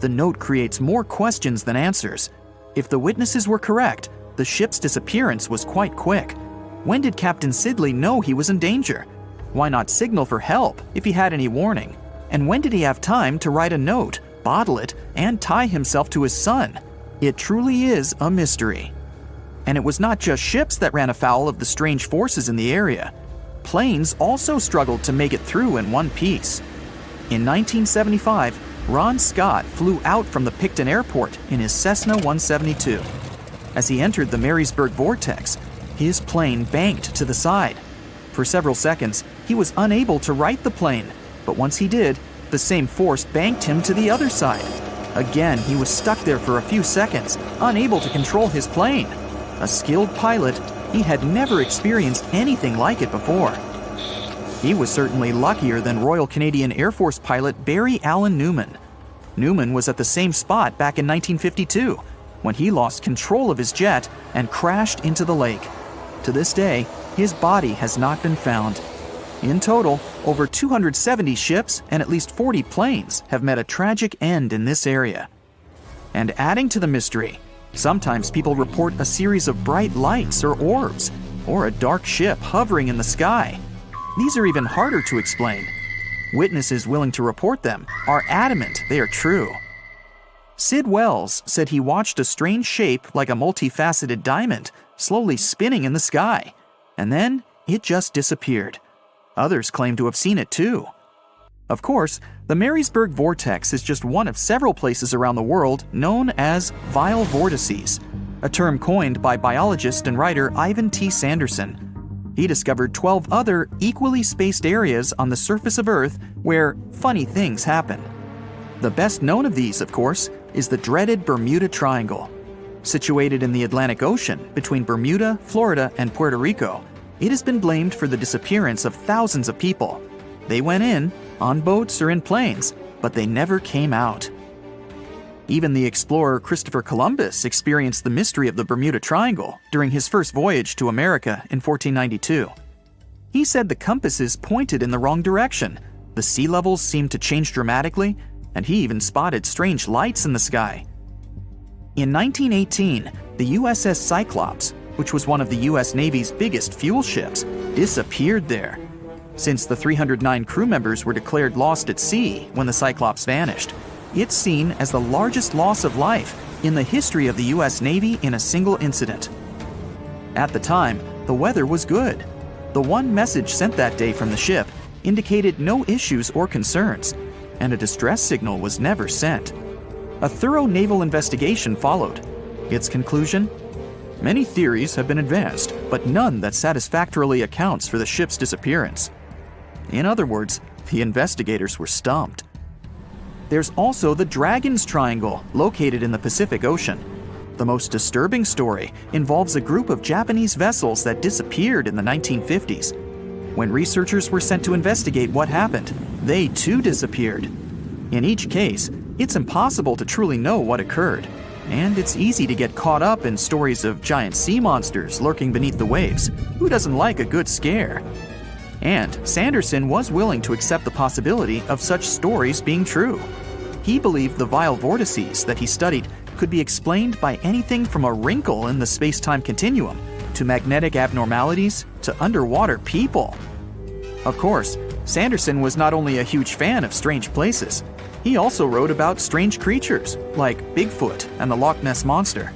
The note creates more questions than answers. If the witnesses were correct, the ship's disappearance was quite quick. When did Captain Sidley know he was in danger? Why not signal for help if he had any warning? And when did he have time to write a note, bottle it, and tie himself to his son? It truly is a mystery. And it was not just ships that ran afoul of the strange forces in the area. Planes also struggled to make it through in one piece. In 1975, Ron Scott flew out from the Picton Airport in his Cessna 172. As he entered the Marysburg Vortex, his plane banked to the side. For several seconds, he was unable to right the plane, but once he did, the same force banked him to the other side. Again, he was stuck there for a few seconds, unable to control his plane. A skilled pilot, he had never experienced anything like it before. He was certainly luckier than Royal Canadian Air Force pilot Barry Allen Newman. Newman was at the same spot back in 1952, when he lost control of his jet and crashed into the lake. To this day, his body has not been found. In total, over 270 ships and at least 40 planes have met a tragic end in this area. And adding to the mystery, sometimes people report a series of bright lights or orbs, or a dark ship hovering in the sky. These are even harder to explain. Witnesses willing to report them are adamant they are true. Sid Wells said he watched a strange shape like a multifaceted diamond slowly spinning in the sky, and then it just disappeared. Others claim to have seen it too. Of course, the Marysburg Vortex is just one of several places around the world known as vile vortices, a term coined by biologist and writer Ivan T. Sanderson. He discovered 12 other equally spaced areas on the surface of Earth where funny things happen. The best known of these, of course, is the dreaded Bermuda Triangle. Situated in the Atlantic Ocean between Bermuda, Florida, and Puerto Rico, it has been blamed for the disappearance of thousands of people. They went in, on boats or in planes, but they never came out. Even the explorer Christopher Columbus experienced the mystery of the Bermuda Triangle during his first voyage to America in 1492. He said the compasses pointed in the wrong direction, the sea levels seemed to change dramatically, and he even spotted strange lights in the sky. In 1918, the USS Cyclops, which was one of the US Navy's biggest fuel ships, disappeared there. Since the 309 crew members were declared lost at sea when the Cyclops vanished, it's seen as the largest loss of life in the history of the US Navy in a single incident. At the time, the weather was good. The one message sent that day from the ship indicated no issues or concerns, and a distress signal was never sent. A thorough naval investigation followed. Its conclusion? Many theories have been advanced, but none that satisfactorily accounts for the ship's disappearance. In other words, the investigators were stumped. There's also the Dragon's Triangle, located in the Pacific Ocean. The most disturbing story involves a group of Japanese vessels that disappeared in the 1950s. When researchers were sent to investigate what happened, they too disappeared. In each case, it's impossible to truly know what occurred, and it's easy to get caught up in stories of giant sea monsters lurking beneath the waves. Who doesn't like a good scare? And Sanderson was willing to accept the possibility of such stories being true. He believed the vile vortices that he studied could be explained by anything from a wrinkle in the space-time continuum to magnetic abnormalities to underwater people. Of course, Sanderson was not only a huge fan of strange places, he also wrote about strange creatures like Bigfoot and the Loch Ness Monster.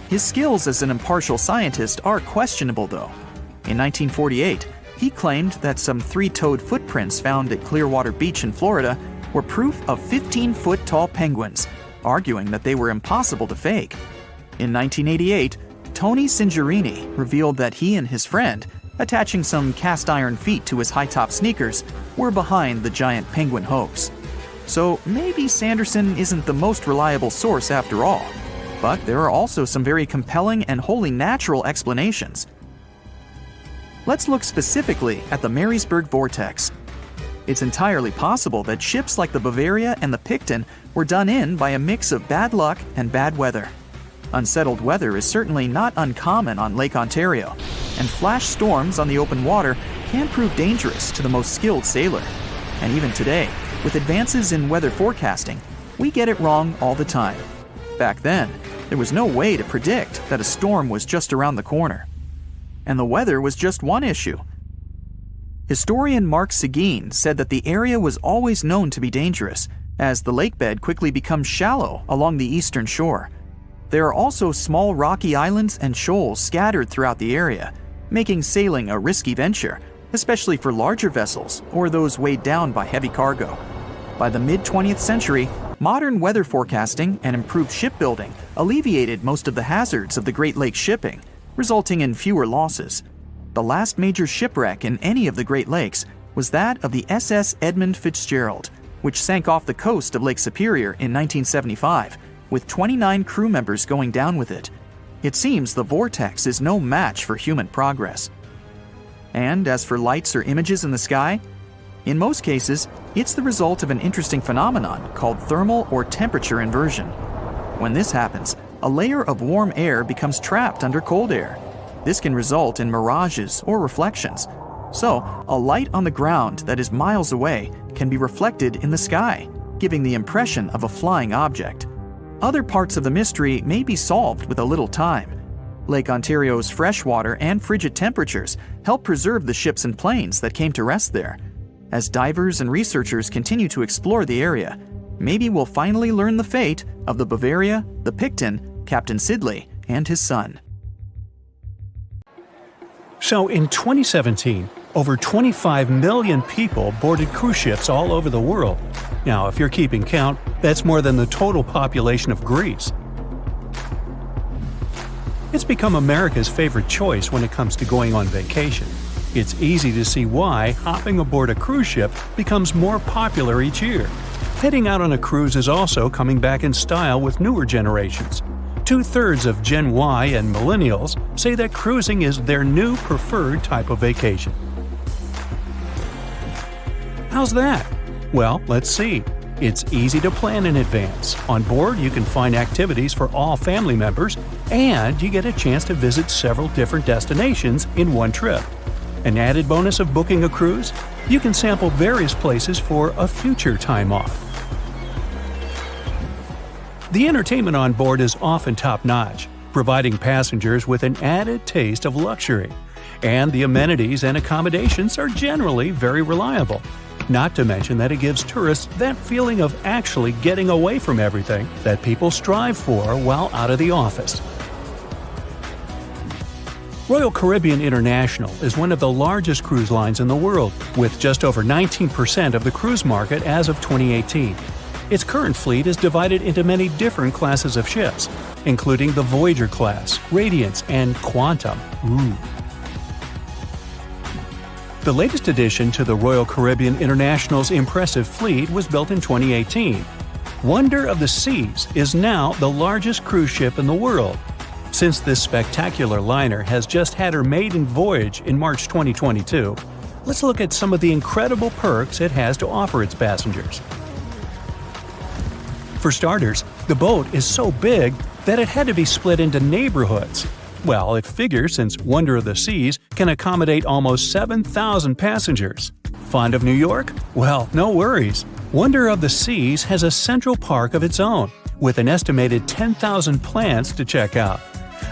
His skills as an impartial scientist are questionable, though. In 1948, he claimed that some 3-toed footprints found at Clearwater Beach in Florida were proof of 15-foot-tall penguins, arguing that they were impossible to fake. In 1988, Tony Singerini revealed that he and his friend, attaching some cast-iron feet to his high-top sneakers, were behind the giant penguin hoax. So maybe Sanderson isn't the most reliable source after all, but there are also some very compelling and wholly natural explanations. Let's look specifically at the Marysburg Vortex. It's entirely possible that ships like the Bavaria and the Picton were done in by a mix of bad luck and bad weather. Unsettled weather is certainly not uncommon on Lake Ontario, and flash storms on the open water can prove dangerous to the most skilled sailor. And even today, with advances in weather forecasting, we get it wrong all the time. Back then, there was no way to predict that a storm was just around the corner. And the weather was just one issue. Historian Mark Seguin said that the area was always known to be dangerous, as the lakebed quickly becomes shallow along the eastern shore. There are also small rocky islands and shoals scattered throughout the area, making sailing a risky venture, especially for larger vessels or those weighed down by heavy cargo. By the mid-20th century, modern weather forecasting and improved shipbuilding alleviated most of the hazards of the Great Lakes shipping, resulting in fewer losses. The last major shipwreck in any of the Great Lakes was that of the SS Edmund Fitzgerald, which sank off the coast of Lake Superior in 1975, with 29 crew members going down with it. It seems the vortex is no match for human progress. And as for lights or images in the sky, in most cases, it's the result of an interesting phenomenon called thermal or temperature inversion. When this happens, a layer of warm air becomes trapped under cold air. This can result in mirages or reflections. So, a light on the ground that is miles away can be reflected in the sky, giving the impression of a flying object. Other parts of the mystery may be solved with a little time. Lake Ontario's freshwater and frigid temperatures help preserve the ships and planes that came to rest there. As divers and researchers continue to explore the area, maybe we'll finally learn the fate of the Bavaria, the Picton, Captain Sidley, and his son. So in 2017, over 25 million people boarded cruise ships all over the world. Now, if you're keeping count, that's more than the total population of Greece. It's become America's favorite choice when it comes to going on vacation. It's easy to see why hopping aboard a cruise ship becomes more popular each year. Heading out on a cruise is also coming back in style with newer generations. 2/3 of Gen Y and millennials say that cruising is their new preferred type of vacation. How's that? Well, let's see. It's easy to plan in advance. On board, you can find activities for all family members, and you get a chance to visit several different destinations in one trip. An added bonus of booking a cruise? You can sample various places for a future time off. The entertainment on board is often top-notch, providing passengers with an added taste of luxury. And the amenities and accommodations are generally very reliable. Not to mention that it gives tourists that feeling of actually getting away from everything that people strive for while out of the office. Royal Caribbean International is one of the largest cruise lines in the world, with just over 19% of the cruise market as of 2018. Its current fleet is divided into many different classes of ships, including the Voyager class, Radiance, and Quantum. The latest addition to the Royal Caribbean International's impressive fleet was built in 2018. Wonder of the Seas is now the largest cruise ship in the world. Since this spectacular liner has just had her maiden voyage in March 2022, let's look at some of the incredible perks it has to offer its passengers. For starters, the boat is so big that it had to be split into neighborhoods. Well, it figures since Wonder of the Seas can accommodate almost 7,000 passengers. Fond of New York? Well, no worries. Wonder of the Seas has a central park of its own, with an estimated 10,000 plants to check out.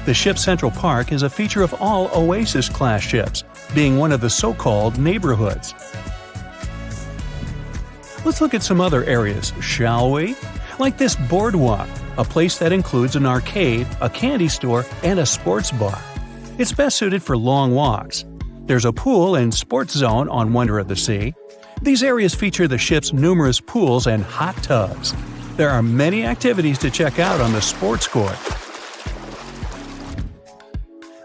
The ship's central park is a feature of all Oasis-class ships, being one of the so-called neighborhoods. Let's look at some other areas, shall we? Like this boardwalk, a place that includes an arcade, a candy store, and a sports bar. It's best suited for long walks. There's a pool and sports zone on Wonder of the Sea. These areas feature the ship's numerous pools and hot tubs. There are many activities to check out on the sports court.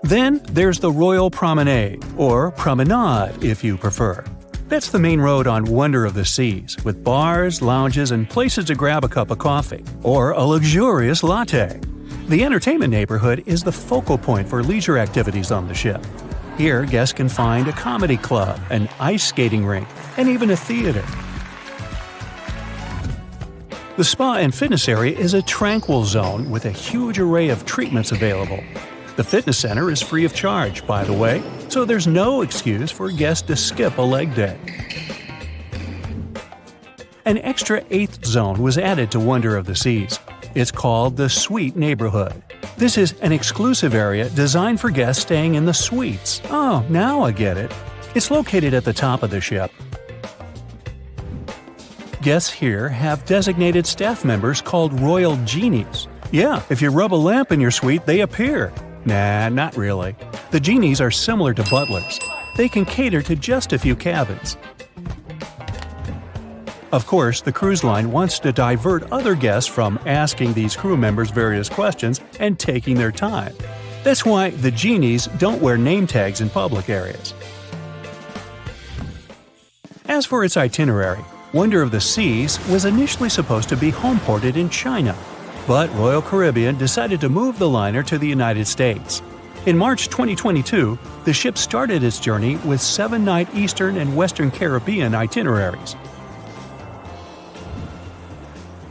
Then there's the Royal Promenade, or Promenade if you prefer. That's the main road on Wonder of the Seas, with bars, lounges, and places to grab a cup of coffee, or a luxurious latte. The entertainment neighborhood is the focal point for leisure activities on the ship. Here, guests can find a comedy club, an ice skating rink, and even a theater. The spa and fitness area is a tranquil zone with a huge array of treatments available. The fitness center is free of charge, by the way, so there's no excuse for guests to skip a leg day. An extra 8th zone was added to Wonder of the Seas. It's called the Suite Neighborhood. This is an exclusive area designed for guests staying in the suites. Oh, now I get it. It's located at the top of the ship. Guests here have designated staff members called Royal Genies. Yeah, if you rub a lamp in your suite, they appear. Nah, not really. The genies are similar to butlers. They can cater to just a few cabins. Of course, the cruise line wants to divert other guests from asking these crew members various questions and taking their time. That's why the genies don't wear name tags in public areas. As for its itinerary, Wonder of the Seas was initially supposed to be homeported in China, but Royal Caribbean decided to move the liner to the United States. In March 2022, the ship started its journey with 7-night Eastern and Western Caribbean itineraries.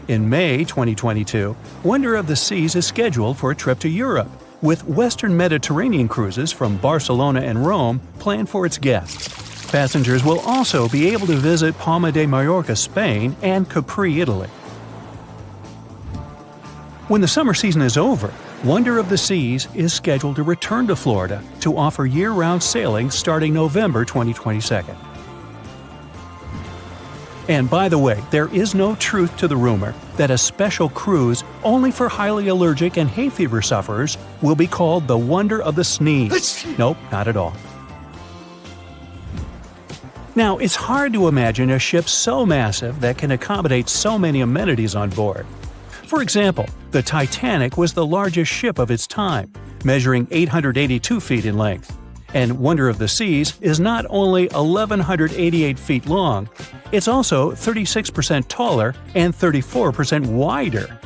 In May 2022, Wonder of the Seas is scheduled for a trip to Europe, with Western Mediterranean cruises from Barcelona and Rome planned for its guests. Passengers will also be able to visit Palma de Mallorca, Spain, and Capri, Italy. When the summer season is over, Wonder of the Seas is scheduled to return to Florida to offer year-round sailing starting November 2022. And by the way, there is no truth to the rumor that a special cruise only for highly allergic and hay fever sufferers will be called the Wonder of the Sneeze. Nope, not at all. Now, it's hard to imagine a ship so massive that can accommodate so many amenities on board. For example, the Titanic was the largest ship of its time, measuring 882 feet in length. And Wonder of the Seas is not only 1,188 feet long, it's also 36% taller and 34% wider.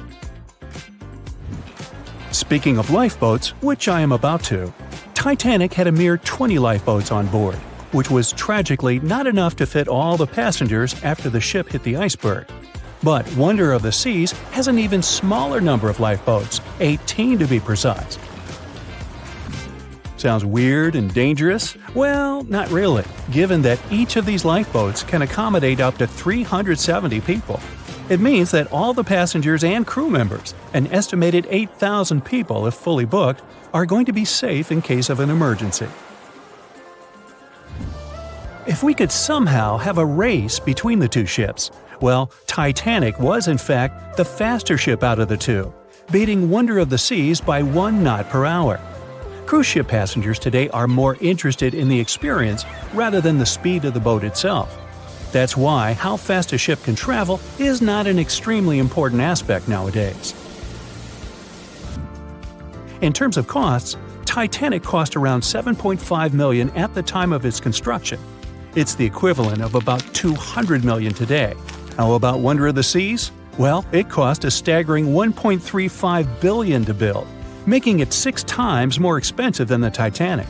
Speaking of lifeboats, which I am about to, Titanic had a mere 20 lifeboats on board, which was tragically not enough to fit all the passengers after the ship hit the iceberg. But Wonder of the Seas has an even smaller number of lifeboats, 18 to be precise. Sounds weird and dangerous? Well, not really, given that each of these lifeboats can accommodate up to 370 people. It means that all the passengers and crew members, an estimated 8,000 people if fully booked, are going to be safe in case of an emergency. If we could somehow have a race between the two ships, well, Titanic was in fact the faster ship out of the two, beating Wonder of the Seas by 1 knot per hour. Cruise ship passengers today are more interested in the experience rather than the speed of the boat itself. That's why how fast a ship can travel is not an extremely important aspect nowadays. In terms of costs, Titanic cost around $7.5 million at the time of its construction. It's the equivalent of about $200 million today. How about Wonder of the Seas? Well, it cost a staggering $1.35 billion to build, making it 6 times more expensive than the Titanic.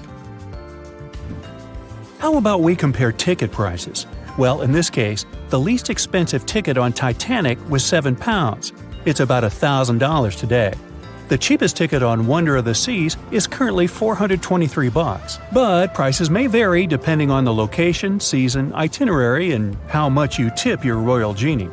How about we compare ticket prices? Well, in this case, the least expensive ticket on Titanic was £7. It's about $1,000 today. The cheapest ticket on Wonder of the Seas is currently $423, but prices may vary depending on the location, season, itinerary, and how much you tip your royal genie.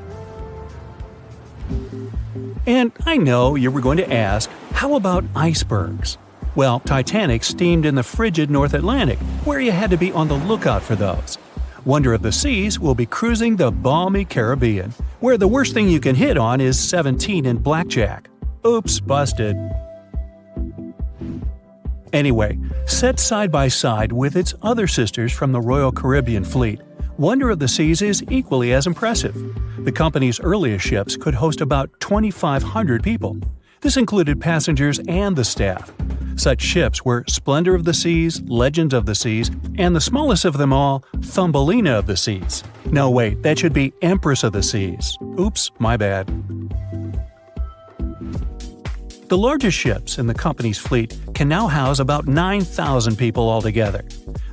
And I know you were going to ask, how about icebergs? Well, Titanic steamed in the frigid North Atlantic, where you had to be on the lookout for those. Wonder of the Seas will be cruising the balmy Caribbean, where the worst thing you can hit on is 17 and blackjack. Oops, busted. Anyway, set side by side with its other sisters from the Royal Caribbean Fleet, Wonder of the Seas is equally as impressive. The company's earliest ships could host about 2,500 people. This included passengers and the staff. Such ships were Splendor of the Seas, Legend of the Seas, and the smallest of them all, Thumbelina of the Seas. No, wait, that should be Empress of the Seas. Oops, my bad. The largest ships in the company's fleet can now house about 9,000 people altogether.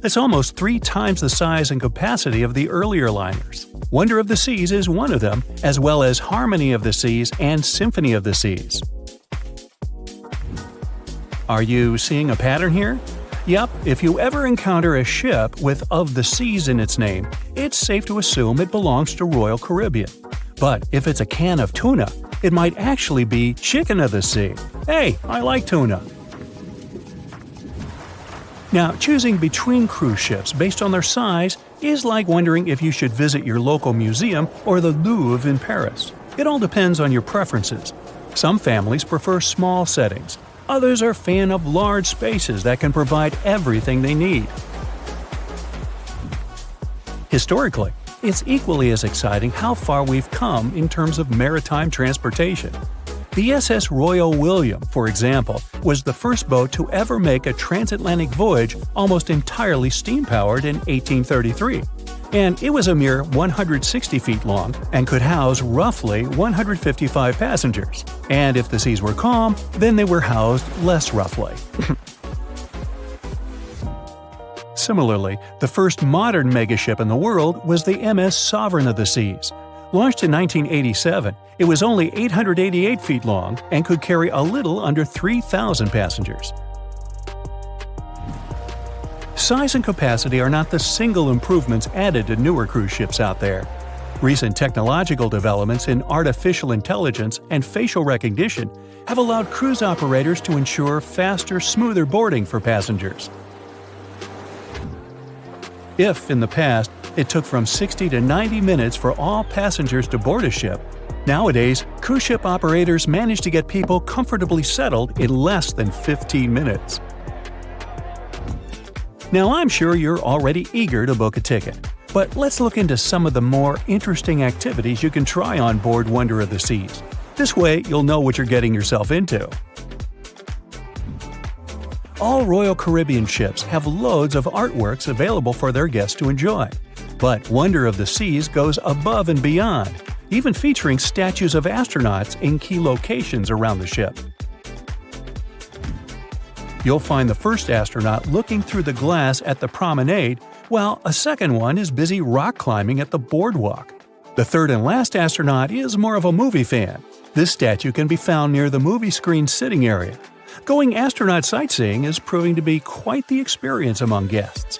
That's almost 3 times the size and capacity of the earlier liners. Wonder of the Seas is one of them, as well as Harmony of the Seas and Symphony of the Seas. Are you seeing a pattern here? Yep, if you ever encounter a ship with "of the Seas" in its name, it's safe to assume it belongs to Royal Caribbean. But if it's a can of tuna, it might actually be Chicken of the Sea. Hey, I like tuna. Now, choosing between cruise ships based on their size is like wondering if you should visit your local museum or the Louvre in Paris. It all depends on your preferences. Some families prefer small settings. Others are fan of large spaces that can provide everything they need. Historically, it's equally as exciting how far we've come in terms of maritime transportation. The SS Royal William, for example, was the first boat to ever make a transatlantic voyage almost entirely steam-powered in 1833. And it was a mere 160 feet long and could house roughly 155 passengers. And if the seas were calm, then they were housed less roughly. Similarly, the first modern megaship in the world was the MS Sovereign of the Seas. Launched in 1987, it was only 888 feet long and could carry a little under 3,000 passengers. size and capacity are not the single improvements added to newer cruise ships out there. Recent technological developments in artificial intelligence and facial recognition have allowed cruise operators to ensure faster, smoother boarding for passengers. If, in the past, it took from 60 to 90 minutes for all passengers to board a ship, nowadays, cruise ship operators manage to get people comfortably settled in less than 15 minutes. Now, I'm sure you're already eager to book a ticket, but let's look into some of the more interesting activities you can try on board Wonder of the Seas. This way, you'll know what you're getting yourself into. All Royal Caribbean ships have loads of artworks available for their guests to enjoy. But Wonder of the Seas goes above and beyond, even featuring statues of astronauts in key locations around the ship. You'll find the first astronaut looking through the glass at the promenade, while a second one is busy rock climbing at the boardwalk. The third and last astronaut is more of a movie fan. This statue can be found near the movie screen sitting area. Going astronaut sightseeing is proving to be quite the experience among guests.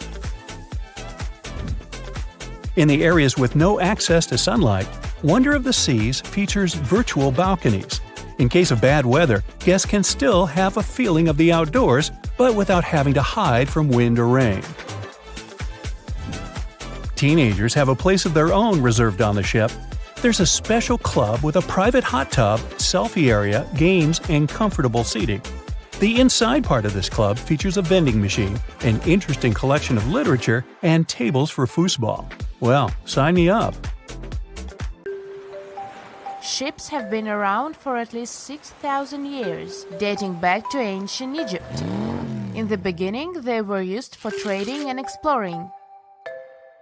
In the areas with no access to sunlight, Wonder of the Seas features virtual balconies. In case of bad weather, guests can still have a feeling of the outdoors, but without having to hide from wind or rain. Teenagers have a place of their own reserved on the ship. There's a special club with a private hot tub, selfie area, games, and comfortable seating. The inside part of this club features a vending machine, an interesting collection of literature, and tables for foosball. Well, sign me up! Ships have been around for at least 6,000 years, dating back to ancient Egypt. In the beginning, they were used for trading and exploring.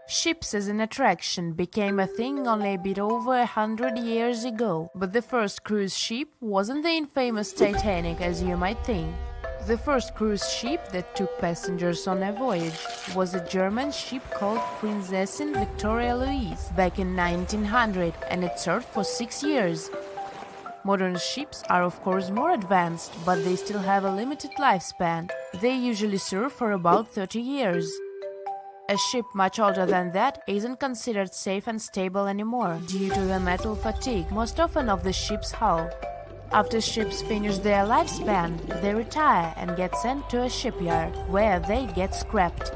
Ships as an attraction became a thing only a bit over 100 years ago, but the first cruise ship wasn't the infamous Titanic as you might think. The first cruise ship that took passengers on a voyage was a German ship called Prinzessin Victoria Louise back in 1900, and it served for 6 years. Modern ships are of course more advanced, but they still have a limited lifespan. They usually serve for about 30 years. A ship much older than that isn't considered safe and stable anymore due to the metal fatigue, most often of the ship's hull. After ships finish their lifespan, they retire and get sent to a shipyard, where they get scrapped.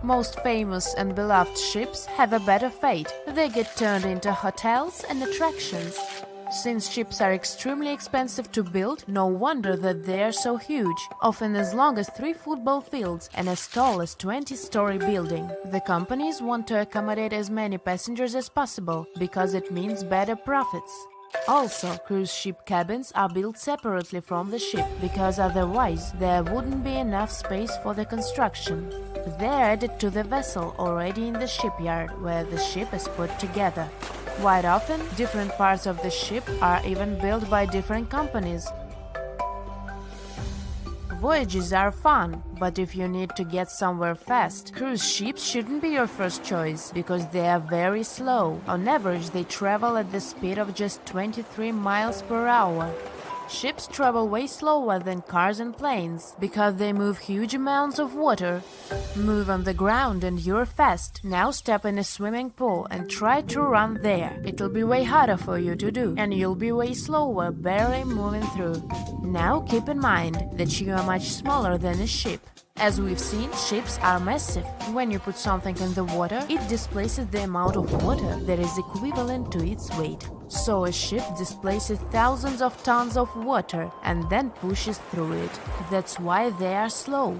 Most famous and beloved ships have a better fate. They get turned into hotels and attractions. Since ships are extremely expensive to build, no wonder that they are so huge, often as long as 3 football fields and as tall as 20-story building. The companies want to accommodate as many passengers as possible, because it means better profits. Also, cruise ship cabins are built separately from the ship, because otherwise there wouldn't be enough space for the construction. They're added to the vessel already in the shipyard, where the ship is put together. Quite often, different parts of the ship are even built by different companies. Voyages are fun, but if you need to get somewhere fast, cruise ships shouldn't be your first choice, because they are very slow. On average, they travel at the speed of just 23 miles per hour. Ships travel way slower than cars and planes, because they move huge amounts of water. Move on the ground and you're fast. Now step in a swimming pool and try to run there. It'll be way harder for you to do, and you'll be way slower, barely moving through. Now keep in mind that you are much smaller than a ship. As we've seen, ships are massive. When you put something in the water, it displaces the amount of water that is equivalent to its weight. So a ship displaces thousands of tons of water and then pushes through it. That's why they are slow.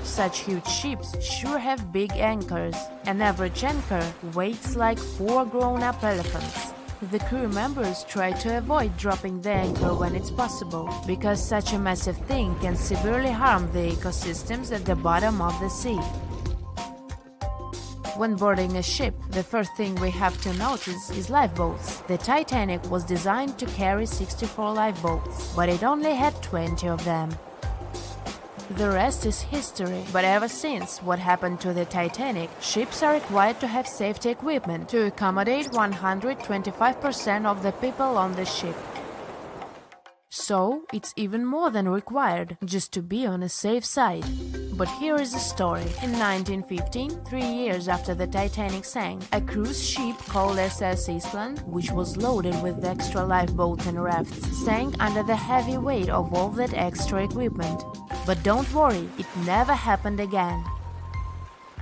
Such huge ships sure have big anchors. An average anchor weighs like 4 grown-up elephants. The crew members try to avoid dropping the anchor when it's possible, because such a massive thing can severely harm the ecosystems at the bottom of the sea. When boarding a ship, the first thing we have to notice is lifeboats. The Titanic was designed to carry 64 lifeboats, but it only had 20 of them. The rest is history, but ever since what happened to the Titanic, ships are required to have safety equipment to accommodate 125% of the people on the ship. So, it's even more than required, just to be on a safe side. But here is a story. In 1915, 3 years after the Titanic sank, a cruise ship called SS Iceland, which was loaded with extra lifeboats and rafts, sank under the heavy weight of all that extra equipment. But don't worry, it never happened again.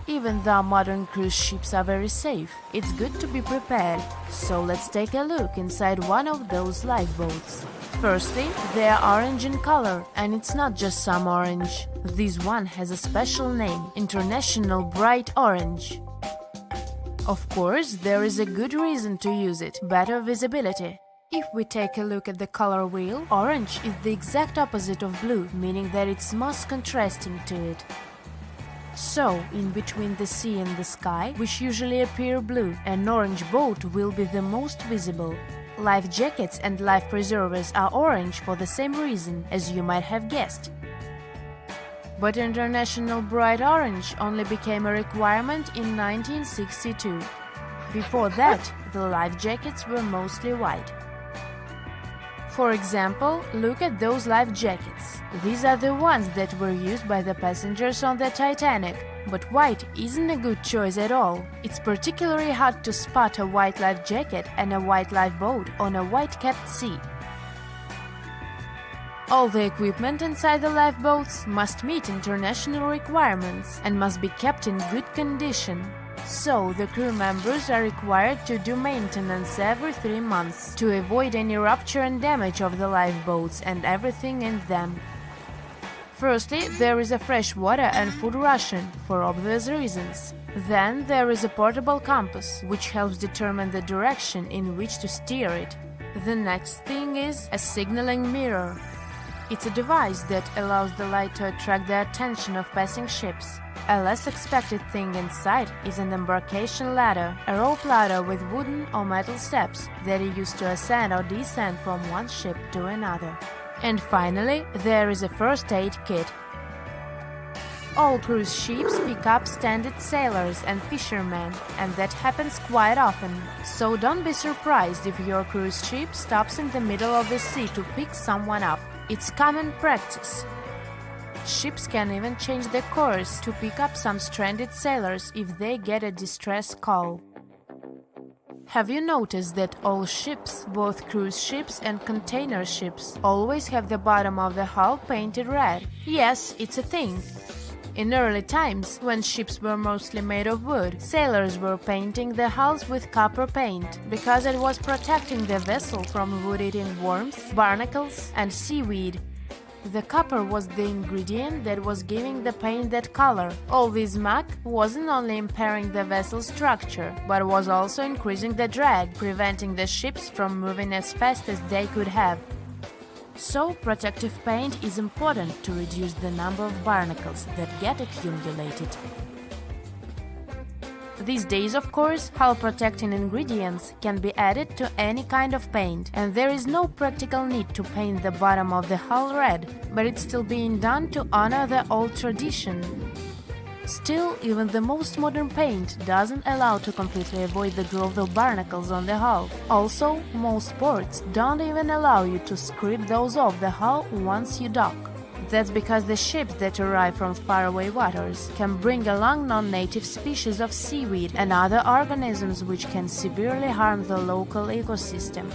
Even though modern cruise ships are very safe, it's good to be prepared. So let's take a look inside one of those lifeboats. Firstly, they are orange in color, and it's not just some orange. This one has a special name, International Bright Orange. Of course, there is a good reason to use it, better visibility. If we take a look at the color wheel, orange is the exact opposite of blue, meaning that it's most contrasting to it. So, in between the sea and the sky, which usually appear blue, an orange boat will be the most visible. Life jackets and life preservers are orange for the same reason, as you might have guessed. But International Bright Orange only became a requirement in 1962. Before that, the life jackets were mostly white. For example, look at those life jackets. These are the ones that were used by the passengers on the Titanic. But white isn't a good choice at all. It's particularly hard to spot a white life jacket and a white lifeboat on a white-capped sea. All the equipment inside the lifeboats must meet international requirements and must be kept in good condition. So, the crew members are required to do maintenance every 3 months to avoid any rupture and damage of the lifeboats and everything in them. Firstly, there is a fresh water and food ration, for obvious reasons. Then there is a portable compass, which helps determine the direction in which to steer it. The next thing is a signaling mirror. It's a device that allows the light to attract the attention of passing ships. A less expected thing inside is an embarkation ladder, a rope ladder with wooden or metal steps that are used to ascend or descend from one ship to another. And finally, there is a first aid kit. All cruise ships pick up stranded sailors and fishermen, and that happens quite often. So don't be surprised if your cruise ship stops in the middle of the sea to pick someone up. It's common practice. Ships can even change their course to pick up some stranded sailors if they get a distress call. Have you noticed that all ships, both cruise ships and container ships, always have the bottom of the hull painted red? Yes, it's a thing. In early times, when ships were mostly made of wood, sailors were painting the hulls with copper paint, because it was protecting the vessel from wood-eating worms, barnacles, and seaweed. The copper was the ingredient that was giving the paint that color. All this muck wasn't only impairing the vessel's structure, but was also increasing the drag, preventing the ships from moving as fast as they could have. So, protective paint is important to reduce the number of barnacles that get accumulated. These days, of course, hull-protecting ingredients can be added to any kind of paint, and there is no practical need to paint the bottom of the hull red, but it's still being done to honor the old tradition. Still, even the most modern paint doesn't allow to completely avoid the growth of barnacles on the hull. Also, most ports don't even allow you to scrape those off the hull once you dock. That's because the ships that arrive from faraway waters can bring along non-native species of seaweed and other organisms which can severely harm the local ecosystem.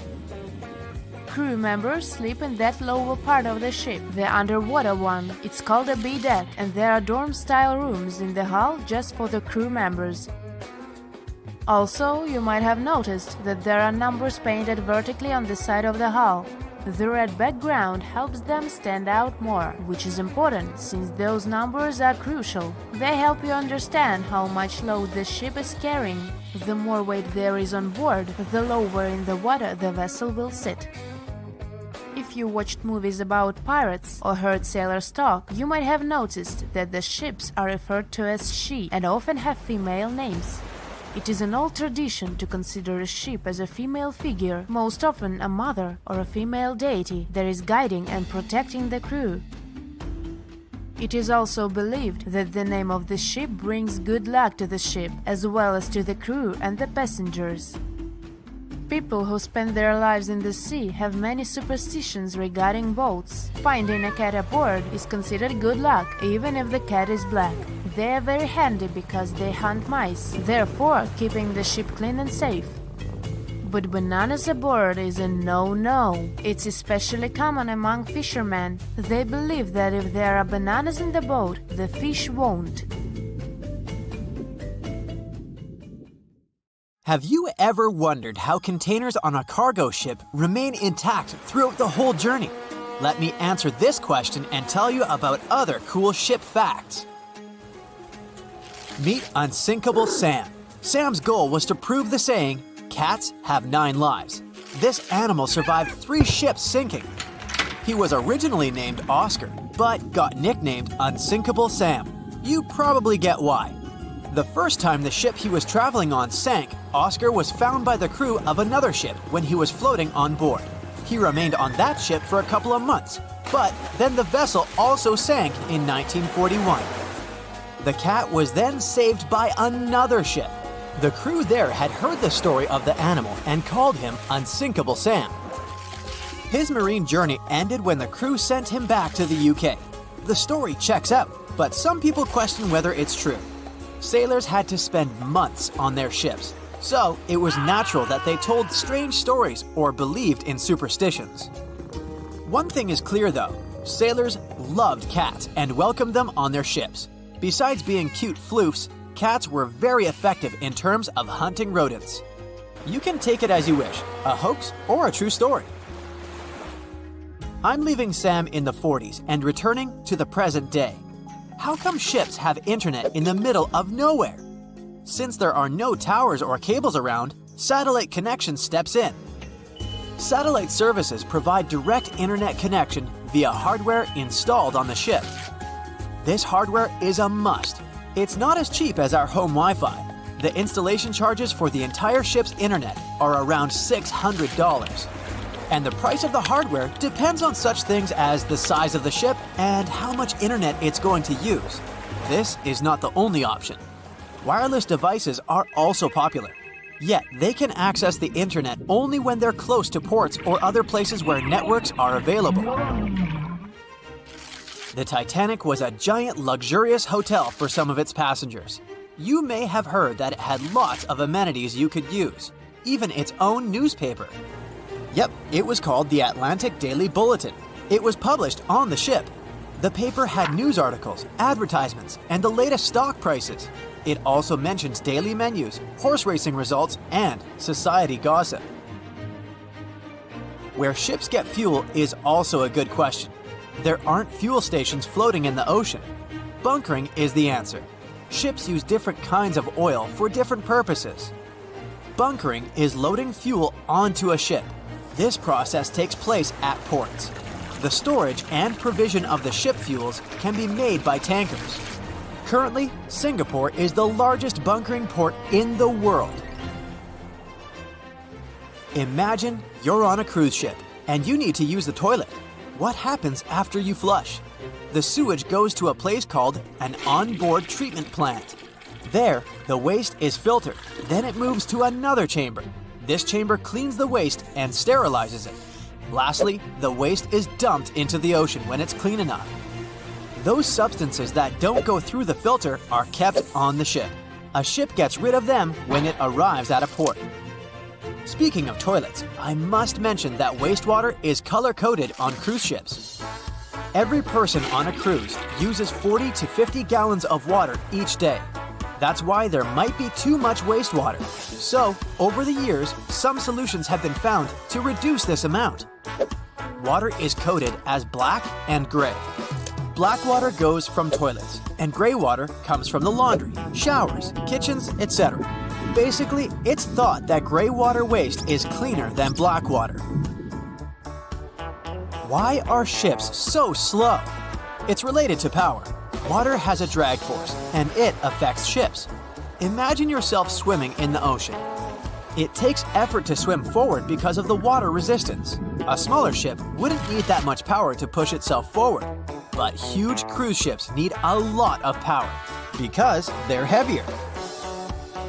Crew members sleep in that lower part of the ship, the underwater one. It's called a B-deck, and there are dorm-style rooms in the hull just for the crew members. Also, you might have noticed that there are numbers painted vertically on the side of the hull. The red background helps them stand out more, which is important since those numbers are crucial. They help you understand how much load the ship is carrying. The more weight there is on board, the lower in the water the vessel will sit. If you watched movies about pirates or heard sailors talk, you might have noticed that the ships are referred to as she and often have female names. It is an old tradition to consider a ship as a female figure, most often a mother or a female deity that is guiding and protecting the crew. It is also believed that the name of the ship brings good luck to the ship, as well as to the crew and the passengers. People who spend their lives in the sea have many superstitions regarding boats. Finding a cat aboard is considered good luck, even if the cat is black. They are very handy because they hunt mice, therefore keeping the ship clean and safe. But bananas aboard is a no-no. It's especially common among fishermen. They believe that if there are bananas in the boat, the fish won't. Have you ever wondered how containers on a cargo ship remain intact throughout the whole journey? Let me answer this question and tell you about other cool ship facts. Meet Unsinkable Sam. Sam's goal was to prove the saying, "Cats have 9 lives." This animal survived 3 ships sinking. He was originally named Oscar, but got nicknamed Unsinkable Sam. You probably get why. The first time the ship he was traveling on sank, Oscar was found by the crew of another ship when he was floating on board. He remained on that ship for a couple of months, but then the vessel also sank in 1941. The cat was then saved by another ship. The crew there had heard the story of the animal and called him Unsinkable Sam. His marine journey ended when the crew sent him back to the UK. The story checks out, but some people question whether it's true. Sailors had to spend months on their ships, so it was natural that they told strange stories or believed in superstitions. One thing is clear though, sailors loved cats and welcomed them on their ships. Besides being cute floofs, cats were very effective in terms of hunting rodents. You can take it as you wish, a hoax or a true story. I'm leaving Sam in the 40s and returning to the present day. How come ships have internet in the middle of nowhere? Since there are no towers or cables around, satellite connection steps in. Satellite services provide direct internet connection via hardware installed on the ship. This hardware is a must. It's not as cheap as our home Wi-Fi. The installation charges for the entire ship's internet are around $600. And the price of the hardware depends on such things as the size of the ship and how much internet it's going to use. This is not the only option. Wireless devices are also popular. Yet they can access the internet only when they're close to ports or other places where networks are available. The Titanic was a giant luxurious hotel for some of its passengers. You may have heard that it had lots of amenities you could use, even its own newspaper. Yep, it was called the Atlantic Daily Bulletin. It was published on the ship. The paper had news articles, advertisements, and the latest stock prices. It also mentions daily menus, horse racing results, and society gossip. Where ships get fuel is also a good question. There aren't fuel stations floating in the ocean. Bunkering is the answer. Ships use different kinds of oil for different purposes. Bunkering is loading fuel onto a ship. This process takes place at ports. The storage and provision of the ship fuels can be made by tankers. Currently, Singapore is the largest bunkering port in the world. Imagine you're on a cruise ship and you need to use the toilet. What happens after you flush? The sewage goes to a place called an onboard treatment plant. There, the waste is filtered. Then it moves to another chamber. This chamber cleans the waste and sterilizes it. Lastly, the waste is dumped into the ocean when it's clean enough. Those substances that don't go through the filter are kept on the ship. A ship gets rid of them when it arrives at a port. Speaking of toilets, I must mention that wastewater is color-coded on cruise ships. Every person on a cruise uses 40 to 50 gallons of water each day. That's why there might be too much wastewater. So, over the years, some solutions have been found to reduce this amount. Water is coded as black and gray. Black water goes from toilets, and gray water comes from the laundry, showers, kitchens, etc. Basically, it's thought that gray water waste is cleaner than black water. Why are ships so slow? It's related to power. Water has a drag force, and it affects ships. Imagine yourself swimming in the ocean. It takes effort to swim forward because of the water resistance. A smaller ship wouldn't need that much power to push itself forward, but huge cruise ships need a lot of power because they're heavier.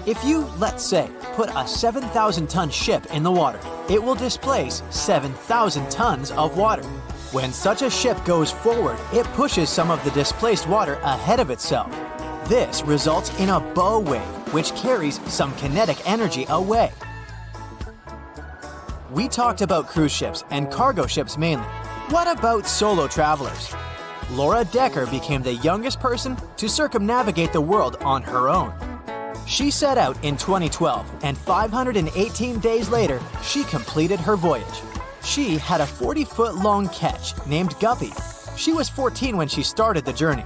If you, let's say, put a 7,000-ton ship in the water, it will displace 7,000 tons of water. When such a ship goes forward, it pushes some of the displaced water ahead of itself. This results in a bow wave, which carries some kinetic energy away. We talked about cruise ships and cargo ships mainly. What about solo travelers? Laura Decker became the youngest person to circumnavigate the world on her own. She set out in 2012, and 518 days later, she completed her voyage. She had a 40-foot-long ketch named Guppy. She was 14 when she started the journey.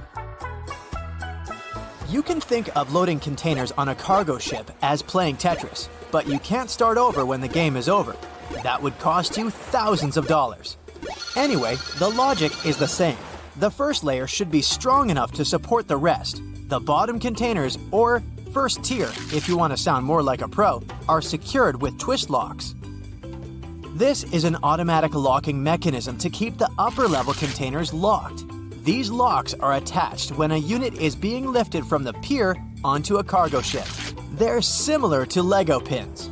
You can think of loading containers on a cargo ship as playing Tetris, but you can't start over when the game is over. That would cost you thousands of dollars. Anyway, the logic is the same. The first layer should be strong enough to support the rest. The bottom containers, or first tier, if you want to sound more like a pro, are secured with twist locks. This is an automatic locking mechanism to keep the upper level containers locked. These locks are attached when a unit is being lifted from the pier onto a cargo ship. They're similar to Lego pins.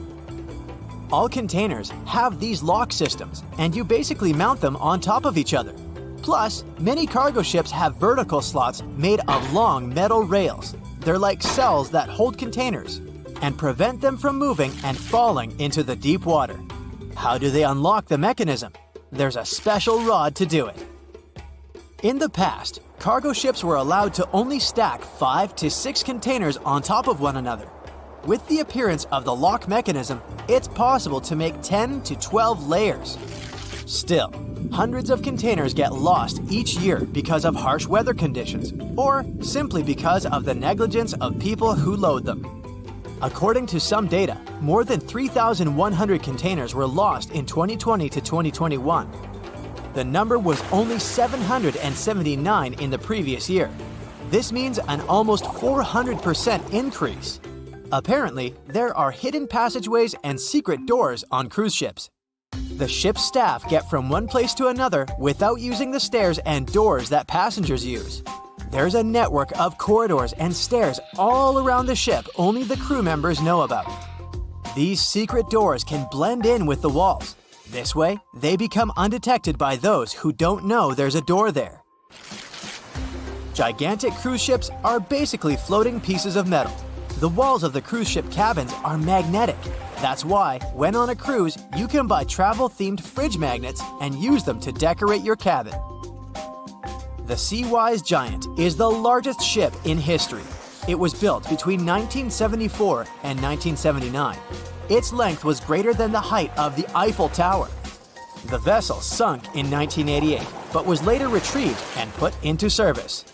All containers have these lock systems, and you basically mount them on top of each other. Plus, many cargo ships have vertical slots made of long metal rails. They're like cells that hold containers and prevent them from moving and falling into the deep water. How do they unlock the mechanism? There's a special rod to do it. In the past, cargo ships were allowed to only stack 5 to 6 containers on top of one another. With the appearance of the lock mechanism, it's possible to make 10 to 12 layers. Still, hundreds of containers get lost each year because of harsh weather conditions, or simply because of the negligence of people who load them. According to some data, more than 3,100 containers were lost in 2020 to 2021. The number was only 779 in the previous year. This means an almost 400% increase. Apparently, there are hidden passageways and secret doors on cruise ships. The ship's staff get from one place to another without using the stairs and doors that passengers use. There's a network of corridors and stairs all around the ship only the crew members know about. These secret doors can blend in with the walls. This way, they become undetected by those who don't know there's a door there. Gigantic cruise ships are basically floating pieces of metal. The walls of the cruise ship cabins are magnetic. That's why, when on a cruise, you can buy travel-themed fridge magnets and use them to decorate your cabin. The Seawise Giant is the largest ship in history. It was built between 1974 and 1979. Its length was greater than the height of the Eiffel Tower. The vessel sunk in 1988, but was later retrieved and put into service.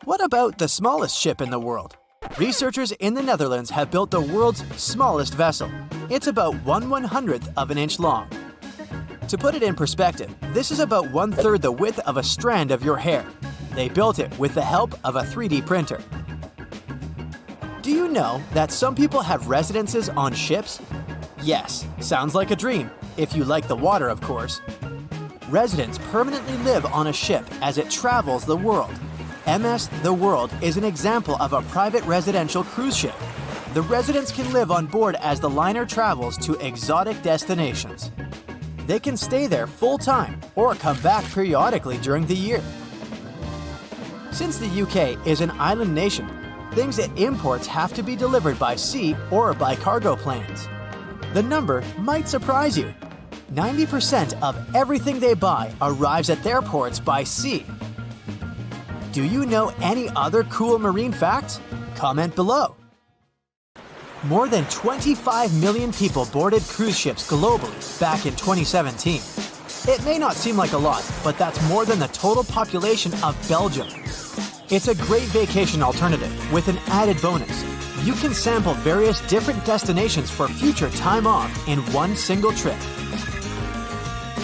What about the smallest ship in the world? Researchers in the Netherlands have built the world's smallest vessel. It's about 1/100th of an inch long. To put it in perspective, this is about 1/3 the width of a strand of your hair. They built it with the help of a 3D printer. Do you know that some people have residences on ships? Yes, sounds like a dream, if you like the water, of course. Residents permanently live on a ship as it travels the world. MS The World is an example of a private residential cruise ship. The residents can live on board as the liner travels to exotic destinations. They can stay there full-time or come back periodically during the year. Since the UK is an island nation, things it imports have to be delivered by sea or by cargo planes. The number might surprise you. 90% of everything they buy arrives at their ports by sea. Do you know any other cool marine facts? Comment below. More than 25 million people boarded cruise ships globally back in 2017. It may not seem like a lot, but that's more than the total population of Belgium. It's a great vacation alternative with an added bonus. You can sample various different destinations for future time off in one single trip.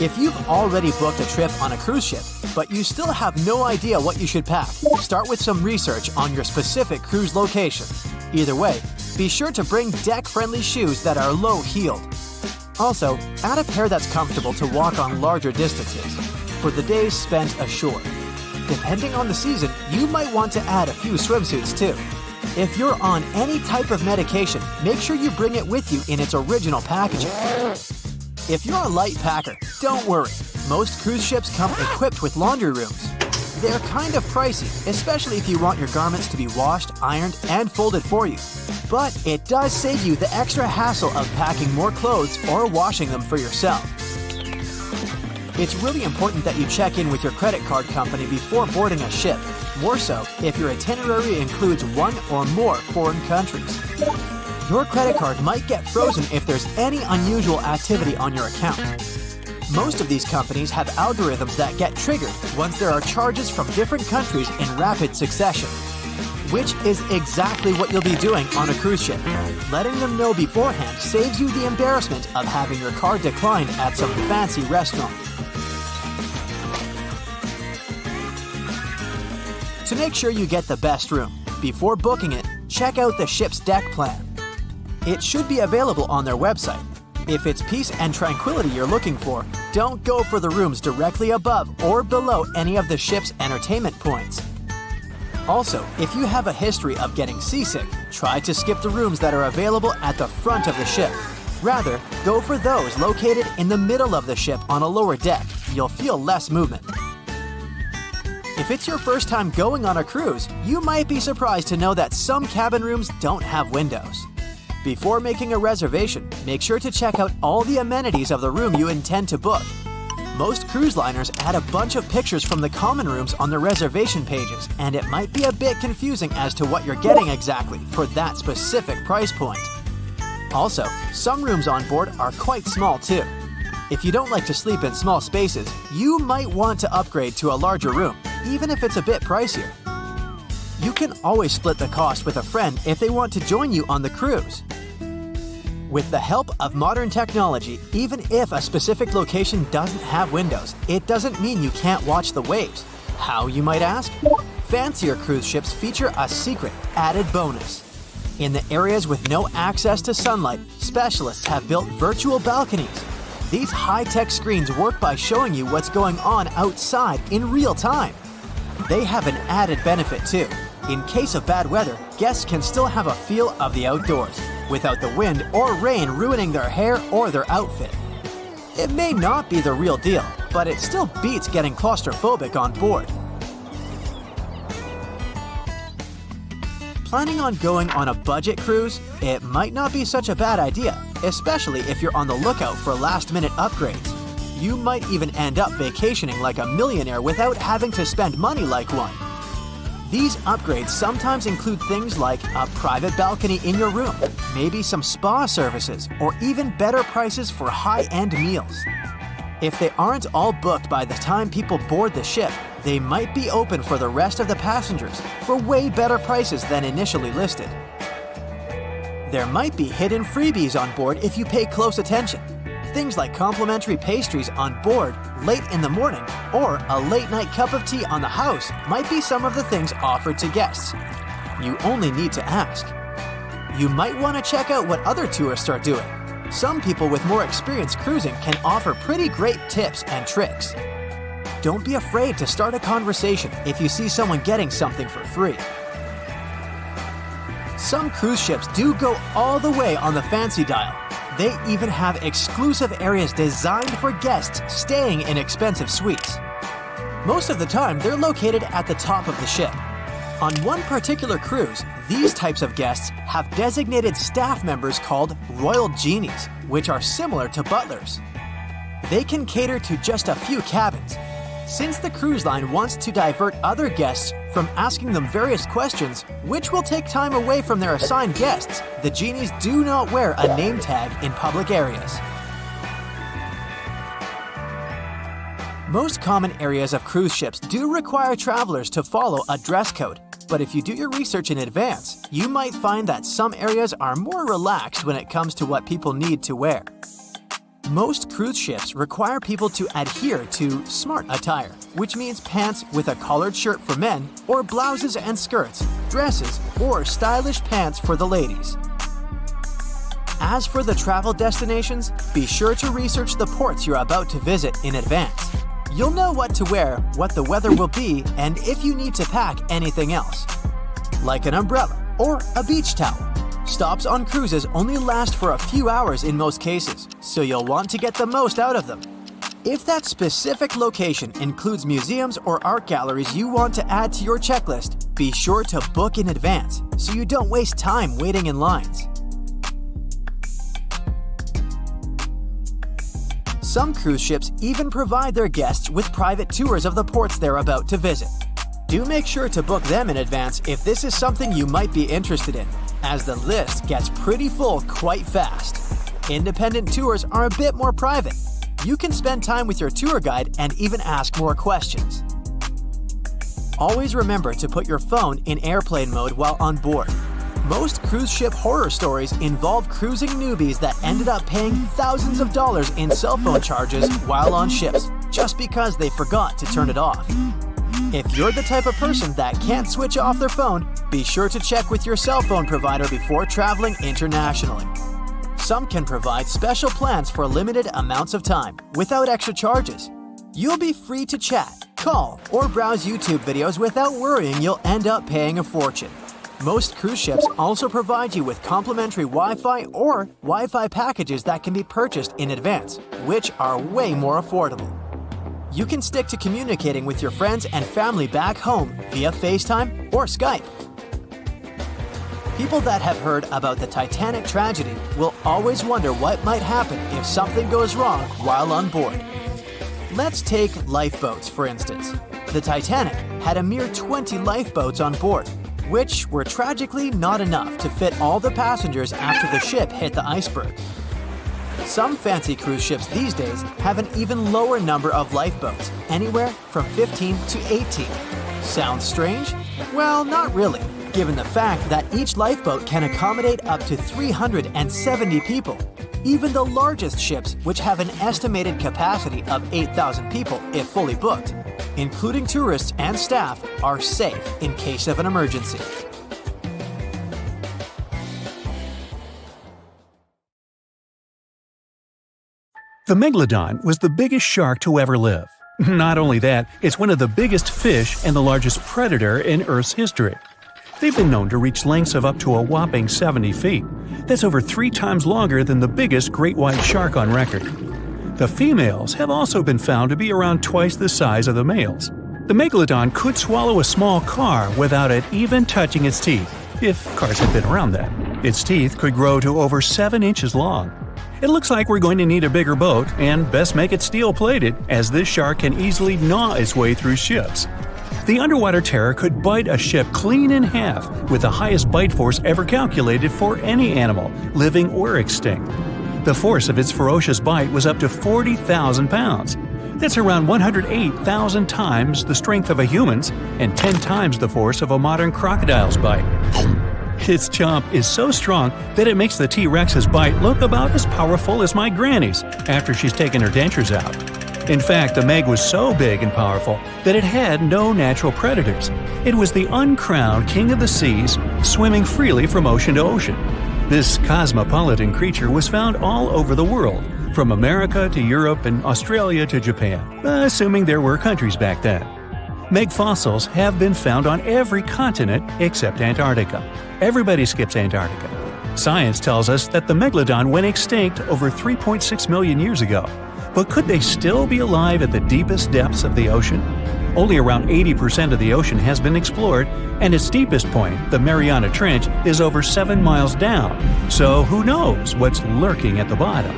If you've already booked a trip on a cruise ship, but you still have no idea what you should pack, start with some research on your specific cruise location. Either way, be sure to bring deck-friendly shoes that are low-heeled. Also, add a pair that's comfortable to walk on larger distances for the days spent ashore. Depending on the season, you might want to add a few swimsuits too. If you're on any type of medication, make sure you bring it with you in its original packaging. If you're a light packer, don't worry. Most cruise ships come equipped with laundry rooms. They're kind of pricey, especially if you want your garments to be washed, ironed, and folded for you. But it does save you the extra hassle of packing more clothes or washing them for yourself. It's really important that you check in with your credit card company before boarding a ship, more so if your itinerary includes one or more foreign countries. Your credit card might get frozen if there's any unusual activity on your account. Most of these companies have algorithms that get triggered once there are charges from different countries in rapid succession, which is exactly what you'll be doing on a cruise ship. Letting them know beforehand saves you the embarrassment of having your card declined at some fancy restaurant. To make sure you get the best room, before booking it, check out the ship's deck plan. It should be available on their website. If it's peace and tranquility you're looking for, don't go for the rooms directly above or below any of the ship's entertainment points. Also, if you have a history of getting seasick, try to skip the rooms that are available at the front of the ship. Rather, go for those located in the middle of the ship on a lower deck. You'll feel less movement. If it's your first time going on a cruise, you might be surprised to know that some cabin rooms don't have windows. Before making a reservation, make sure to check out all the amenities of the room you intend to book. Most cruise liners add a bunch of pictures from the common rooms on their reservation pages, and it might be a bit confusing as to what you're getting exactly for that specific price point. Also, some rooms on board are quite small too. If you don't like to sleep in small spaces, you might want to upgrade to a larger room, even if it's a bit pricier. You can always split the cost with a friend if they want to join you on the cruise. With the help of modern technology, even if a specific location doesn't have windows, it doesn't mean you can't watch the waves. How, you might ask? Fancier cruise ships feature a secret, added bonus. In the areas with no access to sunlight, specialists have built virtual balconies. These high-tech screens work by showing you what's going on outside in real time. They have an added benefit too. In case of bad weather, guests can still have a feel of the outdoors, without the wind or rain ruining their hair or their outfit. It may not be the real deal, but it still beats getting claustrophobic on board. Planning on going on a budget cruise? It might not be such a bad idea, especially if you're on the lookout for last-minute upgrades. You might even end up vacationing like a millionaire without having to spend money like one. These upgrades sometimes include things like a private balcony in your room, maybe some spa services, or even better prices for high-end meals. If they aren't all booked by the time people board the ship, they might be open for the rest of the passengers for way better prices than initially listed. There might be hidden freebies on board if you pay close attention. Things like complimentary pastries on board late in the morning or a late-night cup of tea on the house might be some of the things offered to guests. You only need to ask. You might want to check out what other tourists are doing. Some people with more experience cruising can offer pretty great tips and tricks. Don't be afraid to start a conversation if you see someone getting something for free. Some cruise ships do go all the way on the fancy dial. They even have exclusive areas designed for guests staying in expensive suites. Most of the time, they're located at the top of the ship. On one particular cruise, these types of guests have designated staff members called Royal Genies, which are similar to butlers. They can cater to just a few cabins. Since the cruise line wants to divert other guests from asking them various questions, which will take time away from their assigned guests, the genies do not wear a name tag in public areas. Most common areas of cruise ships do require travelers to follow a dress code, but if you do your research in advance, you might find that some areas are more relaxed when it comes to what people need to wear. Most cruise ships require people to adhere to smart attire, which means pants with a collared shirt for men, or blouses and skirts, dresses, or stylish pants for the ladies. As for the travel destinations, be sure to research the ports you're about to visit in advance. You'll know what to wear, what the weather will be, and if you need to pack anything else. Like an umbrella, or a beach towel. Stops on cruises only last for a few hours in most cases, so you'll want to get the most out of them. If that specific location includes museums or art galleries you want to add to your checklist, be sure to book in advance so you don't waste time waiting in lines. Some cruise ships even provide their guests with private tours of the ports they're about to visit. Do make sure to book them in advance if this is something you might be interested in, as the list gets pretty full quite fast. Independent tours are a bit more private. You can spend time with your tour guide and even ask more questions. Always remember to put your phone in airplane mode while on board. Most cruise ship horror stories involve cruising newbies that ended up paying thousands of dollars in cell phone charges while on ships, just because they forgot to turn it off. If you're the type of person that can't switch off their phone, be sure to check with your cell phone provider before traveling internationally. Some can provide special plans for limited amounts of time, without extra charges. You'll be free to chat, call, or browse YouTube videos without worrying you'll end up paying a fortune. Most cruise ships also provide you with complimentary Wi-Fi or Wi-Fi packages that can be purchased in advance, which are way more affordable. You can stick to communicating with your friends and family back home via FaceTime or Skype. People that have heard about the Titanic tragedy will always wonder what might happen if something goes wrong while on board. Let's take lifeboats, for instance. The Titanic had a mere 20 lifeboats on board, which were tragically not enough to fit all the passengers after the ship hit the iceberg. Some fancy cruise ships these days have an even lower number of lifeboats, anywhere from 15 to 18. Sounds strange? Well, not really, given the fact that each lifeboat can accommodate up to 370 people. Even the largest ships, which have an estimated capacity of 8,000 people if fully booked, including tourists and staff, are safe in case of an emergency. The Megalodon was the biggest shark to ever live. Not only that, it's one of the biggest fish and the largest predator in Earth's history. They've been known to reach lengths of up to a whopping 70 feet. That's over 3 times longer than the biggest great white shark on record. The females have also been found to be around twice the size of the males. The Megalodon could swallow a small car without it even touching its teeth, if cars had been around then. Its teeth could grow to over 7 inches long. It looks like we're going to need a bigger boat, and best make it steel-plated, as this shark can easily gnaw its way through ships. The underwater terror could bite a ship clean in half, with the highest bite force ever calculated for any animal, living or extinct. The force of its ferocious bite was up to 40,000 pounds. That's around 108,000 times the strength of a human's and 10 times the force of a modern crocodile's bite. Its chomp is so strong that it makes the T-Rex's bite look about as powerful as my granny's after she's taken her dentures out. In fact, the Meg was so big and powerful that it had no natural predators. It was the uncrowned king of the seas, swimming freely from ocean to ocean. This cosmopolitan creature was found all over the world, from America to Europe and Australia to Japan, assuming there were countries back then. Meg fossils have been found on every continent except Antarctica. Everybody skips Antarctica. Science tells us that the Megalodon went extinct over 3.6 million years ago. But could they still be alive at the deepest depths of the ocean? Only around 80% of the ocean has been explored, and its deepest point, the Mariana Trench, is over 7 miles down. So who knows what's lurking at the bottom?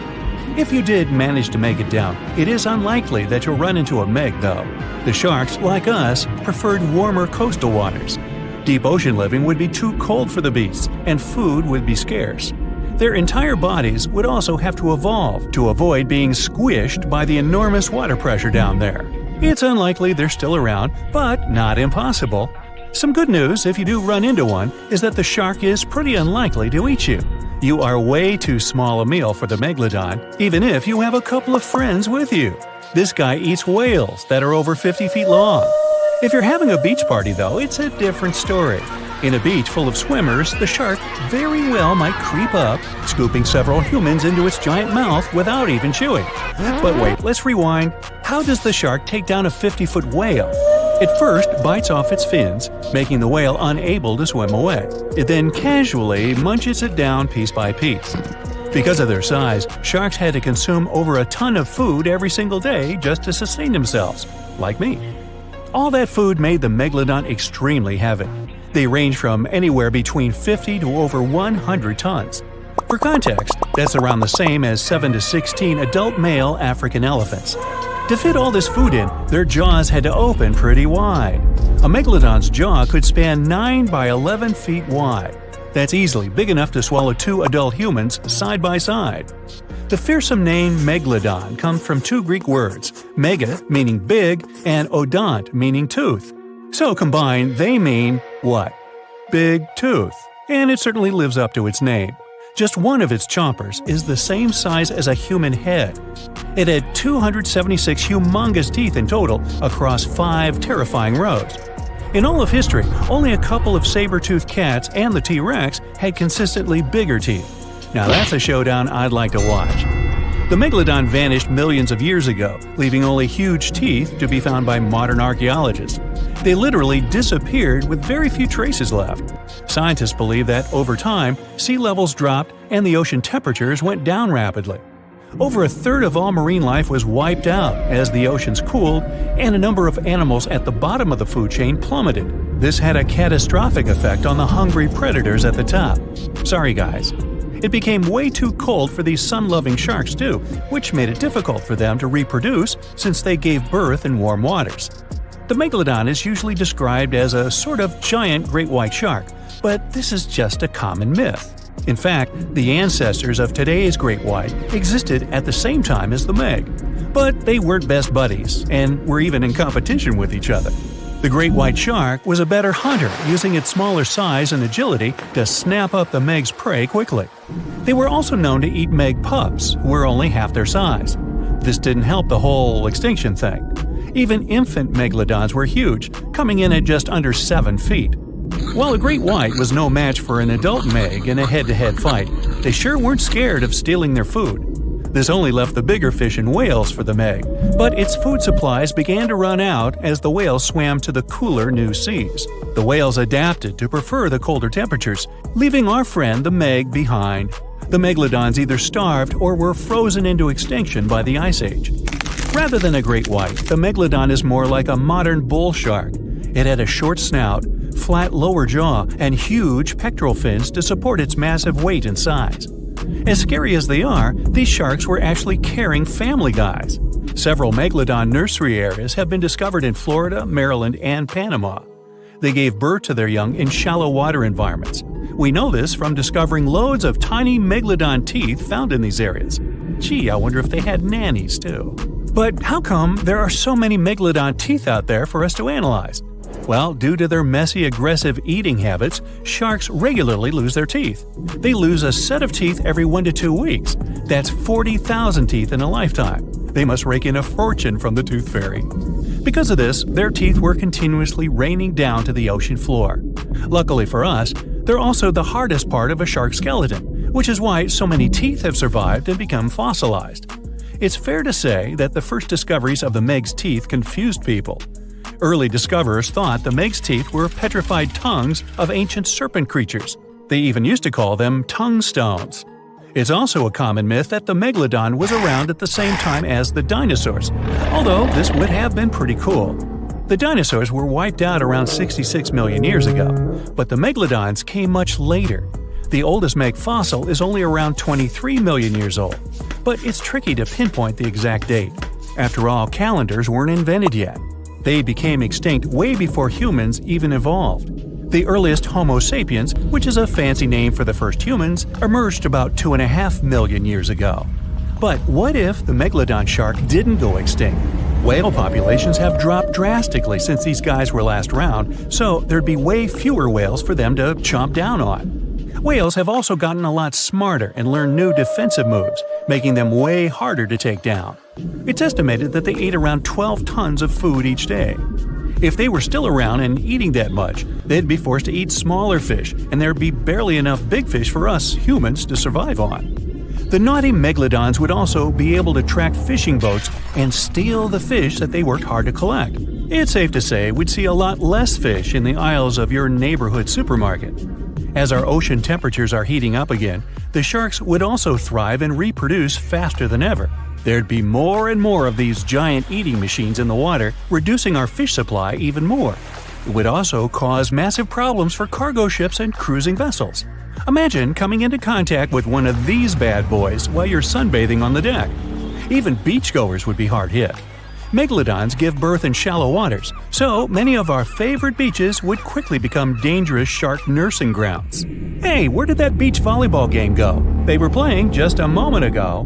If you did manage to make it down, it is unlikely that you'll run into a Meg, though. The sharks, like us, preferred warmer coastal waters. Deep ocean living would be too cold for the beasts, and food would be scarce. Their entire bodies would also have to evolve to avoid being squished by the enormous water pressure down there. It's unlikely they're still around, but not impossible. Some good news, if you do run into one, is that the shark is pretty unlikely to eat you. You are way too small a meal for the Megalodon, even if you have a couple of friends with you. This guy eats whales that are over 50 feet long. If you're having a beach party, though, it's a different story. In a beach full of swimmers, the shark very well might creep up, scooping several humans into its giant mouth without even chewing. But wait, let's rewind. How does the shark take down a 50-foot whale? It first bites off its fins, making the whale unable to swim away. It then casually munches it down piece by piece. Because of their size, sharks had to consume over a ton of food every single day just to sustain themselves, like me. All that food made the Megalodon extremely heavy. They range from anywhere between 50 to over 100 tons. For context, that's around the same as 7 to 16 adult male African elephants. To fit all this food in, their jaws had to open pretty wide. A Megalodon's jaw could span 9 by 11 feet wide. That's easily big enough to swallow 2 adult humans side by side. The fearsome name Megalodon comes from 2 Greek words, mega meaning big and odont meaning tooth. So combined, they mean what? Big tooth. And it certainly lives up to its name. Just one of its chompers is the same size as a human head. It had 276 humongous teeth in total across 5 terrifying rows. In all of history, only a couple of saber-toothed cats and the T-Rex had consistently bigger teeth. Now that's a showdown I'd like to watch. The Megalodon vanished millions of years ago, leaving only huge teeth to be found by modern archaeologists. They literally disappeared with very few traces left. Scientists believe that over time, sea levels dropped and the ocean temperatures went down rapidly. Over a third of all marine life was wiped out as the oceans cooled and a number of animals at the bottom of the food chain plummeted. This had a catastrophic effect on the hungry predators at the top. Sorry guys. It became way too cold for these sun-loving sharks too, which made it difficult for them to reproduce since they gave birth in warm waters. The Megalodon is usually described as a sort of giant great white shark, but this is just a common myth. In fact, the ancestors of today's great white existed at the same time as the Meg, but they weren't best buddies and were even in competition with each other. The great white shark was a better hunter, using its smaller size and agility to snap up the Meg's prey quickly. They were also known to eat Meg pups, who were only half their size. This didn't help the whole extinction thing. Even infant Megalodons were huge, coming in at just under 7 feet. While a great white was no match for an adult Meg in a head-to-head fight, they sure weren't scared of stealing their food. This only left the bigger fish and whales for the Meg, but its food supplies began to run out as the whales swam to the cooler new seas. The whales adapted to prefer the colder temperatures, leaving our friend the Meg behind. The Megalodons either starved or were frozen into extinction by the Ice Age. Rather than a great white, the Megalodon is more like a modern bull shark. It had a short snout, flat lower jaw, and huge pectoral fins to support its massive weight and size. As scary as they are, these sharks were actually caring family guys. Several Megalodon nursery areas have been discovered in Florida, Maryland, and Panama. They gave birth to their young in shallow water environments. We know this from discovering loads of tiny Megalodon teeth found in these areas. Gee, I wonder if they had nannies too. But how come there are so many Megalodon teeth out there for us to analyze? Well, due to their messy, aggressive eating habits, sharks regularly lose their teeth. They lose a set of teeth every 1 to 2 weeks. That's 40,000 teeth in a lifetime. They must rake in a fortune from the tooth fairy. Because of this, their teeth were continuously raining down to the ocean floor. Luckily for us, they're also the hardest part of a shark skeleton, which is why so many teeth have survived and become fossilized. It's fair to say that the first discoveries of the Meg's teeth confused people. Early discoverers thought the Meg's teeth were petrified tongues of ancient serpent creatures. They even used to call them tongue stones. It's also a common myth that the Megalodon was around at the same time as the dinosaurs, although this would have been pretty cool. The dinosaurs were wiped out around 66 million years ago, but the Megalodons came much later. The oldest Meg fossil is only around 23 million years old, but it's tricky to pinpoint the exact date. After all, calendars weren't invented yet. They became extinct way before humans even evolved. The earliest Homo sapiens, which is a fancy name for the first humans, emerged about 2.5 million years ago. But what if the Megalodon shark didn't go extinct? Whale populations have dropped drastically since these guys were last around, so there'd be way fewer whales for them to chomp down on. Whales have also gotten a lot smarter and learned new defensive moves, making them way harder to take down. It's estimated that they ate around 12 tons of food each day. If they were still around and eating that much, they'd be forced to eat smaller fish, and there'd be barely enough big fish for us humans to survive on. The naughty Megalodons would also be able to track fishing boats and steal the fish that they worked hard to collect. It's safe to say we'd see a lot less fish in the aisles of your neighborhood supermarket. As our ocean temperatures are heating up again, the sharks would also thrive and reproduce faster than ever. There'd be more and more of these giant eating machines in the water, reducing our fish supply even more. It would also cause massive problems for cargo ships and cruising vessels. Imagine coming into contact with one of these bad boys while you're sunbathing on the deck. Even beachgoers would be hard hit. Megalodons give birth in shallow waters, so many of our favorite beaches would quickly become dangerous shark nursing grounds. Hey, where did that beach volleyball game go? They were playing just a moment ago.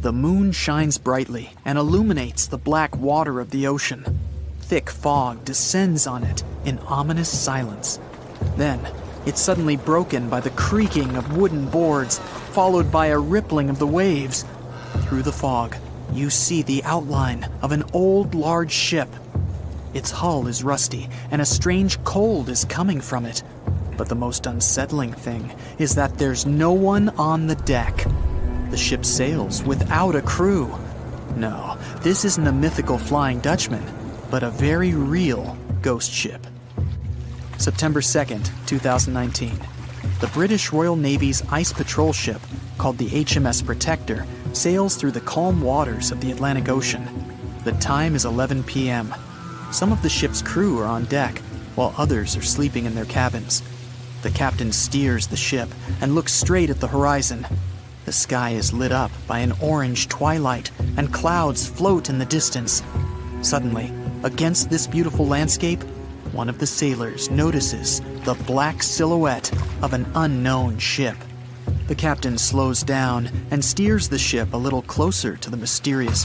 The moon shines brightly and illuminates the black water of the ocean. Thick fog descends on it in ominous silence. Then, it's suddenly broken by the creaking of wooden boards, followed by a rippling of the waves. Through the fog, you see the outline of an old large ship. Its hull is rusty, and a strange cold is coming from it. But the most unsettling thing is that there's no one on the deck. The ship sails without a crew. No, this isn't a mythical Flying Dutchman, but a very real ghost ship. September 2nd, 2019. The British Royal Navy's ice patrol ship, called the HMS Protector, sails through the calm waters of the Atlantic Ocean. The time is 11 p.m. Some of the ship's crew are on deck, while others are sleeping in their cabins. The captain steers the ship and looks straight at the horizon. The sky is lit up by an orange twilight, and clouds float in the distance. Suddenly, against this beautiful landscape, one of the sailors notices the black silhouette of an unknown ship. The captain slows down and steers the ship a little closer to the mysterious